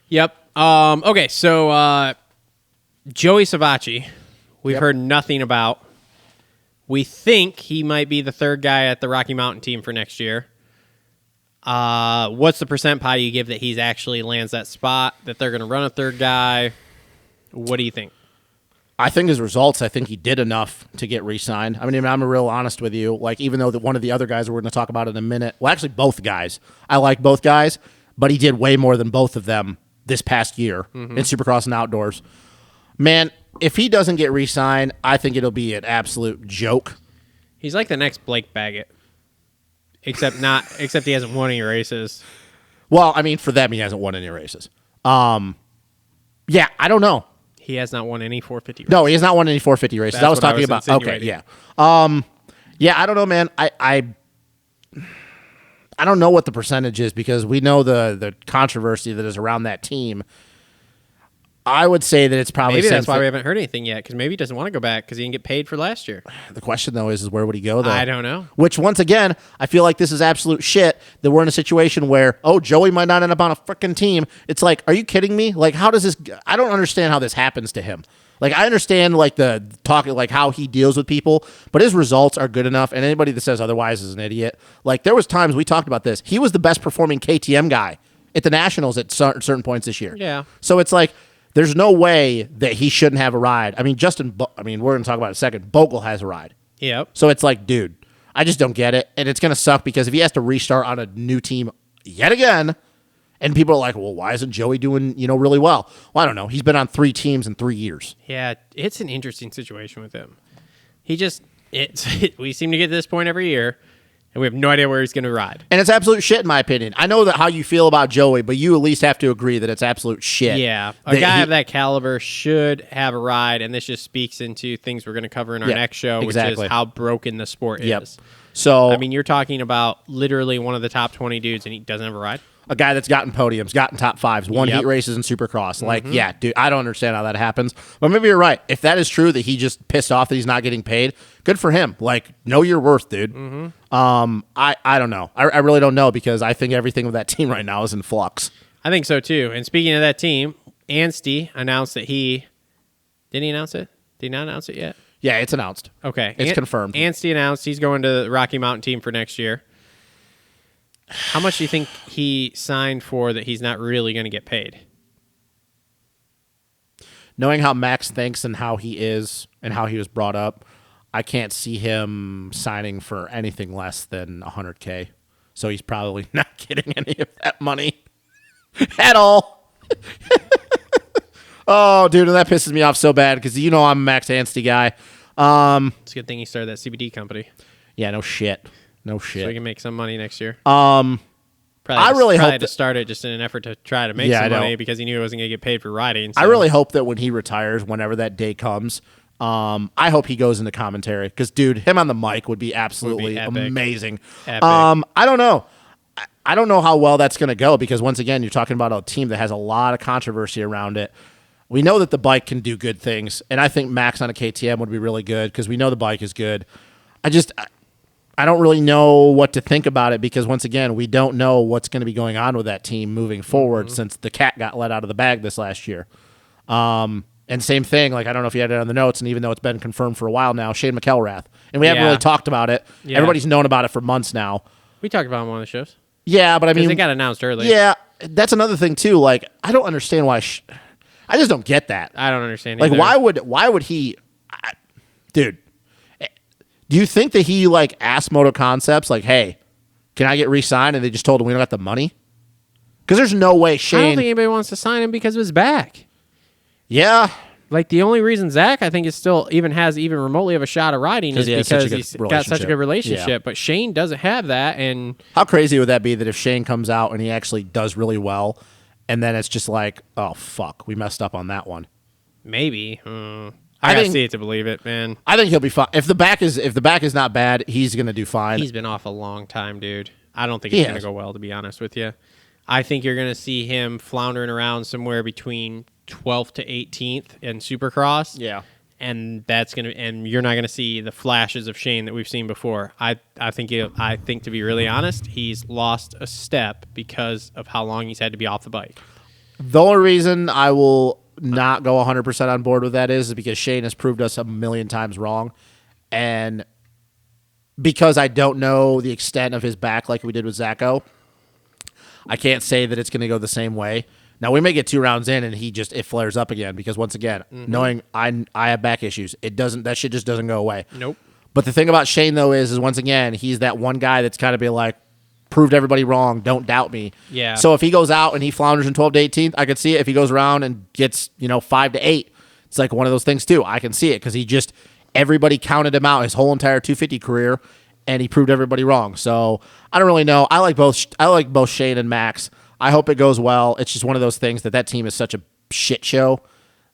Yep. Okay, so Joey Savacci, we've heard nothing about. We think he might be the third guy at the Rocky Mountain team for next year. What's the percent pie you give that he's actually lands that spot, that they're going to run a third guy? What do you think? I think his results, I think he did enough to get re-signed. I mean, I'm real honest with you. Like, even though one of the other guys we're going to talk about in a minute, well, actually both guys. I like both guys, but he did way more than both of them this past year in Supercross and Outdoors. Man, if he doesn't get re-signed, I think it'll be an absolute joke. He's like the next Blake Baggett, except he hasn't won any races. Well, I mean, for them, he hasn't won any races. Yeah, I don't know. He has not won any 450 races. No, he has not won any 450 races. That's I was what I talking was about. Okay, insinuating. yeah. Yeah, I don't know, man. I don't know what the percentage is because we know the controversy that is around that team. I would say that it's probably maybe that's why we haven't heard anything yet, because maybe he doesn't want to go back because he didn't get paid for last year. The question, though, is where would he go, though? I don't know. Which, once again, I feel like this is absolute shit that we're in a situation where, Joey might not end up on a freaking team. It's like, are you kidding me? Like, how does this... I don't understand how this happens to him. Like, I understand, like, the talking, like, how he deals with people, but his results are good enough, and anybody that says otherwise is an idiot. Like, there was times we talked about this. He was the best performing KTM guy at the Nationals at certain points this year. Yeah. So it's like... There's no way that he shouldn't have a ride. I mean, we're going to talk about it in a second. Bogle has a ride. Yep. So it's like, dude, I just don't get it. And it's going to suck because if he has to restart on a new team yet again, and people are like, well, why isn't Joey doing, really well? Well, I don't know. He's been on 3 teams in 3 years. Yeah, it's an interesting situation with him. We seem to get to this point every year, and we have no idea where he's going to ride. And it's absolute shit, in my opinion. I know that how you feel about Joey, but you at least have to agree that it's absolute shit. Yeah, a guy of that caliber should have a ride, and this just speaks into things we're going to cover in our next show, which is how broken the sport is. So, I mean, you're talking about literally one of the top 20 dudes, and he doesn't have a ride? A guy that's gotten podiums, gotten top 5s, won heat races in Supercross. Like, yeah, dude, I don't understand how that happens. But maybe you're right. If that is true, that he just pissed off that he's not getting paid, good for him. Like, know your worth, dude. I don't know. I really don't know because I think everything with that team right now is in flux. I think so, too. And speaking of that team, Anstie announced that did he announce it? Did he not announce it yet? Yeah, it's announced. Okay. It's confirmed. Anstie announced he's going to the Rocky Mountain team for next year. How much do you think he signed for that he's not really going to get paid? Knowing how Max thinks and how he is and how he was brought up, I can't see him signing for anything less than $100K. So he's probably not getting any of that money at all. Oh, dude, that pisses me off so bad because I'm a Max Anstey guy. It's a good thing he started that CBD company. Yeah, no shit. So he can make some money next year. I really hope had to start it just in an effort to try to make some money because he knew he wasn't going to get paid for riding. So. I really hope that when he retires, whenever that day comes, I hope he goes into commentary because, dude, him on the mic would be absolutely amazing. Epic. I don't know. I don't know how well that's going to go because, once again, you're talking about a team that has a lot of controversy around it. We know that the bike can do good things, and I think Max on a KTM would be really good because we know the bike is good. I don't really know what to think about it because, once again, we don't know what's going to be going on with that team moving forward since the cat got let out of the bag this last year. And same thing, I don't know if you had it on the notes, and even though it's been confirmed for a while now, Shane McElrath. And we haven't really talked about it. Yeah. Everybody's known about it for months now. We talked about it on one of the shows. Yeah, but I mean... it got announced early. Yeah, that's another thing, too. I don't understand why... I just don't get that. I don't understand either. Why would he... dude... Do you think that he asked Moto Concepts hey, can I get re-signed? And they just told him we don't got the money? Because there's no way Shane. I don't think anybody wants to sign him because of his back. Yeah. The only reason Zach I think is still has even remotely of a shot of riding is because he's got such a good relationship. Yeah. But Shane doesn't have that. And how crazy would that be that if Shane comes out and he actually does really well, and then it's just oh fuck, we messed up on that one. Maybe. I gotta see it to believe it, man. I think he'll be fine. If the back is not bad, he's gonna do fine. He's been off a long time, dude. I don't think it's gonna go well, to be honest with you. I think you're gonna see him floundering around somewhere between 12th to 18th in Supercross. Yeah. And you're not gonna see the flashes of Shane that we've seen before. I think to be really honest, he's lost a step because of how long he's had to be off the bike. The only reason I will not go 100% on board with that is because Shane has proved us a million times wrong, and because I don't know the extent of his back like we did with Zacho, I can't say that it's going to go the same way. Now we may get 2 rounds in and it flares up again because, once again, knowing I have back issues, that shit just doesn't go away. Nope. But the thing about Shane though is once again he's that one guy that's kind of be proved everybody wrong. Don't doubt me. Yeah. So if he goes out and he flounders in 12th to 18th, I could see it. If he goes around and gets 5 to 8, it's one of those things too. I can see it because everybody counted him out his whole entire 250 career, and he proved everybody wrong. So I don't really know. I like both Shane and Max. I hope it goes well. It's just one of those things that team is such a shit show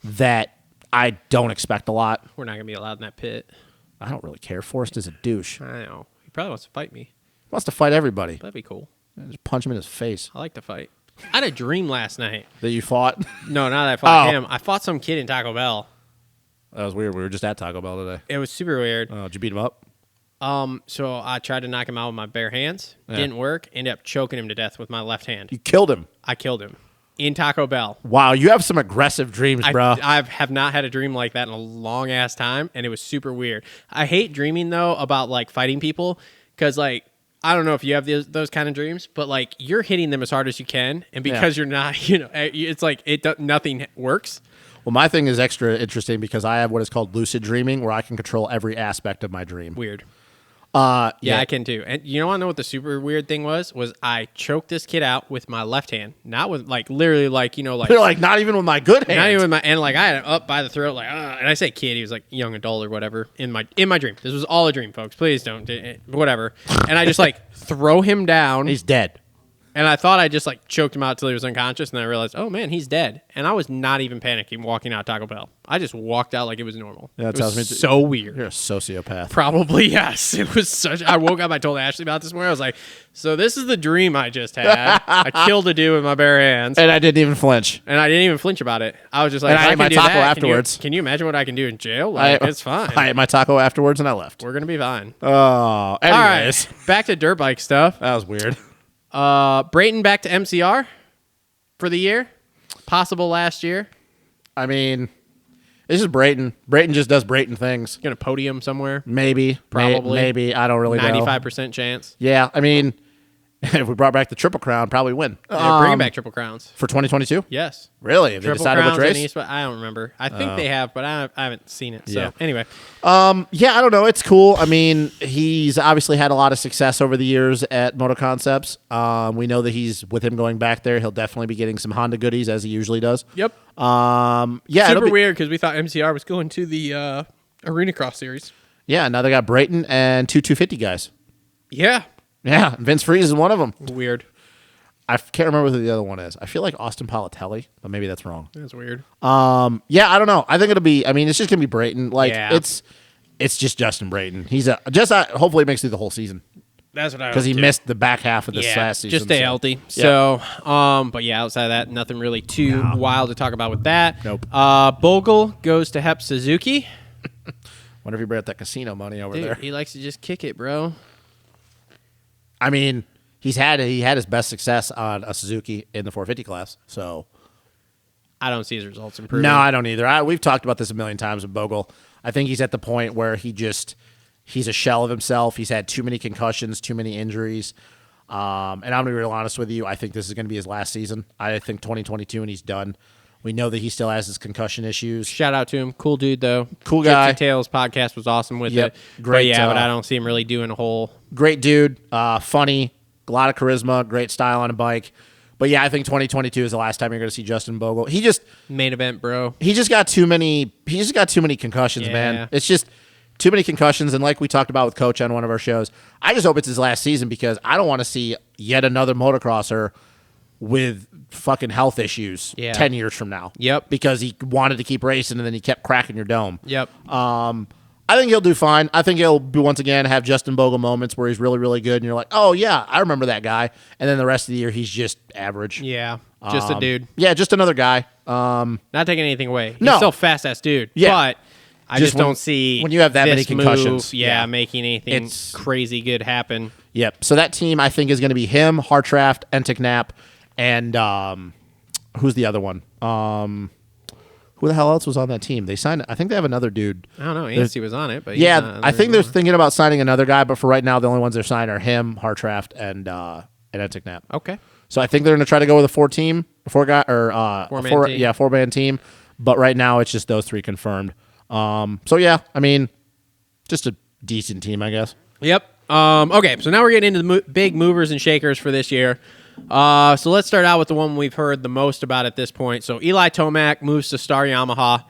that I don't expect a lot. We're not gonna be allowed in that pit. I don't really care. Forrest is a douche. I know. He probably wants to fight me. He wants to fight everybody. That'd be cool. Just punch him in his face. I like to fight. I had a dream last night. That you fought? No, not that I fought him. I fought some kid in Taco Bell. That was weird. We were just at Taco Bell today. It was super weird. Did you beat him up? So I tried to knock him out with my bare hands. Yeah. Didn't work. Ended up choking him to death with my left hand. You killed him. I killed him in Taco Bell. Wow, you have some aggressive dreams, bro. I have not had a dream like that in a long ass time, and it was super weird. I hate dreaming though about fighting people because I don't know if you have those kind of dreams, but you're hitting them as hard as you can, and because you're not, it's nothing works. Well, my thing is extra interesting because I have what is called lucid dreaming, where I can control every aspect of my dream. Weird. Yeah, I can too. And you know what the super weird thing was I choked this kid out with my left hand, not with literally You're not even with my good hand. Not even with my, and I had him up by the throat and I say kid, he was young adult or whatever in my dream. This was all a dream, folks. Please don't, whatever. And I just throw him down. He's dead. And I thought I just choked him out till he was unconscious, and then I realized, oh man, he's dead. And I was not even panicking walking out of Taco Bell. I just walked out like it was normal. Yeah, it was so weird. You're a sociopath. Probably, yes. It was such. I woke up. I told Ashley about this morning. I was like, so this is the dream I just had. I killed a dude with my bare hands, and I didn't even flinch. And I didn't even flinch about it. I was just and I ate my taco afterwards. Can you imagine what I can do in jail? It's fine. I ate my taco afterwards, and I left. We're gonna be fine. Oh, anyways. All right, back to dirt bike stuff. That was weird. Brayton back to MCR for the year. Possible last year. I mean, this is Brayton. Brayton just does Brayton things. Gonna podium somewhere. Maybe. Probably. Maybe. I don't really know. 95% chance. Yeah. I mean, If we brought back the Triple Crown, probably win. They're bringing back Triple Crowns. For 2022? Yes. Really? Have they Triple decided Crowns which and race? East, I don't remember. I think they have, but I haven't seen it. So Yeah. anyway, Yeah, I don't know. It's cool. I mean, he's obviously had a lot of success over the years at Moto Concepts. We know that with him going back there, he'll definitely be getting some Honda goodies as he usually does. yep. Yeah, it'll Super be- weird because we thought MCR was going to the Arena Cross Series. Yeah, now they got Brayton and 250 guys. Yeah. Yeah, Vince Freeze is one of them. Weird. I can't remember who the other one is. I feel like Austin Politelli, but maybe that's wrong. That's weird. Yeah, I don't know. I think it'll be. I mean, it's just gonna be Brayton. Like Yeah. it's just Justin Brayton. He's hopefully he makes it through the whole season That's what I because he hope, too. missed the back half of this Yeah, last season. just stay so. healthy. Yeah. So, but yeah, outside of that, nothing really too wild to talk about with that. Nope. Bogle goes to Hep Suzuki. Whenever you brought that casino money over Dude, there, he likes to just kick it, bro. I mean, he had his best success on a Suzuki in the 450 class. So I don't see his results improving. no, I don't either. We've talked about this a million times with Bogle. I think he's at the point where he's a shell of himself. He's had too many concussions, too many injuries. And I'm going to be real honest with you. I think this is going to be his last season. I think 2022 and he's done. We know that he still has his concussion issues. Shout out to him. Cool dude, though. Cool guy. Gypsy Tales podcast was awesome with Yep. it. Great, But yeah, but I don't see him really doing a whole. Great dude, funny, a lot of charisma, great style on a bike. But yeah, I think 2022 is the last time you're going to see Justin Bogle. He just Main event, bro. got too many. He just got too many concussions, Yeah. man. It's just too many concussions. And like we talked about with Coach on one of our shows, I just hope it's his last season because I don't want to see yet another motocrosser with fucking health issues Yeah. 10 years from now. Yep. Because he wanted to keep racing and then he kept cracking your dome. Yep. I think he'll do fine. I think he'll be, once again, have Justin Bogle moments where he's really, really good, and you're like, oh, yeah, I remember that guy. And then the rest of the year, he's just average. Yeah. Just a dude. Yeah, just another guy. Not taking anything away. He's No. still fast-ass dude. Yeah. But I Just just don't when- see when you have that many this concussions. move, making anything It's- crazy good happen. Yep. So that team, I think, is going to be him, Hartraft, Enteknap, and who's the other one? Who the hell else was on that team? They signed. I think they have another dude. I don't know. Anstey was on it, but Yeah, he's not I think they're anymore. thinking about signing another guy, but for right now, the only ones they're signing are him, Hartraft, and Enteknap. Okay. So I think they're going to try to go with a four man team. four man team. But right now, it's just those three confirmed. So yeah, I mean, just a decent team, I guess. Yep. Okay, so now we're getting into the big movers and shakers for this year. So let's start out with the one we've heard the most about at this point. So Eli Tomac moves to Star Yamaha.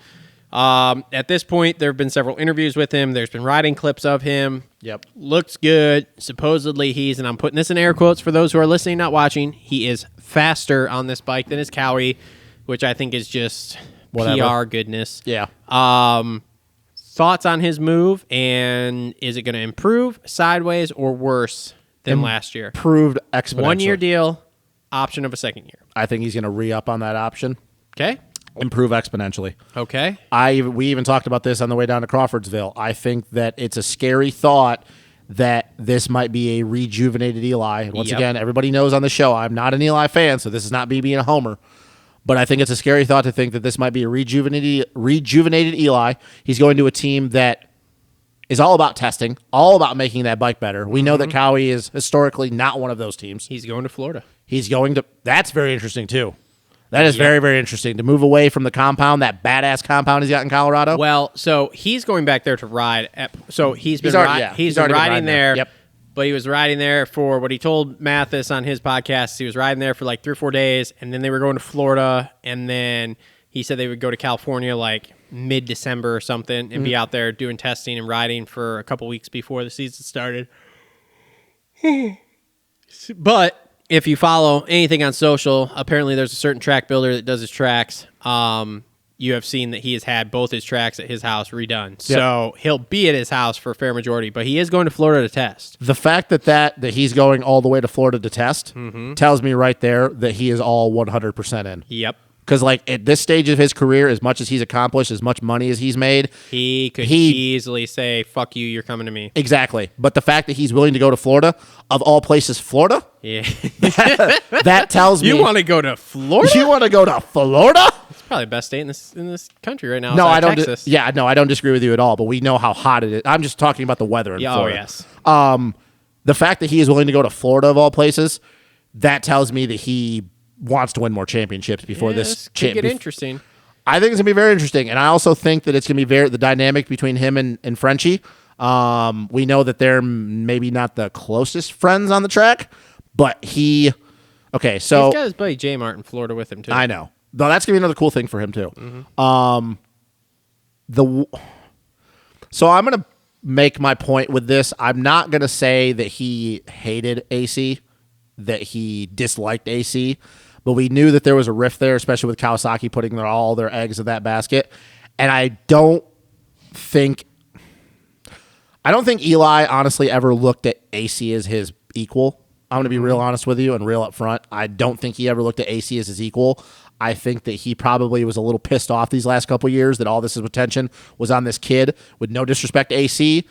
At this point, there have been several interviews with him. There's been riding clips of him. Yep. Looks good. Supposedly he's, and I'm putting this in air quotes for those who are listening, not watching, he is faster on this bike than his Cowie, which I think is just Whatever. PR goodness. Yeah. Thoughts on his move, and is it going to improve, sideways, or worse than last year? Proved exponentially. 1 year deal, option of a second year. I think he's going to re-up on that option. Okay? Improve exponentially. Okay. We even talked about this on the way down to Crawfordsville. I think that it's a scary thought that this might be a rejuvenated Eli. And once Yep. again, everybody knows on the show I'm not an Eli fan, so this is not me being a homer. But I think it's a scary thought to think that this might be a rejuvenated Eli. He's going to a team that is all about testing, all about making that bike better. We know that Cowie is historically not one of those teams. He's going to Florida. He's going to. That's very interesting too. That is very, very interesting to move away from the compound, that badass compound he's got in Colorado. Well, so he's going back there to ride. So he's been, He's been already been riding riding there. there. Yep. But he was riding there for what he told Mathis on his podcast. He was riding there for like 3 or 4 days, and then they were going to Florida, and then he said they would go to California like mid-December or something and be out there doing testing and riding for a couple weeks before the season started. But if you follow anything on social, apparently there's a certain track builder that does his tracks. You have seen that he has had both his tracks at his house redone. So he'll be at his house for a fair majority, but he is going to Florida to test. The fact that he's going all the way to Florida to test tells me right there that he is all 100% in. Yep. Because like at this stage of his career, as much as he's accomplished, as much money as he's made, He could easily say, fuck you, you're coming to me. exactly. But the fact that he's willing to go to Florida, of all places, Florida, Yeah. that tells me You want to go to Florida? you want to go to Florida. It's probably the best state in this country right now. No, I outside don't. Texas. I don't disagree with you at all. But we know how hot it is. I'm just talking about the weather in Yeah, oh, Florida. yes. the fact that he is willing to go to Florida of all places, that tells me that he wants to win more championships before this could get interesting. I think it's gonna be very interesting, and I also think that it's gonna be the dynamic between him and Frenchie. We know that they're maybe not the closest friends on the track, but so He's got his buddy J Mart in Florida with him too. I know. Though that's gonna be another cool thing for him too. So I'm gonna make my point with this. I'm not gonna say that he hated AC, that he disliked AC, but we knew that there was a rift there, especially with Kawasaki putting all their eggs in that basket. And I don't think Eli honestly ever looked at AC as his equal. I'm going to be real honest with you and real up front. I don't think he ever looked at AC as his equal. I think that he probably was a little pissed off these last couple of years that all this attention was on this kid, with no disrespect to AC,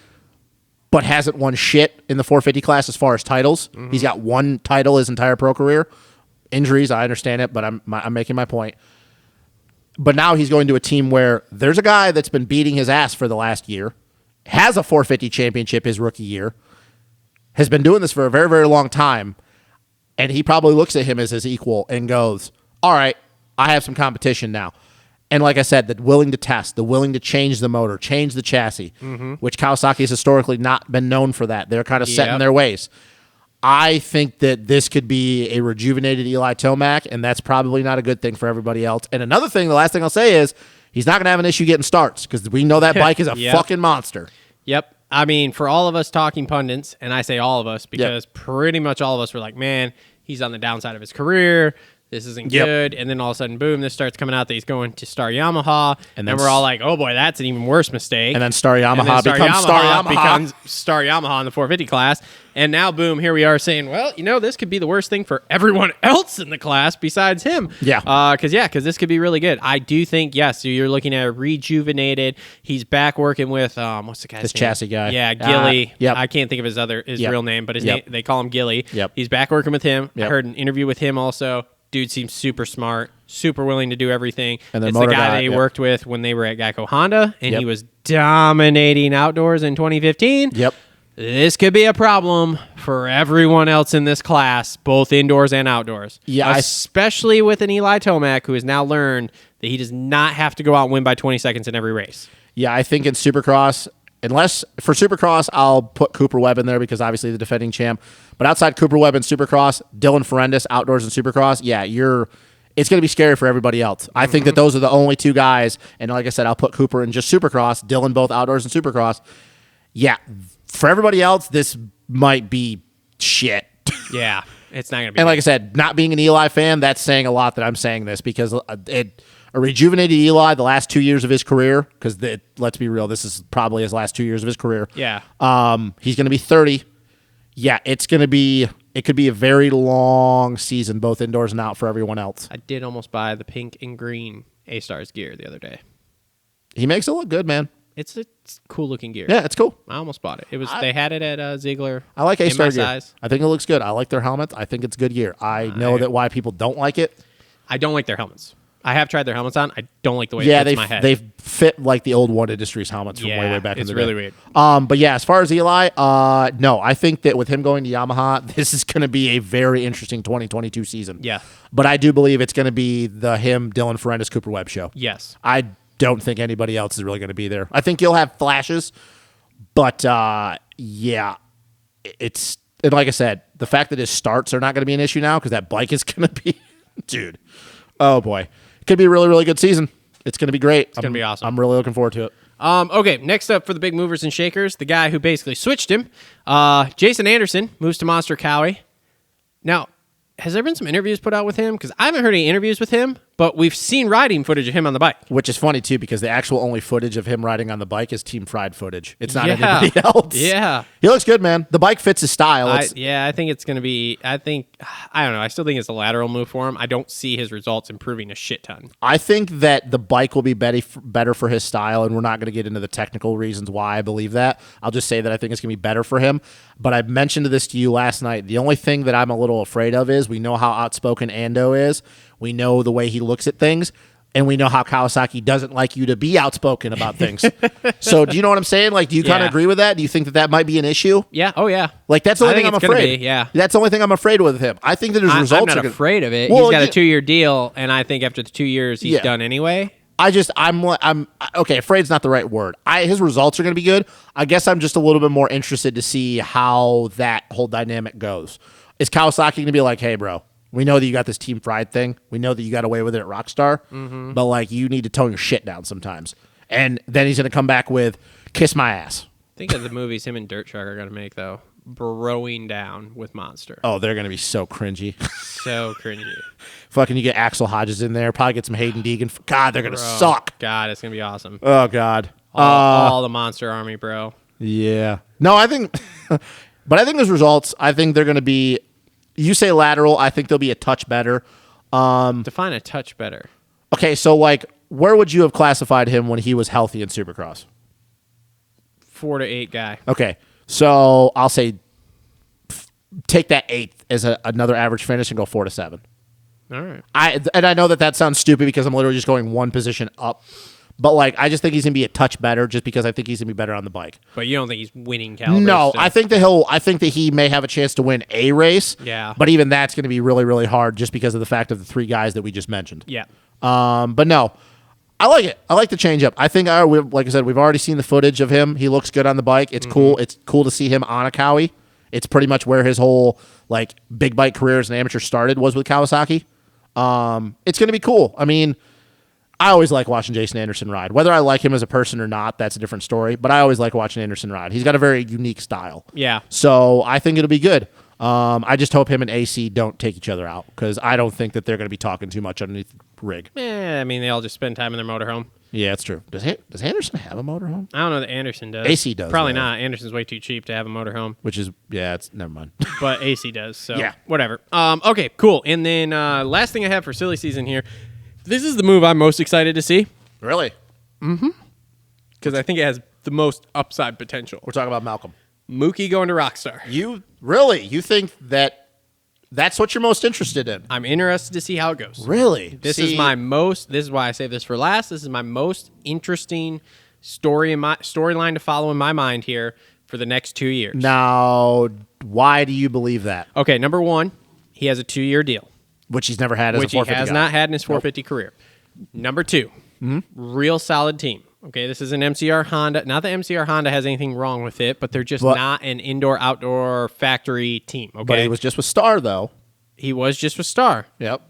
but hasn't won shit in the 450 class as far as titles. He's got one title his entire pro career. Injuries, I understand it, but I'm making my point. But now he's going to a team where there's a guy that's been beating his ass for the last year, has a 450 championship his rookie year, has been doing this for a very, very long time, and he probably looks at him as his equal and goes, all right, I have some competition now. And like I said, the willing to test, the willing to change the motor, change the chassis, which Kawasaki has historically not been known for that. They're kind of set in their ways. I think that this could be a rejuvenated Eli Tomac, and that's probably not a good thing for everybody else. And another thing, the last thing I'll say is he's not going to have an issue getting starts because we know that bike is a fucking monster. Yep. I mean, for all of us talking pundits, and I say all of us because pretty much all of us were like, man, he's on the downside of his career. This isn't good. And then all of a sudden, boom, this starts coming out that he's going to Star Yamaha. And then we're all like, oh boy, that's an even worse mistake. And then Star Yamaha becomes Star Yamaha in the 450 class. And now, boom, here we are saying, well, this could be the worst thing for everyone else in the class besides him. Yeah. Because this could be really good. I do think, yes, you're looking at a rejuvenated. He's back working with, what's the guy's name? Chassis guy. Yeah, Gilly. Yep. I can't think of his real name, but his name, they call him Gilly. Yep. He's back working with him. Yep. I heard an interview with him also. Dude seems super smart, super willing to do everything. And it's the guy that he worked with when they were at Geico Honda, and he was dominating outdoors in 2015. Yep. This could be a problem for everyone else in this class, both indoors and outdoors. Yeah, especially with an Eli Tomac, who has now learned that he does not have to go out and win by 20 seconds in every race. Yeah, I think in Supercross, unless for Supercross, I'll put Cooper Webb in there because obviously the defending champ. But outside Cooper Webb and Supercross, Dylan Ferendis outdoors and Supercross, it's going to be scary for everybody else. I think that those are the only two guys. And like I said, I'll put Cooper in just Supercross, Dylan both outdoors and Supercross. Yeah, for everybody else, this might be shit. Yeah, it's not going to be. And like I said, not being an Eli fan, that's saying a lot that I'm saying this because a rejuvenated Eli the last 2 years of his career, because let's be real, this is probably his last 2 years of his career. Yeah. He's going to be 30. Yeah, it could be a very long season, both indoors and out for everyone else. I did almost buy the pink and green A-Stars gear the other day. He makes it look good, man. It's a cool looking gear. Yeah, it's cool. I almost bought it. They had it at Ziegler. I like A-Star gear. Size. I think it looks good. I like their helmets. I think it's good gear. I know that why people don't like it. I don't like their helmets. I have tried their helmets on. I don't like the way it fits my head. They fit like the old One Industries helmets from way back in the day. It's really weird. But yeah, as far as Eli, no, I think that with him going to Yamaha, this is going to be a very interesting 2022 season. Yeah. But I do believe it's going to be Dylan Ferendis, Cooper Webb show. Yes. I don't think anybody else is really going to be there. I think you'll have flashes, but yeah, it's, and like I said, the fact that his starts are not going to be an issue now because that bike is going to be, dude, oh boy. Could be a really, really good season. It's going to be great. It's going to be awesome. I'm really looking forward to it. Okay, next up for the big movers and shakers, the guy who basically switched him, Jason Anderson moves to Monster Cowie. Now, has there been some interviews put out with him? Because I haven't heard any interviews with him, but we've seen riding footage of him on the bike. Which is funny, too, because the actual only footage of him riding on the bike is Team Fried footage. It's not anybody else. Yeah. He looks good, man. The bike fits his style. I think it's going to be, I don't know. I still think it's a lateral move for him. I don't see his results improving a shit ton. I think that the bike will be better for his style, and we're not going to get into the technical reasons why I believe that. I'll just say that I think it's going to be better for him. But I mentioned this to you last night. The only thing that I'm a little afraid of is we know how outspoken Ando is. We know the way he looks at things. And we know how Kawasaki doesn't like you to be outspoken about things. So do you know what I'm saying? Like, do you kind of agree with that? Do you think that might be an issue? Yeah. Oh, yeah. Like, that's the only I thing I'm think it's gonna afraid. Be, yeah. That's the only thing I'm afraid with him. I think that his results I'm not are gonna, afraid of it. Well, He's got a 2-year deal, and I think after the 2 years, he's done anyway. I'm okay. Afraid's not the right word. His results are going to be good. I guess I'm just a little bit more interested to see how that whole dynamic goes. Is Kawasaki going to be like, hey, bro, we know that you got this team pride thing. We know that you got away with it at Rockstar, but like you need to tone your shit down sometimes. And then he's going to come back with kiss my ass. Think of the movies him and Dirt Truck are going to make, though. Broing down with Monster. Oh, they're going to be so cringy. So cringy. Fucking you get Axel Hodges in there. Probably get some Hayden Deegan. God, they're going to suck. God, it's going to be awesome. Oh, God. All the Monster Army, bro. Yeah. No, I think, but I think his results, I think they're going to be, you say lateral, I think they'll be a touch better. Define a touch better. Okay, so like, where would you have classified him when he was healthy in Supercross? 4 to 8 guy. Okay, so I'll say take that 8th as another average finish and go 4 to 7. All right. I know that sounds stupid because I'm literally just going one position up. But, like, I just think he's going to be a touch better just because I think he's going to be better on the bike. But you don't think he's winning caliber? No, still? I think that he may have a chance to win a race. Yeah. But even that's going to be really, really hard just because of the fact of the 3 guys that we just mentioned. Yeah. But no, I like it. I like the change up. I think, like I said, we've already seen the footage of him. He looks good on the bike. It's cool. It's cool to see him on a Cowie. It's pretty much where his whole, like, big bike career as an amateur started was with Kawasaki. It's going to be cool. I mean, I always like watching Jason Anderson ride. Whether I like him as a person or not, that's a different story. But I always like watching Anderson ride. He's got a very unique style. Yeah. So I think it'll be good. I just hope him and AC don't take each other out because I don't think that they're going to be talking too much underneath the rig. I mean, they all just spend time in their motorhome. Yeah, that's true. Does Anderson have a motorhome? I don't know that Anderson does. AC does. Probably though. not. Anderson's way too cheap to have a motorhome. Which is, it's never mind. But AC does. So Yeah. whatever. Okay, cool. And then last thing I have for silly season here. This is the move I'm most excited to see. Really? Because I think it has the most upside potential. We're talking about Malcolm. Mookie going to Rockstar. You think that that's what you're most interested in? I'm interested to see how it goes. Really? This is why I save this for last. This is my most interesting storyline to follow in my mind here for the next 2 years. Now, why do you believe that? Okay, number 1, he has a 2-year deal. Which he's never had as a 450 Which he has guy. not had in his 450 career. Number 2, real solid team. Okay, this is an MCR Honda. Not that MCR Honda has anything wrong with it, but they're just not an indoor-outdoor factory team. Okay, But he was just with Star, though. He was just with Star. Yep.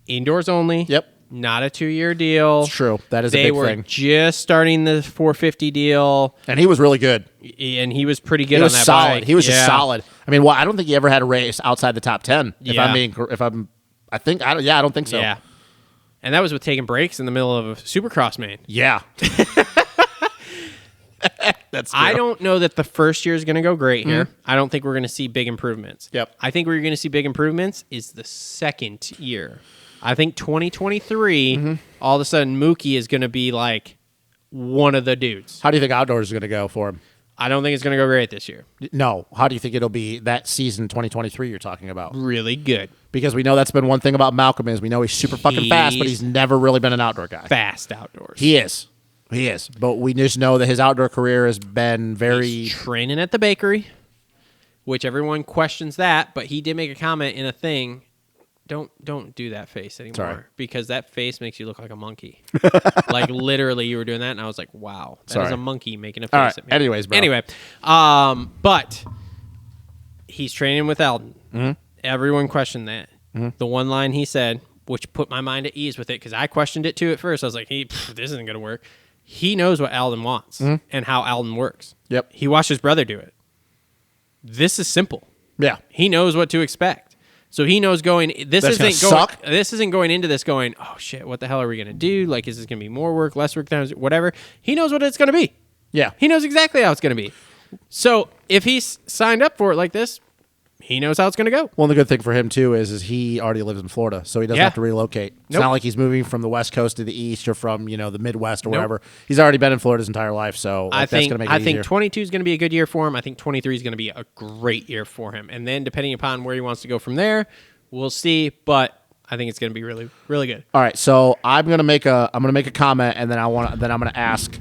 Indoors only. Yep. Not a 2-year deal. It's true. That is a They big were thing. just starting the 450 deal, And he was really good. and he was pretty good He on was that solid. bike. He was just Yeah. solid. I mean, I don't think he ever had a race outside the top 10. Yeah. I don't think so. Yeah. And that was with taking breaks in the middle of a Supercross, man. Yeah. That's true. I don't know that the first year is going to go great here. I don't think we're going to see big improvements. Yep. I think where you're going to see big improvements is the second year. I think 2023, all of a sudden, Mookie is going to be like one of the dudes. How do you think outdoors is going to go for him? I don't think it's going to go great this year. No. How do you think it'll be that season 2023 you're talking about? Really good. Because we know that's been one thing about Malcolm is we know he's super fucking fast, but he's never really been an outdoor guy. Fast outdoors. He is. But we just know that his outdoor career has been very... He's training at the bakery, which everyone questions that, but he did make a comment in a thing. Don't do that face anymore. Sorry. Because that face makes you look like a monkey. Like literally you were doing that and I was like, wow, that is Sorry. a monkey making a face All right. at me. Anyways, bro. Anyway, but he's training with Alden. Everyone questioned that. The one line he said, which put my mind at ease with it because I questioned it too at first. I was like, this isn't going to work. He knows what Alden wants and how Alden works. Yep. He watched his brother do it. This is simple. Yeah. He knows what to expect. So he knows this isn't going into this going, oh shit, what the hell are we gonna do? Like, is this gonna be more work, less work, whatever? He knows what it's gonna be. Yeah. He knows exactly how it's gonna be. So if he's signed up for it like this, he knows how it's gonna go. Well, the good thing for him, too, is he already lives in Florida, so he doesn't have to relocate. It's not like he's moving from the West Coast to the East or from, the Midwest or wherever. He's already been in Florida his entire life, so that's going to make it easier. I think 22 is going to be a good year for him. I think 23 is going to be a great year for him. And then depending upon where he wants to go from there, we'll see. But I think it's going to be really, really good. All right, so I'm gonna make a comment, and then I'm gonna ask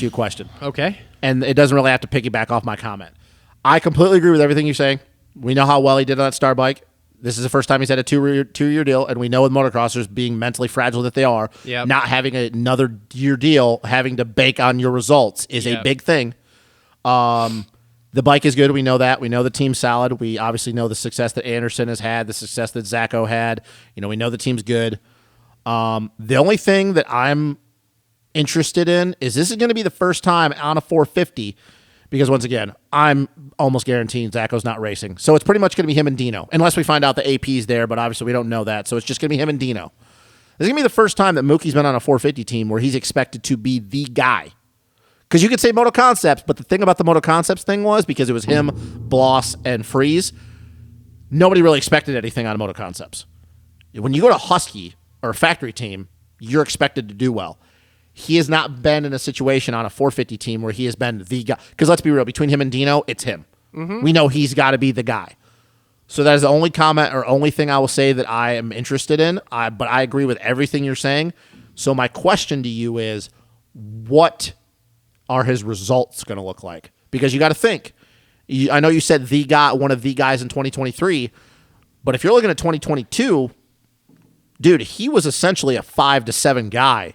you a question. Okay. And it doesn't really have to piggyback off my comment. I completely agree with everything you're saying. We know how well he did on that star bike. This is the first time he's had a two-year deal, and we know with motocrossers being mentally fragile that they are, not having another year deal, having to bank on your results is a big thing. The bike is good. We know that. We know the team's solid. We obviously know the success that Anderson has had, the success that Zacho had. We know the team's good. The only thing that I'm interested in is this is going to be the first time on a 450 because, once again, I'm almost guaranteeing Zacho's not racing. So it's pretty much going to be him and Dino, unless we find out the AP's there, but obviously we don't know that. So it's just going to be him and Dino. This is going to be the first time that Mookie's been on a 450 team where he's expected to be the guy. Because you could say Moto Concepts, but the thing about the Moto Concepts thing was because it was him, Bloss, and Freeze, nobody really expected anything out of Moto Concepts. When you go to Husky or a factory team, you're expected to do well. He has not been in a situation on a 450 team where he has been the guy. Because let's be real, between him and Dino, it's him. We know he's got to be the guy. So that is the only comment or only thing I will say that I am interested in. But I agree with everything you're saying. So my question to you is, what are his results going to look like? Because you got to think. I know you said the guy, one of the guys in 2023, but if you're looking at 2022, dude, he was essentially a 5 to 7 guy,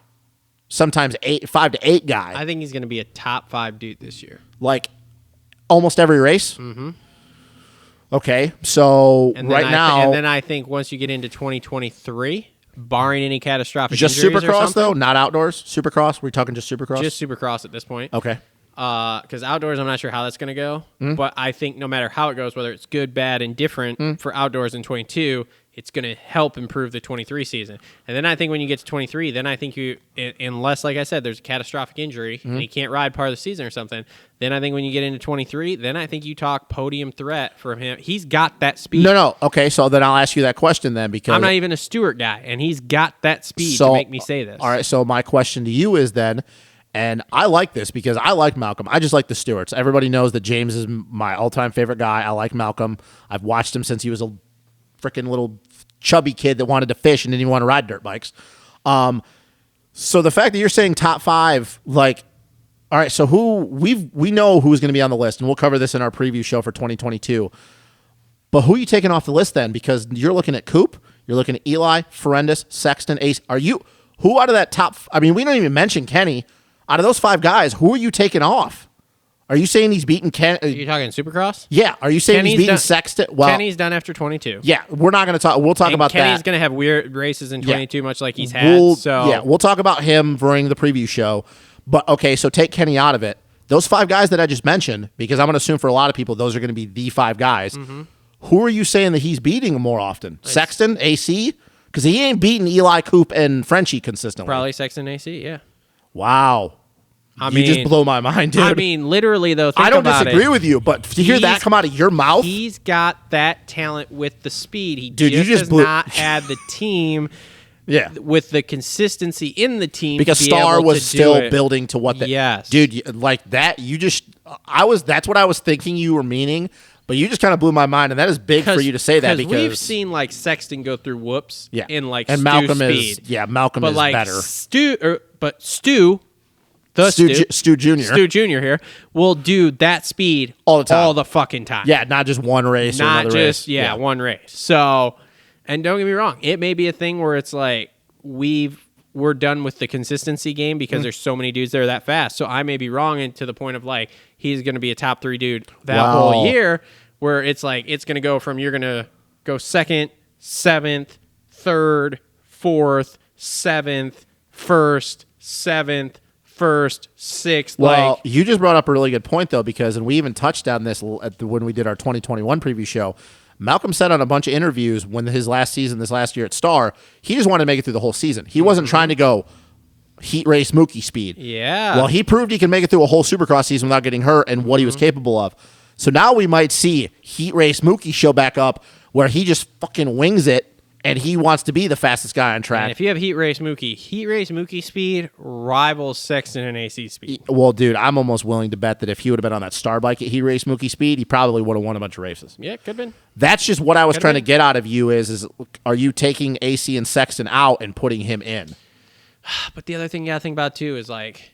sometimes 5 to 8 guy. I think he's going to be a top 5 dude this year. Like almost every race. Mm-hmm. Okay, so and now, and then I think once you get into 2023. Barring any catastrophic just injuries Supercross though, not outdoors. Supercross, we're talking just Supercross. Just Supercross at this point. Okay. Because outdoors, I'm not sure how that's going to go. But I think no matter how it goes, whether it's good, bad, and different for outdoors in 22, it's going to help improve the 23 season. And then I think when you get to 23, then I think you, unless, like I said, there's a catastrophic injury and he can't ride part of the season or something, then I think when you get into 23, then I think you talk podium threat for him. He's got that speed. No. Okay, so then I'll ask you that question then because I'm not even a Stewart guy, and he's got that speed to make me say this. All right, so my question to you is then, and I like this because I like Malcolm. I just like the Stewarts. Everybody knows that James is my all-time favorite guy. I like Malcolm. I've watched him since he was a freaking little chubby kid that wanted to fish and didn't even want to ride dirt bikes. So the fact that you're saying top 5, like, all right, so we know who's going to be on the list, and we'll cover this in our preview show for 2022. But who are you taking off the list then? Because you're looking at Coop, you're looking at Eli, Ferendis, Sexton, Ace. Who out of that top? I mean, we don't even mention Kenny. Out of those 5 guys, who are you taking off? Are you saying he's beating Ken? Are you talking Supercross? Yeah. Are you saying he's beating Sexton? Well, Kenny's done after 22. Yeah, we're not going to talk. We'll talk about that. Kenny's going to have weird races in 22, much like he's had. We'll talk about him during the preview show. But okay, so take Kenny out of it. Those 5 guys that I just mentioned, because I'm going to assume for a lot of people those are going to be the 5 guys. Who are you saying that he's beating more often? Sexton, AC? Because he ain't beating Eli, Coop, and Frenchie consistently. Probably Sexton, AC. Yeah. Wow. You just blow my mind, dude. I mean, literally, though, I don't disagree with you, but to hear that come out of your mouth. He's got that talent with the speed. He just has not had the team with the consistency in the team. Because Star was still building to what the... Yes. Dude, like that, you just... That's what I was thinking you were meaning, but you just kind of blew my mind, and that is big for you to say that because... we've seen, like, Sexton go through whoops in, like, and Malcolm speed. Malcolm is like, better. Stu... Stu Jr. Stu Jr. here will do that speed all the time, all the fucking time. Yeah, not just one race, not or another just race. One race. So, and don't get me wrong, it may be a thing where it's like we're done with the consistency game because there's so many dudes that are that fast. So I may be wrong, and to the point of like he's going to be a top 3 dude that whole year, where it's like it's going to go from you're going to go 2nd, 7th, 3rd, 4th, 7th, 1st, 7th. 1st, 6th. Well, you just brought up a really good point, though, because, and we even touched on this when we did our 2021 preview show, Malcolm said on a bunch of interviews when his last season, this last year at Star, he just wanted to make it through the whole season. He wasn't trying to go heat race Mookie speed. Yeah. Well, he proved he can make it through a whole Supercross season without getting hurt and what he was capable of. So now we might see heat race Mookie show back up where he just fucking wings it And he wants to be the fastest guy on track. And if you have Heat Race Mookie speed rivals Sexton and AC speed. Well, dude, I'm almost willing to bet that if he would have been on that star bike at Heat Race Mookie speed, he probably would have won a bunch of races. Yeah, could have been. That's just what I was trying to get out of you is are you taking AC and Sexton out and putting him in? But the other thing you got to think about, too, is like,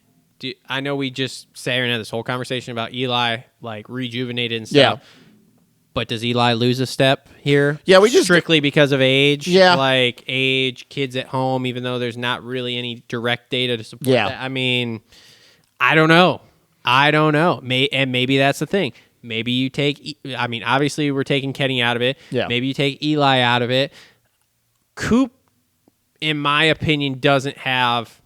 I know we just sat here and had this whole conversation about Eli, like, rejuvenated and stuff. Yeah. But does Eli lose a step here? Yeah, we just strictly because of age. Yeah, like age, kids at home. Even though there's not really any direct data to support that. I mean, I don't know. And maybe that's the thing. Maybe you take. I mean, obviously we're taking Kenny out of it. Yeah. Maybe you take Eli out of it. Coop, in my opinion, doesn't have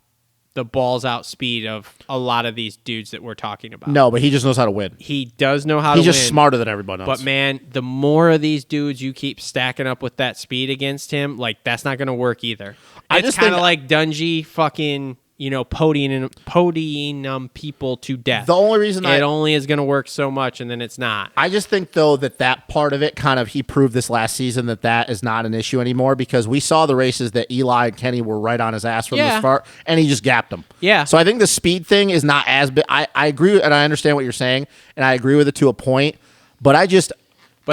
the balls out speed of a lot of these dudes that we're talking about. No, but he just knows how to win. He does know how to win. He's just smarter than everybody else. But, man, the more of these dudes you keep stacking up with that speed against him, like, that's not going to work either. It's kind of like Dungy fucking, podiing people to death. The only reason it only is going to work so much, and then it's not. I just think, though, that part of it kind of he proved this last season that is not an issue anymore because we saw the races that Eli and Kenny were right on his ass from the start, and he just gapped them. Yeah. So I think the speed thing is not as big. I agree, and I understand what you're saying, and I agree with it to a point, but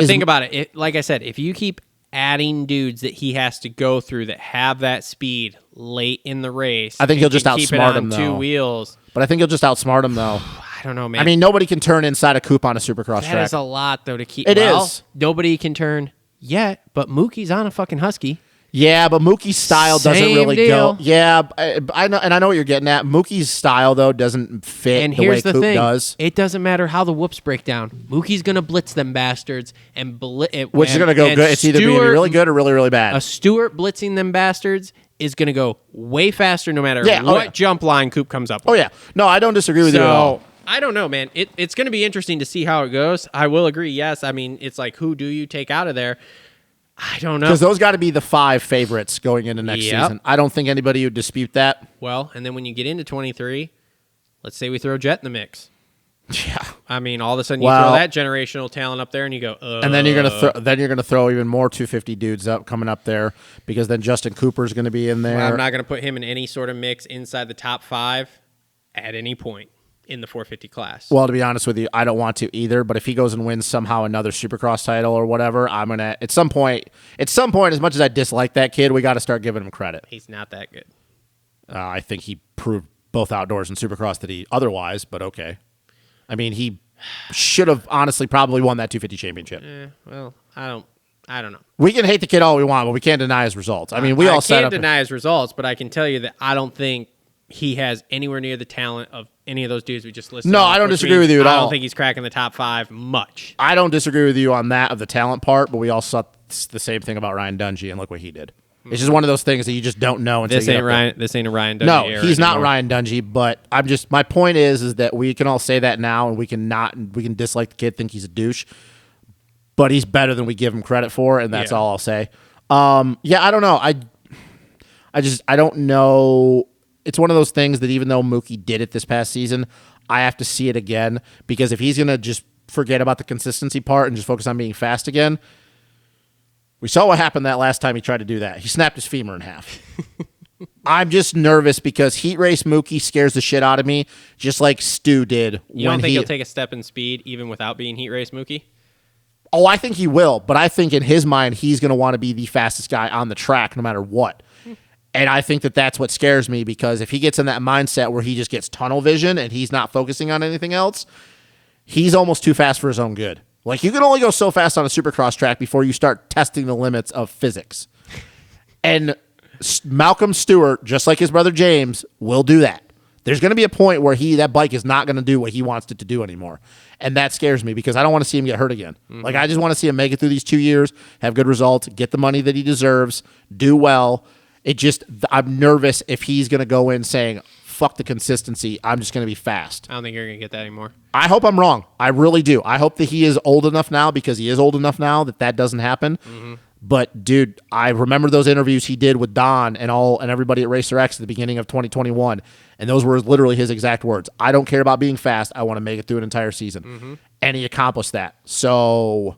think about it. Like I said, if you keep adding dudes that he has to go through that have that speed late in the race. I think he'll just outsmart him, though. Two wheels. But I think he'll just outsmart him, though. I don't know, man. I mean, nobody can turn inside a coupe on a supercross track. That is a lot, though, to keep. It is. Nobody can turn yet, but Mookie's on a fucking Husky. Yeah, but Mookie's style doesn't really deal. go. Yeah, I know, and I know what you're getting at. Mookie's style though doesn't fit the way Coupe does. It doesn't matter how the whoops break down. Mookie's gonna blitz them bastards and which is gonna go good. It's either gonna be really good or really really bad. A Stewart blitzing them bastards is gonna go way faster no matter what jump line Coupe comes up with. Oh yeah, no, I don't disagree with you at all. I don't know, man. It's going to be interesting to see how it goes. I will agree. Yes, I mean it's like who do you take out of there? I don't know. Because those got to be the 5 favorites going into next season. I don't think anybody would dispute that. Well, and then when you get into 23, let's say we throw Jet in the mix. Yeah. I mean, all of a sudden you throw that generational talent up there, and you go, and then you're gonna throw even more 250 dudes up coming up there because then Justin Cooper's going to be in there. Well, I'm not going to put him in any sort of mix inside the top 5 at any point in the 450 class. Well, to be honest with you, I don't want to either. But if he goes and wins somehow another Supercross title or whatever, I'm gonna at some point. As much as I dislike that kid, we got to start giving him credit. He's not that good. I think he proved both outdoors and Supercross that he otherwise. But okay, I mean he should have honestly probably won that 250 championship. Well, I don't know. We can hate the kid all we want, but we can't deny his results. I mean, I can't deny his results, but I can tell you that I don't think he has anywhere near the talent of any of those dudes we just listed. No, I don't disagree with you at all. I don't think he's cracking the top 5 much. I don't disagree with you on that of the talent part, but we all saw the same thing about Ryan Dungey, and look what he did. It's just one of those things that you just don't know until this ain't a Ryan Dungey. No, he's not Ryan Dungey, but my point is that we can all say that now, and we can dislike the kid, think he's a douche, but he's better than we give him credit for, and that's all I'll say. I don't know. I don't know. It's one of those things that even though Mookie did it this past season, I have to see it again because if he's going to just forget about the consistency part and just focus on being fast again, we saw what happened that last time he tried to do that. He snapped his femur in half. I'm just nervous because Heat Race Mookie scares the shit out of me, just like Stu did. You don't think he'll take a step in speed even without being Heat Race Mookie? Oh, I think he will, but I think in his mind he's going to want to be the fastest guy on the track no matter what. And I think that that's what scares me because if he gets in that mindset where he just gets tunnel vision and he's not focusing on anything else, he's almost too fast for his own good. Like, you can only go so fast on a supercross track before you start testing the limits of physics. And Malcolm Stewart, just like his brother James, will do that. There's going to be a point where that bike is not going to do what he wants it to do anymore. And that scares me because I don't want to see him get hurt again. Mm-hmm. Like, I just want to see him make it through these 2 years, have good results, get the money that he deserves, do well. I'm nervous if he's going to go in saying, fuck the consistency, I'm just going to be fast. I don't think you're going to get that anymore. I hope I'm wrong. I really do. I hope that he is old enough now because he is old enough now that doesn't happen. Mm-hmm. But, dude, I remember those interviews he did with Don and everybody at Racer X at the beginning of 2021, and those were literally his exact words. I don't care about being fast. I want to make it through an entire season. Mm-hmm. And he accomplished that. So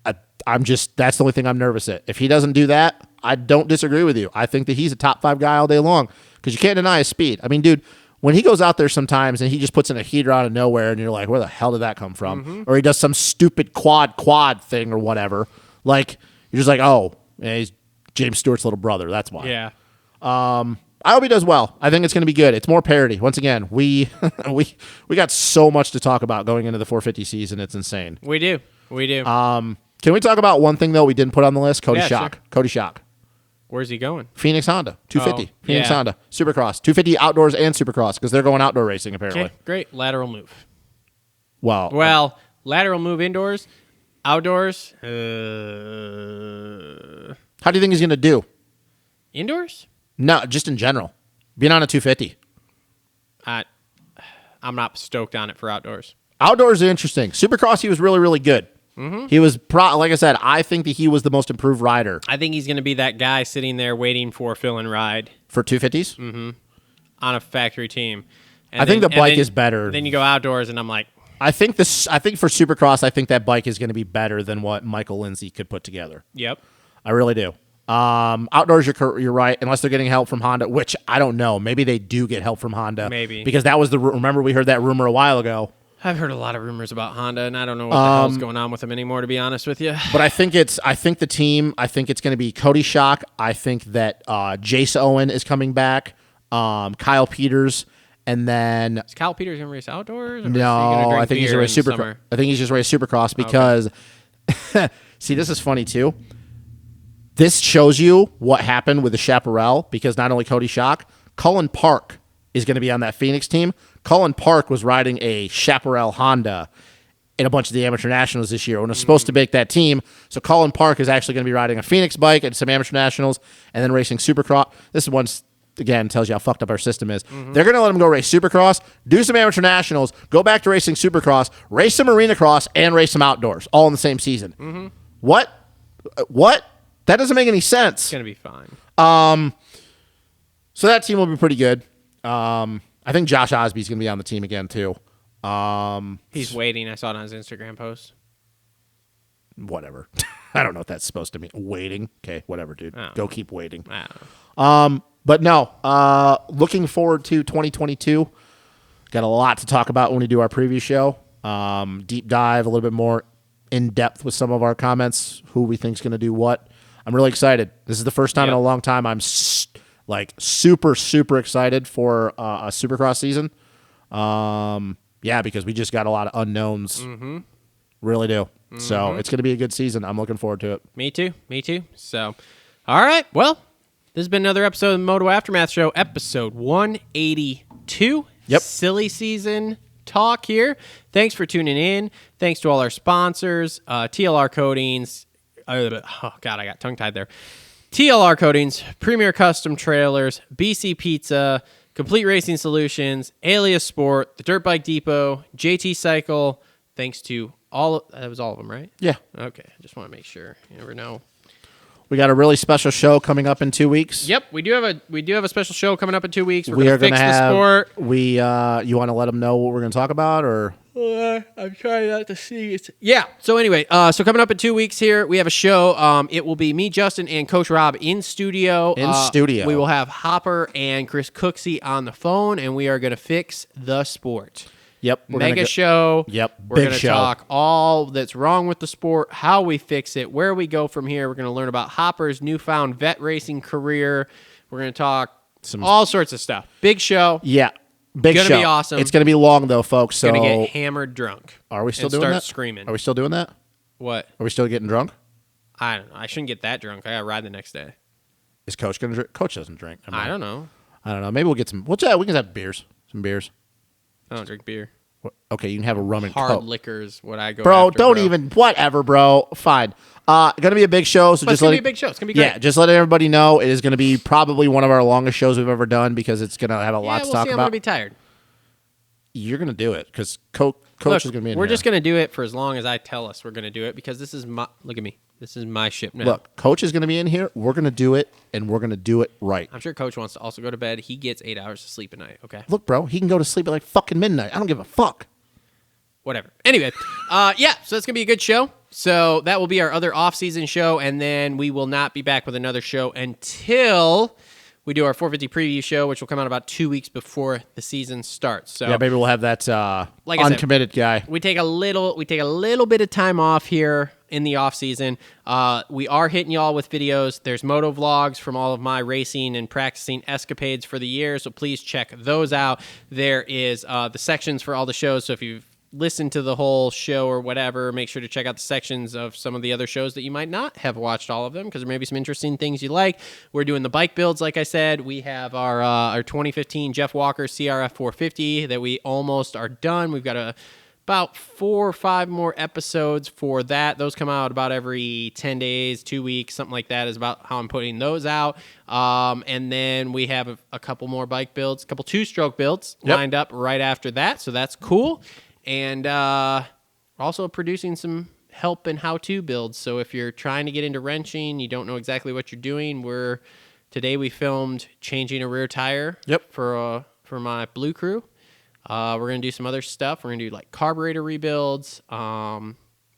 that's the only thing I'm nervous at. If he doesn't do that, I don't disagree with you. I think that he's a top 5 guy all day long because you can't deny his speed. I mean, dude, when he goes out there sometimes and he just puts in a heater out of nowhere and you're like, where the hell did that come from? Or he does some stupid quad thing or whatever. Like, you're just like, oh, yeah, he's James Stewart's little brother. That's why. Yeah. I hope he does well. I think it's going to be good. It's more parity. Once again, we got so much to talk about going into the 450 season. It's insane. We do. Can we talk about one thing, though, we didn't put on the list? Cody Schock. Sure. Cody Schock. Where's he going? Phoenix Honda, 250. Oh, Phoenix yeah. Honda, Supercross, 250 outdoors and Supercross because they're going outdoor racing apparently. Okay, great. Lateral move. Well, Lateral move indoors. Outdoors. how do you think he's going to do? Indoors? No, just in general. Being on a 250. I'm not stoked on it for outdoors. Outdoors are interesting. Supercross, he was really, really good. He was, like I said, I think that he was the most improved rider. I think he's going to be that guy sitting there waiting for Phil and Ride For 250s? on a factory team. And I think the bike then- is better. Then you go outdoors, and I'm like, I think for Supercross, I think that bike is going to be better than what Michael Lindsay could put together. yep. I really do. Outdoors, you're right, unless they're getting help from Honda, which I don't know. Maybe they do get help from Honda. Maybe. Because that was remember we heard that rumor a while ago. I've heard a lot of rumors about Honda, and I don't know what the hell's going on with them anymore, to be honest with you. But I think it's going to be Cody Schock. I think that Jace Owen is coming back. Kyle Peters, and then Is Kyle Peters going to race outdoors? Or no, I think he's going to race Supercross. I think he's just race Supercross because see, this is funny too. This shows you what happened with the Chaparral because not only Cody Schock, Cullen Park is going to be on that Phoenix team. Cullen Park was riding a Chaparral Honda in a bunch of the amateur nationals this year when it was supposed to make that team. So Cullen Park is actually going to be riding a Phoenix bike at some amateur nationals and then racing Supercross. This is again, tells you how fucked up our system is. They're going to let him go race Supercross, do some amateur nationals, go back to racing Supercross, race some arena cross, and race some outdoors, all in the same season. What? That doesn't make any sense. It's going to be fine. So that team will be pretty good. I think Josh Osby's going to be on the team again, too. He's waiting. I saw it on his Instagram post. Whatever. I don't know what that's supposed to mean. Waiting? Okay, whatever, dude. Oh. Go keep waiting. I don't know. But no, looking forward to 2022. Got a lot to talk about when we do our preview show. Deep dive, a little bit more in depth with some of our comments, who we think is going to do what. I'm really excited. This is the first time in a long time I'm super, super excited for a Supercross season. Because we just got a lot of unknowns. Really do. So it's going to be a good season. I'm looking forward to it. Me too. So, all right. Well, this has been another episode of the Moto Aftermath Show, episode 182. Yep. Silly season talk here. Thanks for tuning in. Thanks to all our sponsors, TLR Coatings. Oh, God, I got tongue-tied there. TLR Coatings, Premier Custom Trailers, BC.Pizza, Complete Racing Solutions, Alias Sport, the Dirt Bike Depot, JT Cycle. Thanks to that was all of them, right? Yeah. Okay, I just want to make sure. You never know. We got a really special show coming up in 2 weeks. Yep, we do have a special show coming up in 2 weeks. We're We are going to fix the sport. You want to let them know what we're going to talk about, or I'm trying not to see. Yeah. So anyway, so coming up in 2 weeks here, we have a show. It will be me, Justin, and Coach Rob in studio. studio. We will have Hopper and Chris Cooksey on the phone, and we are going to fix the sport. Yep, Mega show. Yep, We're big going to show. talk all that's wrong with the sport, how we fix it, where we go from here. We're going to learn about Hopper's newfound vet racing career. We're going to talk all sorts of stuff. Big show. Yeah, big Gonna show. be awesome. It's going to be long though, folks. So Going to get hammered drunk. are we still and doing start that? screaming. Are we still doing that? What? Are we still getting drunk? I don't know. I shouldn't get that drunk. I got to ride the next day. Is Coach going to drink? Coach doesn't drink. I don't know. I don't know. Maybe we'll get some. We can have beers. Some beers. I don't drink beer. Okay, you can have a rum and Hard Coke. liquors, what I go Bro, after, don't even. Whatever, bro. Fine. Gonna be a big show. So But it's just going to let be a big show. It's going to be great. Yeah, just letting everybody know it is going to be probably one of our longest shows we've ever done because it's going to have a lot to we'll talk see. I'm about. going to be tired. You're going to do it because Coach Look, is going to be in we're here. just going to do it for as long as I tell us we're going to do it because this is my. Look at me. This is my ship now. Look, Coach is going to be in here. We're going to do it, and we're going to do it right. I'm sure Coach wants to also go to bed. He gets 8 hours of sleep a night. Okay. Look, bro, he can go to sleep at like fucking midnight. I don't give a fuck. whatever. Anyway, yeah, so that's going to be a good show. So that will be our other off-season show, and then we will not be back with another show until we do our 450 preview show, which will come out about 2 weeks before the season starts. So Yeah, maybe we'll have that Like I said, uncommitted guy. we take a little bit of time off here in the off season. We are hitting y'all with videos. There's moto vlogs from all of my racing and practicing escapades for the year, so please check those out. There is the sections for all the shows, so if you've listened to the whole show or whatever, make sure to check out the sections of some of the other shows that you might not have watched all of them, because there may be some interesting things you like. We're doing the bike builds, like I said. We have our 2015 Jeff Walker CRF 450 that we almost are done. We've got about 4 or 5 more episodes for that. Those come out about every 10 days, 2 weeks, something like that is about how I'm putting those out. And then we have a couple more bike builds, a couple 2-stroke builds lined up right after that, so that's cool. And also producing some help and how-to builds. So if you're trying to get into wrenching, you don't know exactly what you're doing, today we filmed changing a rear tire for my Blue Crew. We're going to do some other stuff. We're going to do like carburetor rebuilds,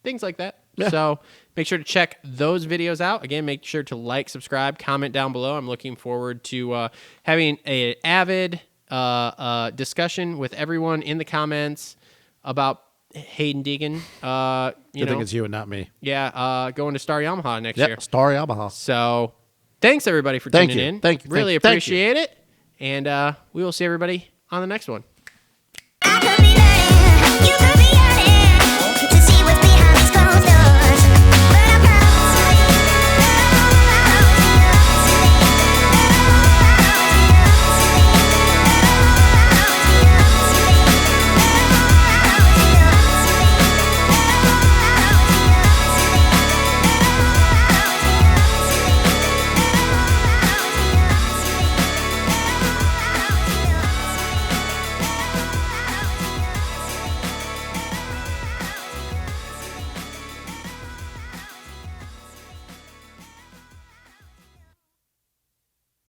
things like that. Yeah. So make sure to check those videos out. Again, make sure to like, subscribe, comment down below. I'm looking forward to having an avid discussion with everyone in the comments about Hayden Deegan. Good thing it's you and not me. Yeah, going to Star Yamaha next year. Star Yamaha. So thanks, everybody, for tuning in. Thank you. Really appreciate it. And we will see everybody on the next one.